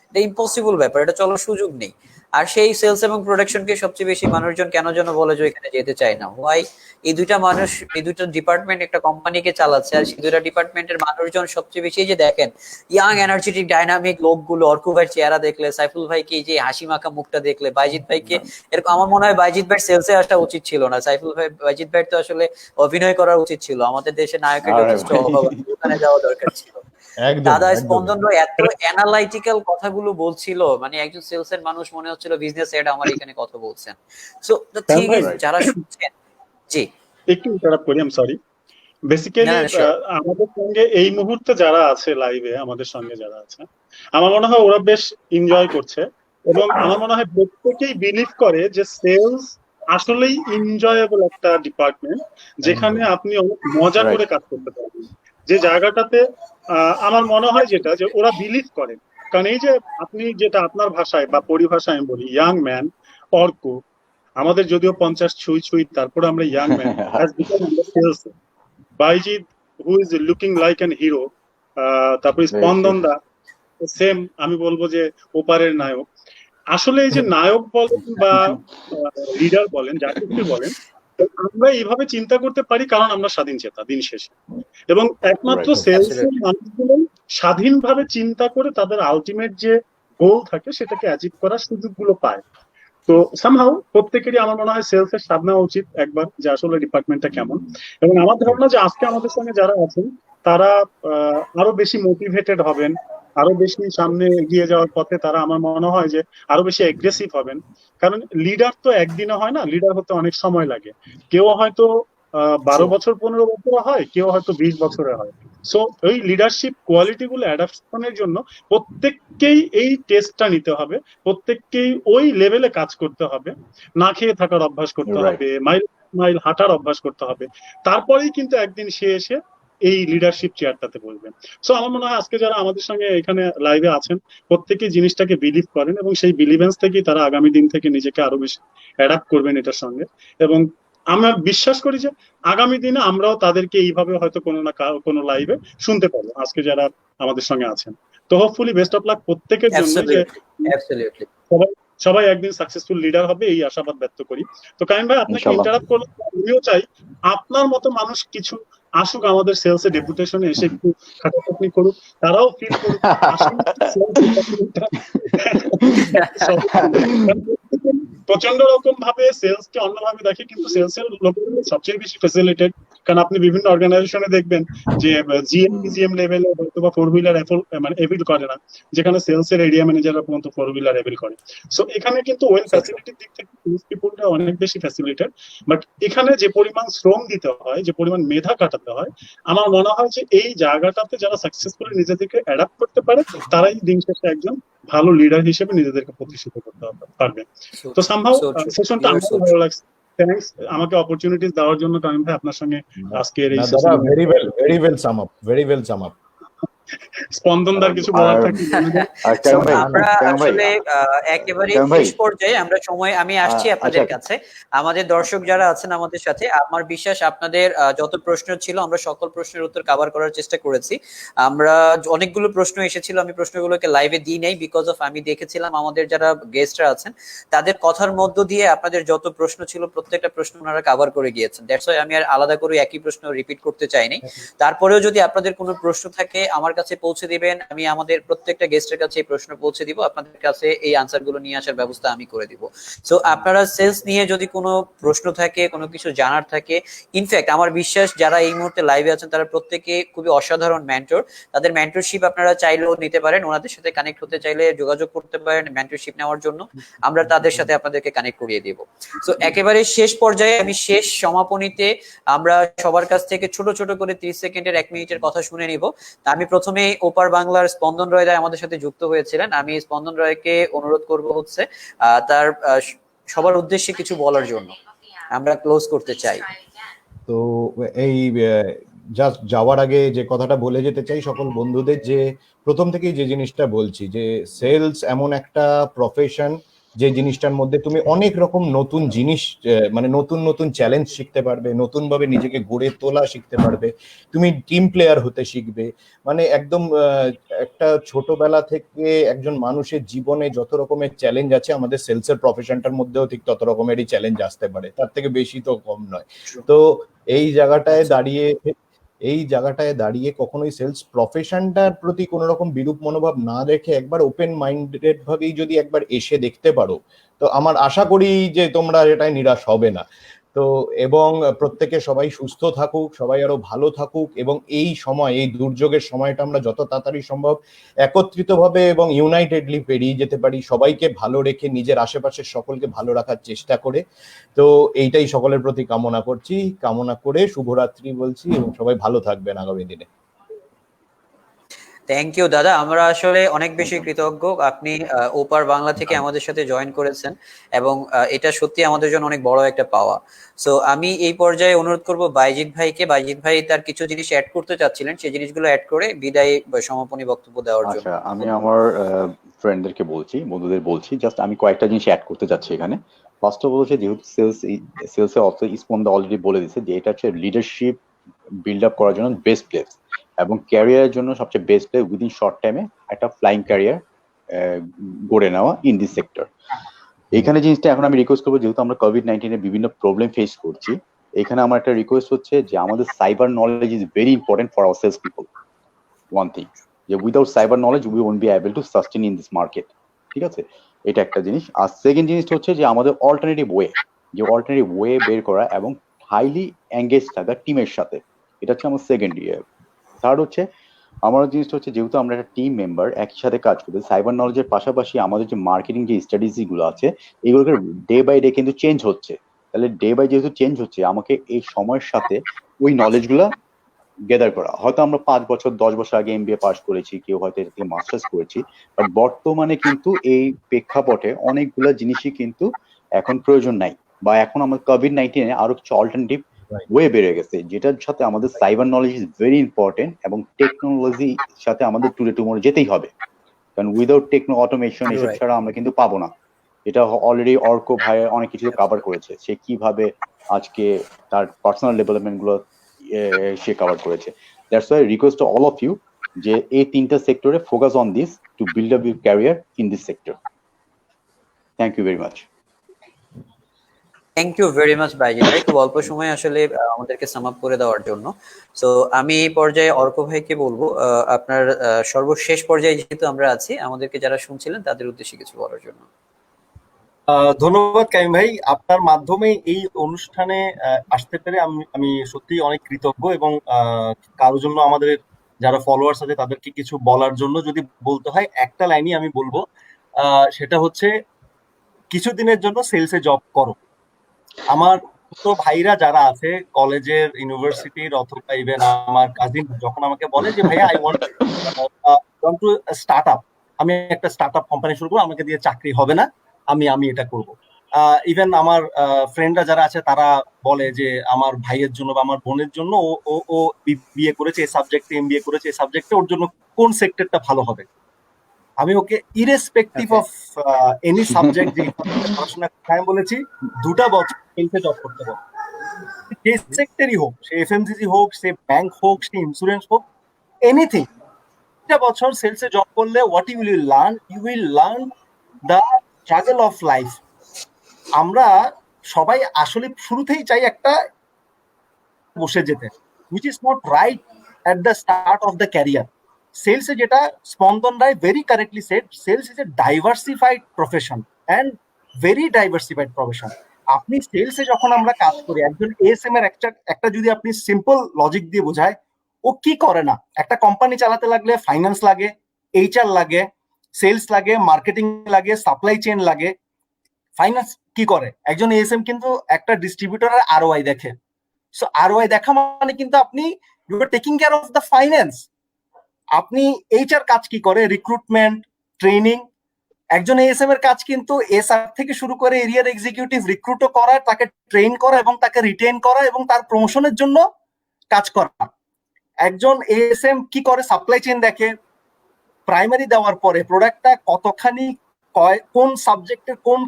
এটা ইম্পসিবল ব্যাপার, এটা চলার সুযোগ নেই। আর সেই সেলস এবং প্রোডাকশনকে সবচেয়ে বেশি মানুষজন কেন যেন বলে যে এখানে যেতে চায় না। হোয়াই? এই দুইটা মানুষ, এই দুটো ডিপার্টমেন্ট একটা কোম্পানিকে চালাচ্ছে, আর সেই দুইটা ডিপার্টমেন্টের মানুষজন সবচেয়ে বেশি, যে দেখেন ইয়াং এনার্জেটিক ডাইনামিক লোকগুলো, অর্ক ভাইয়ের চেহারা দেখলে, সাইফুল ভাইকে যে হাসি মাখা মুখটা দেখলে, বাইজিৎ ভাইকে, এরকম আমার মনে হয় বাইজিৎ ভাই সেলসে আসা উচিত ছিল না। সাইফুল ভাই, বাইজিৎ ভাই তো আসলে অভিনয় করা উচিত ছিল, আমাদের দেশে নায়কের যথেষ্ট অভাব, ওখানে যাওয়া দরকার ছিল। দাদা স্পন্দন ভাই এত অ্যানালাইটিক্যাল কথাগুলো বলছিল, মানে একজন সেলস এর মানুষ মনে হচ্ছিল বিজনেস হেড আমার এখানে কথা বলছেন। সো দ্য থিং ইজ, যারা শুনছেন, জি একটু ইন্টারাপ্ট করি, আমি সরি। বেসিক্যালি আমাদের সঙ্গে এই মুহূর্তে যারা আছে লাইভে, আমাদের সঙ্গে যারা আছে, আমার মনে হয় ওরা বেশ এনজয় করছে, এবং আমার মনে হয় প্রত্যেকেই বিলিভ করে যে সেলস আসলেই এনজয়েবল একটা ডিপার্টমেন্ট, যেখানে আপনি অনেক মজা করে কাজ করতে পারবেন। যে জায়গাটাতে আমার মনে হয় যেটা, যে ওরা বিলিভ করে, কারণ এই যে আপনি যেটা আপনার ভাষায় বা পরিভাষায় আমি বলি ইয়াং ম্যান অর্ক, আমাদের যদিও 50 ছুঁই, তারপরে আমরা ইয়াং ম্যান হ্যাজ বিকাম আমরা sales. Baijit who is looking like an hero, তারপরে স্পন্দন দা সেম, আমি বলবো যে ওপারের নায়ক। আসলে এই যে নায়ক বলেন বা লিডার বলেন, যা কিছু বলেন, আমরা এইভাবে চিন্তা করতে পারি কারণ আমরা স্বাধীন চেতা দিন শেষে, এবং একমাত্র সেলসের মানুষগুলো স্বাধীনভাবে চিন্তা করে তাদের আলটিমেট যে গোল থাকে সেটাকে অ্যাচিভ করার সুযোগগুলো পায়। তো সামহাউ প্রত্যেকেরই আমার মনে হয় সেলস এর স্বাদ নেওয়া উচিত একবার, যে আসলে ডিপার্টমেন্টটা কেমন। এবং আমার ধারণা যে আজকে আমাদের সঙ্গে যারা আছেন তারা আরো বেশি মোটিভেটেড হবেন, আরো বেশি সামনে এগিয়ে যাওয়ার পথে তারা আমার মনে হয় যে আরো বেশি এগ্রেসিভ হবেন। কারণ লিডার তো একদিনে হয় না, লিডার হতে অনেক সময় লাগে। কেউ হয়তো 12 বছর 15 বছরে হয়, কেউ হয়তো 20 বছরে হয়। সো ওই লিডারশিপ কোয়ালিটি গুলো অ্যাডাপশনের জন্য প্রত্যেককেই এই টেস্টটা নিতে হবে, প্রত্যেককেই ওই লেভেলে কাজ করতে হবে, না খেয়ে থাকার অভ্যাস করতে রাইট। হবে, মাইল মাইল হাঁটার অভ্যাস করতে হবে। তারপরেই কিন্তু একদিন সে এসে এই লিডারশিপ চেয়ারটাতে বসবেন। সো আমার মনে হয় আজকে যারা আমাদের সঙ্গে এখানে লাইভে আছেন প্রত্যেকেই জিনিসটাকে বিলিভ করেন, এবং সেই বিলিভেন্স থেকেই তারা আগামী দিন থেকে নিজেকে আরো বেশি অ্যাডাপ্ট করবেন এটার সঙ্গে। এবং আমরা বিশ্বাস করি যে আগামী দিনে আমরাও তাদেরকে এইভাবে হয়তো কোনো না কোনো লাইভে শুনতে পাবো, আজকে যারা আমাদের সঙ্গে আছেন। তো হোপফুলি বেস্ট অফ লাক প্রত্যেকের জন্য, যে অ্যাবসলিউটলি সবাই সবাই একদিন সাকসেসফুল লিডার হবে এই আশাবাদ ব্যক্ত করি। তো কাইম ভাই, আপনাকে ইনশাআল্লাহ। ইন্টারাপ্ট করলে আমিও চাই আপনার মতো মানুষ কিছু আসুক আমাদের সেলস এর ডেপুটেশনে, এসে একটু খাটাখাটনি করুক, তারাও ফিল করুক আসলে প্রচন্ড রকম ভাবে সেলস কে অন্যভাবে দেখে, কিন্তু সেলস এর লোকগুলো সবচেয়ে বেশি ফ্যাসিলিটেড। কারণ আপনি বিভিন্ন অর্গানাইজেশনে দেখবেন যে জিএম লেভেলে হয়তো বা 4 হুইলার মানে এভিল করে না, যেখানে সেলস এর এরিয়া ম্যানেজাররা পর্যন্ত 4 হুইলার এভিল করে। সো এখানে কিন্তু ওয়েল ফ্যাসিলিটির দিক থেকে সেলস পিপলটা অনেক বেশি ফ্যাসিলিটেড। বাট এখানে যে পরিমাণ শ্রম দিতে হয়, যে পরিমাণ মেধা কাটাতে হয়, আমার মনে হয় যে এই জায়গাটাতে যারা সাকসেসফুলি নিজেদেরকে অ্যাডাপ্ট করতে পারে তারাই দিন শেষে একজন ভালো লিডার হিসেবে নিজেদেরকে প্রতিষ্ঠিত করতে পারবে। তো সামহাউ সেশনটা আমার ভালো লাগছে। থ্যাঙ্কস আমাকে অপরচুনিটিস দেওয়ার জন্য কামিম ভাই, আপনার সঙ্গে আজকের এই দাদা ভেরি ওয়েল সাম আপ। স্পন্দনদার কিছু বলার থাকলে আমরা আসলে একেবারে শেষ পর্যায়ে আমরা সময় আমি আসছি আপনাদের কাছে। আমাদের দর্শক যারা আছেন আমাদের সাথে, আমার বিশ্বাস আপনাদের যত প্রশ্ন ছিল আমরা সকল প্রশ্নের উত্তর কভার করার চেষ্টা করেছি। আমরা অনেকগুলো প্রশ্ন এসেছিল, আমি প্রশ্নগুলোকে লাইভে দিই নাই বিকজ অফ আমি দেখেছিলাম আমাদের যারা গেস্টরা আছেন তাদের কথার মধ্য দিয়ে আপনাদের যত প্রশ্ন ছিল প্রত্যেকটা প্রশ্ন ওনারা কভার করে গিয়েছেন। দ্যাটস ওয়াই আমি আর আলাদা করে একই প্রশ্ন রিপিট করতে চাইনি। তারপরেও যদি আপনাদের কোনো প্রশ্ন থাকে আমার কাছে পৌঁছে দিবেন, আমি আমাদের প্রত্যেকটা গেস্টের কাছে এই প্রশ্ন পৌঁছে দিব, আপনাদের কাছে এই আনসার গুলো নিয়ে আসার ব্যবস্থা আমি করে দিব। সো আপনারা সেলস নিয়ে যদি কোনো প্রশ্ন থাকে, কোনো কিছু জানার থাকে, ইনফ্যাক্ট আমার বিশ্বাস যারা এই মুহূর্তে লাইভে আছেন তারা প্রত্যেকে খুবই অসাধারণ মেন্টর, তাদের মেন্টরশিপ আপনারা চাইলেও নিতে পারেন, ওনাদের সাথে কানেক্ট হতে চাইলে যোগাযোগ করতে পারেন মেন্টরশিপ নেওয়ার জন্য, আমরা তাদের সাথে আপনাদেরকে কানেক্ট করিয়ে দিব। সো একেবারে শেষ পর্যায়ে আমি শেষ সমাপনীতে আমরা সবার কাছ থেকে ছোট ছোট করে 30 সেকেন্ডের 1 মিনিটের কথা শুনে নিব। আমি প্রথমে ওপার বাংলার স্পন্দন রয় দা আমাদের সাথে যুক্ত হয়েছিলেন, আমি স্পন্দন রয়কে অনুরোধ করব হচ্ছে তার সবার উদ্দেশ্যে কিছু বলার জন্য, আমরা ক্লোজ করতে চাই। তো এই জাস্ট যাওয়ার আগে যে কথাটা বলে যেতে চাই সকল বন্ধুদের, যে প্রথম থেকেই যে জিনিসটা বলছি যে সেলস এমন একটা প্রফেশন যে জিনিসটার মধ্যে তুমি অনেক রকম নতুন জিনিস মানে নতুন নতুন চ্যালেঞ্জ শিখতে পারবে, নতুন ভাবে নিজেকে গড়ে তোলা শিখতে পারবে, তুমি টিম প্লেয়ার হতে শিখবে। মানে একদম একটা ছোটবেলা থেকে একজন মানুষের জীবনে যত রকমের চ্যালেঞ্জ আছে আমাদের সেলসের প্রফেশনটার মধ্যেও ঠিক তত রকমেরই চ্যালেঞ্জ আসতে পারে, তার থেকে বেশি তো কম নয়। তো এই জায়গাটায় দাঁড়িয়ে কখনোই সেলস প্রফেশনটার প্রতি কোনো রকম বিরূপ মনোভাব না রেখে একবার ওপেন মাইন্ডেড ভাবেই যদি একবার এসে দেখতে পারো, তো আমার আশা করি যে তোমরা এটাই নিরাশ হবে না। তো এবং প্রত্যেকে সবাই সুস্থ থাকুক, সবাই আরো ভালো থাকুক, এবং এই সময় এই দুর্যোগের সময়টা আমরা যত তাড়াতাড়ি সম্ভব একত্রিতভাবে এবং ইউনাইটেডলি পেরিয়ে যেতে পারি, সবাইকে ভালো রেখে নিজের আশেপাশের সকলকে ভালো রাখার চেষ্টা করে। তো এইটাই সকলের প্রতি কামনা করছি, কামনা করে শুভরাত্রি বলছি, এবং সবাই ভালো থাকবেন আগামী দিনে। থ্যাংক ইউ দাদা, আমরা আসলে অনেক বেশি কৃতজ্ঞ আপনি ওপার বাংলা থেকে আমাদের সাথে জয়েন করেছেন, এবং এটা সত্যি আমাদের জন্য অনেক বড় একটা পাওয়া। সো আমি এই পর্যায়ে অনুরোধ করব বাইজিৎ ভাইকে, বাইজিৎ ভাই তার কিছু জিনিস অ্যাড করতে চাচ্ছিলেন, সেই জিনিসগুলো অ্যাড করে বিদায় সমাপনী বক্তব্য দেওয়ার জন্য। আচ্ছা, আমি আমার ফ্রেন্ডদেরকে বলছি, বন্ধুদের বলছি, জাস্ট আমি কয়েকটা জিনিস অ্যাড করতে চাচ্ছি এখানে। ফার্স্ট অফ অল হচ্ছে, যেহেতু সেলসে স্পন্দা অলরেডি বলে দিচ্ছে যে এটা হচ্ছে লিডারশিপ বিল্ড আপ করার জন্য বেস্ট প্লেস, এবং ক্যারিয়ারের জন্য সবচেয়ে বেস্ট প্লেস উইদিন শর্ট টাইমে একটা ফ্লাইং ক্যারিয়ার গড়ে নেওয়া ইন দিস সেক্টর। এখানে জিনিসটা এখন আমি রিকোয়েস্ট করবো, যেহেতু আমরা কোভিড-19 বিভিন্ন প্রবলেম ফেস করছি, এখানে আমার একটা রিকোয়েস্ট হচ্ছে যে আমাদের cyber knowledge is very important for our sales people. One thing, যে without cyber knowledge we won't be able to sustain in this market, ঠিক আছে? এটা একটা জিনিস। আর সেকেন্ড জিনিসটা হচ্ছে যে আমাদের অল্টারনেটিভ ওয়ে বের করা এবং হাইলি এঙ্গেজ থাকা টিমের সাথে, এটা হচ্ছে আমার সেকেন্ড ইয়ার। থার্ড হচ্ছে আমার জিনিসটা হচ্ছে যেহেতু আমরা একটা টিম মেম্বার একই সাথে কাজ করতে, সাইবার নলেজের পাশাপাশি আমাদের যে মার্কেটিং যে স্ট্র্যাটেজি গুলো আছে এগুলোকে ডে বাই ডে কিন্তু চেঞ্জ হচ্ছে। তাহলে ডে বাই যেহেতু চেঞ্জ হচ্ছে, আমাকে এই সময়ের সাথে ওই নলেজ গুলা গেদার করা। হয়তো আমরা 5 বছর 10 বছর আগে MBA পাস করেছি, কেউ হয়তো এটা থেকে মাস্টার্স করেছি, বাট বর্তমানে কিন্তু এই প্রেক্ষাপটে অনেকগুলা জিনিসই কিন্তু এখন প্রয়োজন নাই, বা এখন আমার COVID-19 আরো কিছু অল্টারনেটিভ ওয়ে বেড়ে গেছে, যেটার সাথে আমাদের cyber knowledge is very important এবং টেকনোলজির সাথে আমাদের টুডে টুমোরো যেতেই হবে। কারণ উইদাউট টেকনো অটোমেশন এসব Right. ছাড়া আমরা কিন্তু পাবো না। এটা অলরেডি অর্ক ভাই অনেক কিছু কভার করেছে, সে কিভাবে আজকে তার পার্সোনাল ডেভেলপমেন্ট গুলো সে কভার করেছে। That's why request to all of you যে এই তিনটা সেক্টরে focus on this to build up your career in this sector. Thank you very much. Thank you very much Baijit ভাই, খুব অল্প সময়ে আসলে আমাদেরকে সাম আপ করে দেওয়ার জন্য। সো আমি এই পর্যায়ে অর্ক ভাইকে বলবো আপনার সর্বশেষ পর্যায়ে যেহেতু আমরা আছি, আমাদেরকে যারা শুনছিলেন তাদের উদ্দেশ্যে কিছু বলার জন্য। ধন্যবাদ কাইম ভাই, আপনার মাধ্যমে এই অনুষ্ঠানে আসতে পেরে আমি সত্যি অনেক কৃতজ্ঞ, এবং কারোর জন্য আমাদের যারা ফলোয়ার্স আছে তাদেরকে কিছু বলার জন্য যদি বলতে হয় একটা লাইনই আমি বলবো, সেটা হচ্ছে কিছুদিনের জন্য সেলসে জব করো। আমার তো ভাইরা যারা আছে কলেজের, ইউনিভার্সিটির, অথবা ইভেন আমার কাজিন যখন আমাকে বলে যে ভাইয়া I want to start up, আমি একটা স্টার্ট আপ কোম্পানি শুরু করবো, আমাকে দিয়ে চাকরি হবে না, আমি এটা করব। ইভেন আমার ফ্রেন্ডরা যারা আছে তারা বলে যে আমার ভাইয়ের জন্য বা আমার বোনের জন্য ও বিএ করেছে এই সাবজেক্টে, MBA করেছে এই সাবজেক্টে, ওর জন্য কোন সেক্টরটা ভালো হবে। আমি ওকে ইরেসপেক্টিভ অফ এনি সাবজেক্ট যে পড়াশোনা আমি বলেছি 2টা বছর সেলসে জব করতে হবে, যে সেক্টরই হোক, সে FMCG হোক, সে ব্যাংক হোক, সে ইন্স্যুরেন্স হোক, এনিথিং। 2টা বছর সেলসে জব করলে what you will learn the struggle of life. আমরা সবাই আসলে শুরুতেই চাই একটা বসে যেতে, which is not right at the start of the career. সেলসে যেটা Spandan Roy very correctly said, sales is a diversified profession and very diversified profession. আপনি সেলসে যখন আমরা কাজ করি, একজন ASM এর একটা যদি আপনি সিম্পল লজিক দিয়ে বোঝায়, ও কি করে না, একটা কোম্পানি চালাতে লাগলে ফাইন্যান্স লাগে, HR লাগে, সেলস লাগে, মার্কেটিং লাগে, সাপ্লাই চেইন লাগে। ফাইন্যান্স কি করে, একজন ASM কিন্তু একটা ডিস্ট্রিবিউটরের ROI দেখে। সো ROI দেখা মানে কিন্তু আপনি you are taking care of the finance. আপনি HR কাজ কি করে, রিক্রুটমেন্ট, ট্রেনিং। একজন ASM এর কাজ কিন্তু SR থেকে শুরু করে এরিয়ার এক্সিকিউটিভ রিক্রুটও করা, তাকে ট্রেন করা এবং তাকে রিটেন করা এবং তার প্রমোশনের জন্য কাজ করা। একজন ASM কি করে, সাপ্লাই চেইন দেখে, প্রাইমারি দেওয়ার পরে প্রোডাক্টটা কতখানি, কোন সাবজেক্টের কোন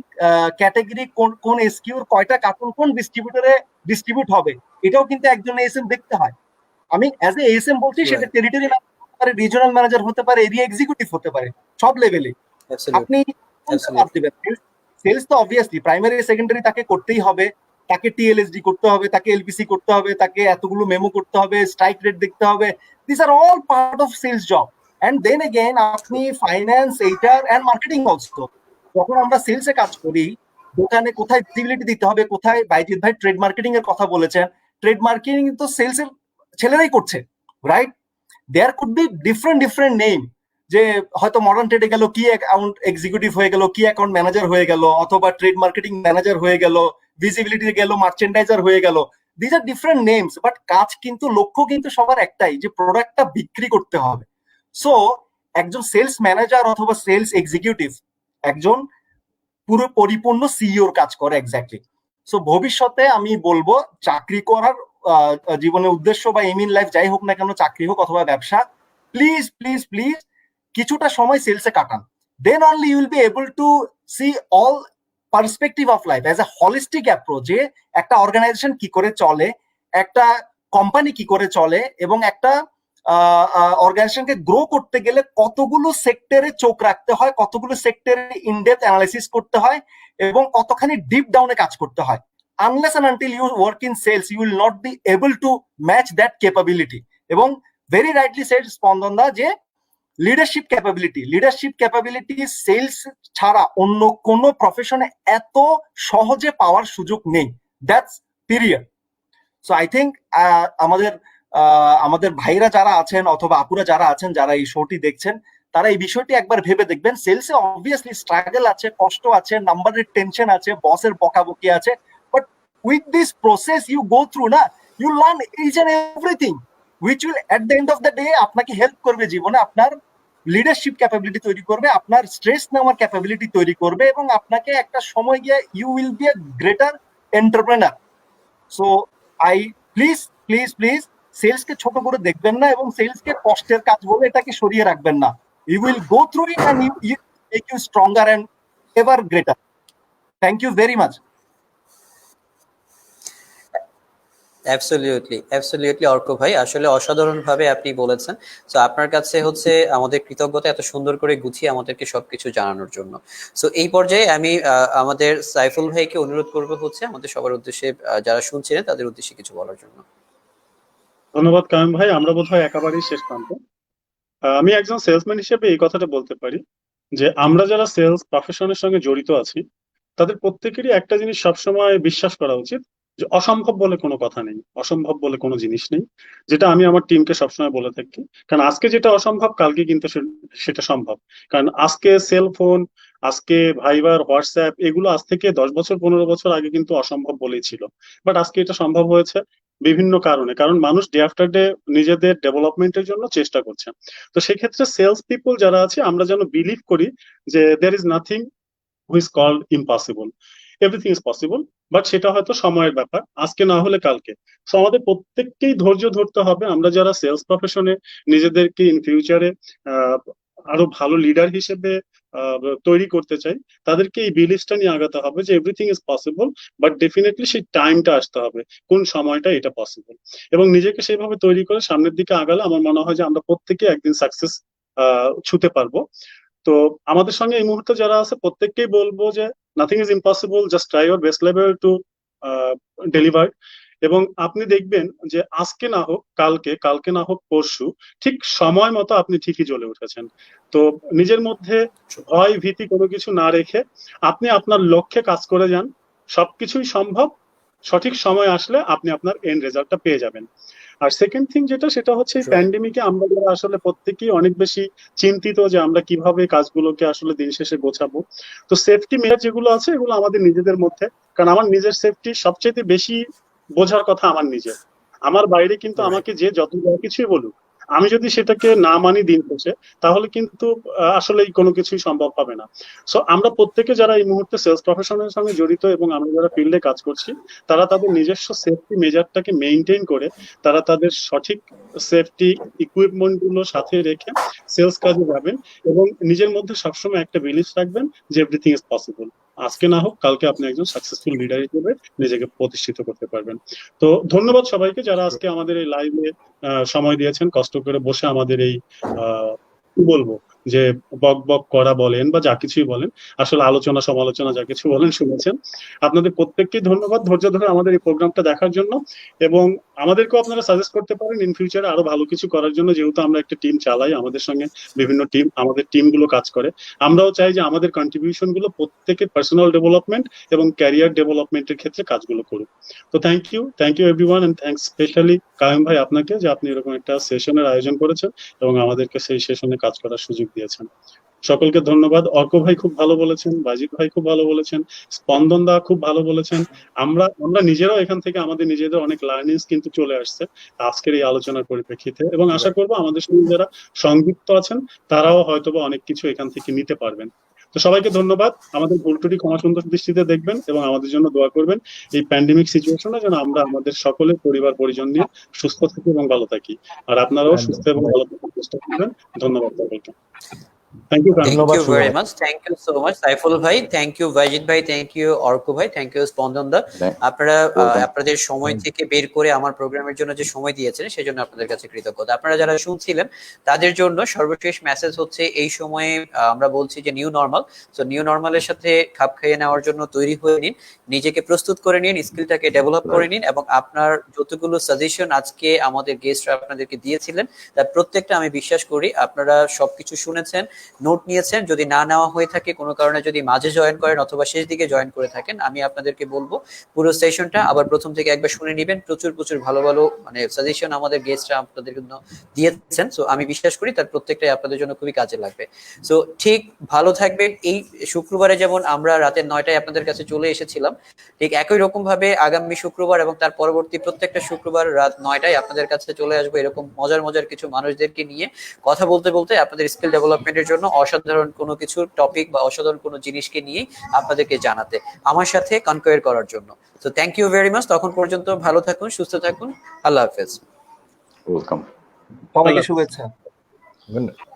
ক্যাটাগরি, কোন SKUর কয়টা কার্টুন কোন ডিস্ট্রিবিউটরে ডিস্ট্রিবিউট হবে, এটাও কিন্তু একজন ASM দেখতে হয়। আমি অ্যাজ এ ASM বলছি, সেটা টেরিটরি রিজিওনাল ম্যানেজার হতে পারে, এরিয়া এক্সিকিউটিভ হতে পারে, সব লেভেলে। আপনি সেলস তো অবভিয়াসলি প্রাইমারি সেকেন্ডারি তাকে করতেই হবে, তাকে TLSD করতে হবে, তাকে LPC করতে হবে, তাকে এতগুলো মেমো করতে হবে, স্ট্রাইক রেট দেখতে হবে। This are all part of sales job. And then again আপনি finance, HR and marketing also. যখন আমরা সেলসে কাজ করি, দোকানে কোথায় ভিজিবিলিটি দিতে হবে, কোথায়, বাইজিৎ ভাই ট্রেড মার্কেটিং এর কথা বলেছেন, ট্রেড মার্কেটিং তো সেলস এর ছেলেরাই করছে, right? There could be different name, যে হয়তো মডার্ন ট্রেডে গেল কি অ্যাকাউন্ট এক্সিকিউটিভ হয়ে গেল, কি অ্যাকাউন্ট ম্যানেজার হয়ে গেল, অথবা ট্রেড মার্কেটিং ম্যানেজার হয়ে গেল, ভিজিবিলিটি গেল মার্চেন্ডাইজার হয়ে গেল। This are different names, but কাজ কিন্তু, লক্ষ্য কিন্তু সবার একটাই, যে প্রোডাক্টটা বিক্রি করতে হবে। সো একজন সেলস ম্যানেজার অথবা সেলস এক্সিকিউটিভ একজন পুরো পরিপূর্ণ সিইওর কাজ করে এক্স্যাক্টলি। সো ভবিষ্যতে আমি বলবো চাকরি করার জীবনের উদ্দেশ্য বা এম ইন লাইফ যাই হোক না কেন, চাকরি হোক অথবা ব্যবসা, প্লিজ প্লিজ প্লিজ কিছুটা সময় সেলসে কাটান। Then only you will be able to see all perspective of life as a holistic approach, যে একটা অর্গানাইজেশন কি করে চলে, একটা কোম্পানি কি করে চলে, এবং একটা অর্গানাইজেশনকে গ্রো করতে গেলে কতগুলো সেক্টরে চোখ রাখতে হয়, কতগুলো সেক্টরে ইনডেপথ অ্যানালাইসিস করতে হয়, এবং কতখানি ডিপ ডাউনে কাজ করতে হয়। Unless and until you work in sales, you will not be able to match that capability. এবং ভেরি রাইটলি সেড স্পন্দন দা, যে লিডারশিপ ক্যাপাবিলিটি সেলস ছাড়া অন্য কোনো প্রফেশনে এত সহজে পাওয়ার সুযোগ নেই, that's period. So I think আমাদের ভাইরা যারা আছেন অথবা আপুরা যারা আছেন, যারা এই শোটি দেখছেন, তারা এই বিষয়টি একবার ভেবে দেখবেন। সেলসে অবভিয়াসলি স্ট্রাগল আছে, কষ্ট আছে, নাম্বারের টেনশন আছে, বসের বকাবকি আছে, but with this process you go through না, you learn each and everything which will at the end of the day আপনাকে হেল্প করবে জীবনে, আপনার লিডারশিপ ক্যাপাবিলিটি তৈরি করবে, আপনার স্ট্রেস নেওয়ার ক্যাপাবিলিটি তৈরি করবে, এবং আপনাকে একটা সময় গিয়ে you will be a greater entrepreneur. So I please please please সেলসকে ছোট করে দেখবেন না, এবং সেলসকে কষ্টের কাজ বলে এটাকে সরিয়ে রাখবেন না। You will go through it and you make you stronger and ever greater. Thank you very much. Absolutely Arko ভাই, আসলে অসাধারণ ভাবে আপনি বলেছেন। তো আপনার কাছে হচ্ছে আমাদের কৃতজ্ঞতা এত সুন্দর করে গুছিয়ে আমাদেরকে সবকিছু জানানোর জন্য। সো এই পর্যায়ে আমি আমাদের সাইফুল ভাইকে অনুরোধ করব হচ্ছে আমাদের সবার উদ্দেশ্যে, যারা শুনছিলেন তাদের উদ্দেশ্যে কিছু বলার জন্য। ধন্যবাদ কায়েম ভাই, আমরা বোধহয় একেবারেই শেষ প্রান্ত। আমি একজন সেলসম্যান হিসেবে এই কথাটা বলতে পারি যে আমরা যারা সেলস প্রফেশনের সঙ্গে জড়িত আছি, তাদের প্রত্যেকেরই একটা জিনিস সবসময় বিশ্বাস করা উচিত, যে অসম্ভব বলে কোনো কথা নেই, অসম্ভব বলে কোনো জিনিস নেই। যেটা আমি আমার টিমকে সবসময় বলে থাকি, কারণ আজকে যেটা অসম্ভব কালকে কিন্তু সেটা সম্ভব। কারণ আজকে সেলফোন, আজকে ভাইবার, হোয়াটসঅ্যাপ, এগুলো আজ থেকে 10 বছর 15 বছর আগে কিন্তু অসম্ভব বলেই ছিল, বাট আজকে এটা সম্ভব হয়েছে বিভিন্ন কারণে। কারণ মানুষ ডে আফটার ডে নিজেদের ডেভেলপমেন্টের জন্য চেষ্টা করছে। তো সেক্ষেত্রে সেলস পিপল যারা আছে, আমরা যেন বিলিভ করি যে there is nothing which is called impossible, everything is possible, but সেটা হয়তো সময়ের ব্যাপার, আজকে না হলে কালকে। সো আমাদের প্রত্যেককেই ধৈর্য ধরতে হবে। আমরা যারা সেলস প্রফেশনে নিজেদেরকে ইন ফিউচারে আরো ভালো লিডার হিসেবে তৈরি করতে চাই, তাদেরকে এই বিলিফটা নিয়ে আগাতে হবে যে everything is possible, but definitely সেই টাইমটা আসতে হবে, কোন সময়টা এটা পসিবল, এবং নিজেকে সেইভাবে তৈরি করে সামনের দিকে আগালে আমার মনে হয় যে আমরা প্রত্যেকে একদিন সাকসেস ছুতে পারবো। তো আমাদের সঙ্গে এই মুহূর্তে যারা আছে প্রত্যেককেই বলবো যে nothing is impossible, just try your best level to deliver. এবং আপনি দেখবেন যে আজকে না হোক কালকে, কালকে না হোক পরশু, ঠিক সময় মতো আপনি ঠিকই জ্বলে উঠেছেন। তো নিজের মধ্যে ভয় ভীতি কোনো কিছু না রেখে আপনি আপনার লক্ষ্যে কাজ করে যান, সবকিছুই সম্ভব। সঠিক সময় আসলে আপনি আপনার এন্ড রেজাল্টটা পেয়ে যাবেন। আর সেকেন্ড থিং যেটা, সেটা হচ্ছে এই প্যান্ডেমিকে আমরা যারা আসলে প্রত্যেকেই অনেক বেশি চিন্তিত যে আমরা কিভাবে কাজগুলোকে আসলে দিন শেষে গোছাবো। তো সেফটি মেজার যেগুলো আছে এগুলো আমাদের নিজেদের মধ্যে, কারণ আমার নিজের সেফটি সবচেয়ে বেশি বোঝার কথা আমার নিজের। আমার বাইরে কিন্তু আমাকে যে যত যা কিছুই বলুক, আমি যদি সেটাকে না মানি দিন শেষে, তাহলে কিন্তু আসলে কোনো কিছুই সম্ভব হবে না। সো আমরা প্রত্যেকে যারা এই মুহূর্তে সেলস প্রফেশনের সঙ্গে জড়িত এবং আমরা যারা ফিল্ডে কাজ করছি, তারা তাদের নিজস্ব সেফটি মেজারটাকে মেইনটেইন করে, তারা তাদের সঠিক সেফটি ইকুইপমেন্ট গুলো সাথে রেখে সেলস কাজে যাবেন, এবং নিজের মধ্যে সবসময় একটা বিলিফ রাখবেন যে এভরিথিং ইজ পসিবল। আজকে না হোক কালকে আপনি একজন সাকসেসফুল লিডার হিসেবে নিজেকে প্রতিষ্ঠিত করতে পারবেন। তো ধন্যবাদ সবাইকে যারা আজকে আমাদের এই লাইভে সময় দিয়েছেন, কষ্ট করে বসে আমাদের এই কি বলবো যে বক বক করা বলেন বা যা কিছুই বলেন, আসলে আলোচনা সমালোচনা যা কিছু বলেন শুনেছেন। আপনাদের প্রত্যেককেই ধন্যবাদ ধৈর্য ধরে আমাদের এই প্রোগ্রামটা দেখার জন্য, এবং আমাদেরকেও আপনারা সাজেস্ট করতে পারেন ইন ফিউচারে আরো ভালো কিছু করার জন্য। যেহেতু আমরা একটা টিম চালাই, আমাদের সঙ্গে বিভিন্ন টিম, আমাদের টিমগুলো কাজ করে, আমরাও চাই যে আমাদের কন্ট্রিবিউশন গুলো প্রত্যেকের পার্সোনাল ডেভেলপমেন্ট এবং ক্যারিয়ার ডেভেলপমেন্টের ক্ষেত্রে কাজগুলো করুক। তো thank you everyone, and thanks specially Kayem ভাই আপনাকে যে আপনি এরকম একটা সেশনের আয়োজন করেছেন এবং আমাদেরকে সেই সেশনে কাজ করার সুযোগ দিয়েছেন। সকলকে ধন্যবাদ। অর্ক ভাই খুব ভালো বলেছেন, বাজিত ভাই খুব ভালো বলেছেন, স্পন্দন দা খুব ভালো বলেছেন। আমরা নিজেরাও এখান থেকে আমাদের নিজেদের অনেক লার্নিংস কিন্তু চলে আসছে আজকের এই আলোচনার পরিপ্রেক্ষিতে, এবং আশা করবো আমাদের সঙ্গে যারা সংযুক্ত আছেন তারাও হয়তোবা অনেক কিছু এখান থেকে নিতে পারবেন। তো সবাইকে ধন্যবাদ। আমাদের ভুল ত্রুটি ক্ষমা সুন্দর দৃষ্টিতে দেখবেন এবং আমাদের জন্য দোয়া করবেন এই প্যান্ডেমিক সিচুয়েশনে যেন আমরা আমাদের সকলের পরিবার পরিজন নিয়ে সুস্থ থাকি এবং ভালো থাকি। আর আপনারাও সুস্থ এবং ভালো থাকার চেষ্টা করবেন। ধন্যবাদ সকলকে। থ্যাংক ইউ থ্যাংক ধন্যবাদ, ইউ শুভ very much, thank you so much Saiful ভাই, থ্যাংক ইউ বাইজিৎ ভাই, থ্যাংক ইউ অর্ক ভাই, থ্যাংক ইউ স্পন্দন দা। আপনারা Welcome. আপনাদের সময় থেকে বের করে আমার প্রোগ্রামের জন্য যে সময় দিয়েছেন সেজন্য আপনাদের কাছে কৃতজ্ঞতা। আপনারা যারা শুনছিলেন তাদের জন্য সর্বশেষ মেসেজ হচ্ছে, এই সময়ে আমরা বলছি যে নিউ নর্মাল, তো নিউ নর্মালের সাথে খাপ খাইয়ে নেওয়ার জন্য তৈরি হয়ে নিন, নিজেকে প্রস্তুত করে নিন, স্কিলটাকে ডেভেলপ করে নিন, এবং আপনার যতগুলো সাজেশন আজকে আমাদের গেস্টরা আপনাদেরকে দিয়েছিলেন তার প্রত্যেকটা আমি বিশ্বাস করি আপনারা সবকিছু শুনেছেন, নোট নিয়েছেন। যদি না নেওয়া হয়ে থাকে কোনো কারণে, যদি মাঝে জয়েন করেন অথবা শেষ দিকে জয়েন করে থাকেন, আমি আপনাদেরকে বলবো পুরো সেশনটা আবার প্রথম থেকে একবার শুনে নেবেন। প্রচুর প্রচুর ভালো ভালো মানে সাজেশন আমাদের গেস্টরা আপনাদের জন্য দিয়েছেন, সো আমি বিশ্বাস করি তার প্রত্যেকটাই আপনাদের জন্য খুবই কাজে লাগবে। সো ঠিক ভালো থাকবেন। এই শুক্রবারে যেমন আমরা রাতে 9টায় আপনাদের কাছে চলে এসেছিলাম, ঠিক একই রকম ভাবে আগামী শুক্রবার এবং তার পরবর্তী প্রত্যেকটা শুক্রবার রাত 9টায় আপনাদের কাছে চলে আসবো, এরকম মজার মজার কিছু মানুষদেরকে নিয়ে কথা বলতে বলতে আপনাদের স্কিল ডেভেলপমেন্টের জন্য অসাধারণ কোনো কিছু টপিক বা অসাধারণ কোনো জিনিসকে নিয়ে আপনাদেরকে জানাতে, আমার সাথে কনকোয়ার করার জন্য। তো থ্যাংক ইউ ভেরি মাচ, তখন পর্যন্ত ভালো থাকুন, সুস্থ থাকুন, আল্লাহ হাফেজ। ওয়েলকাম। সবাইকে শুভেচ্ছা। ধন্যবাদ।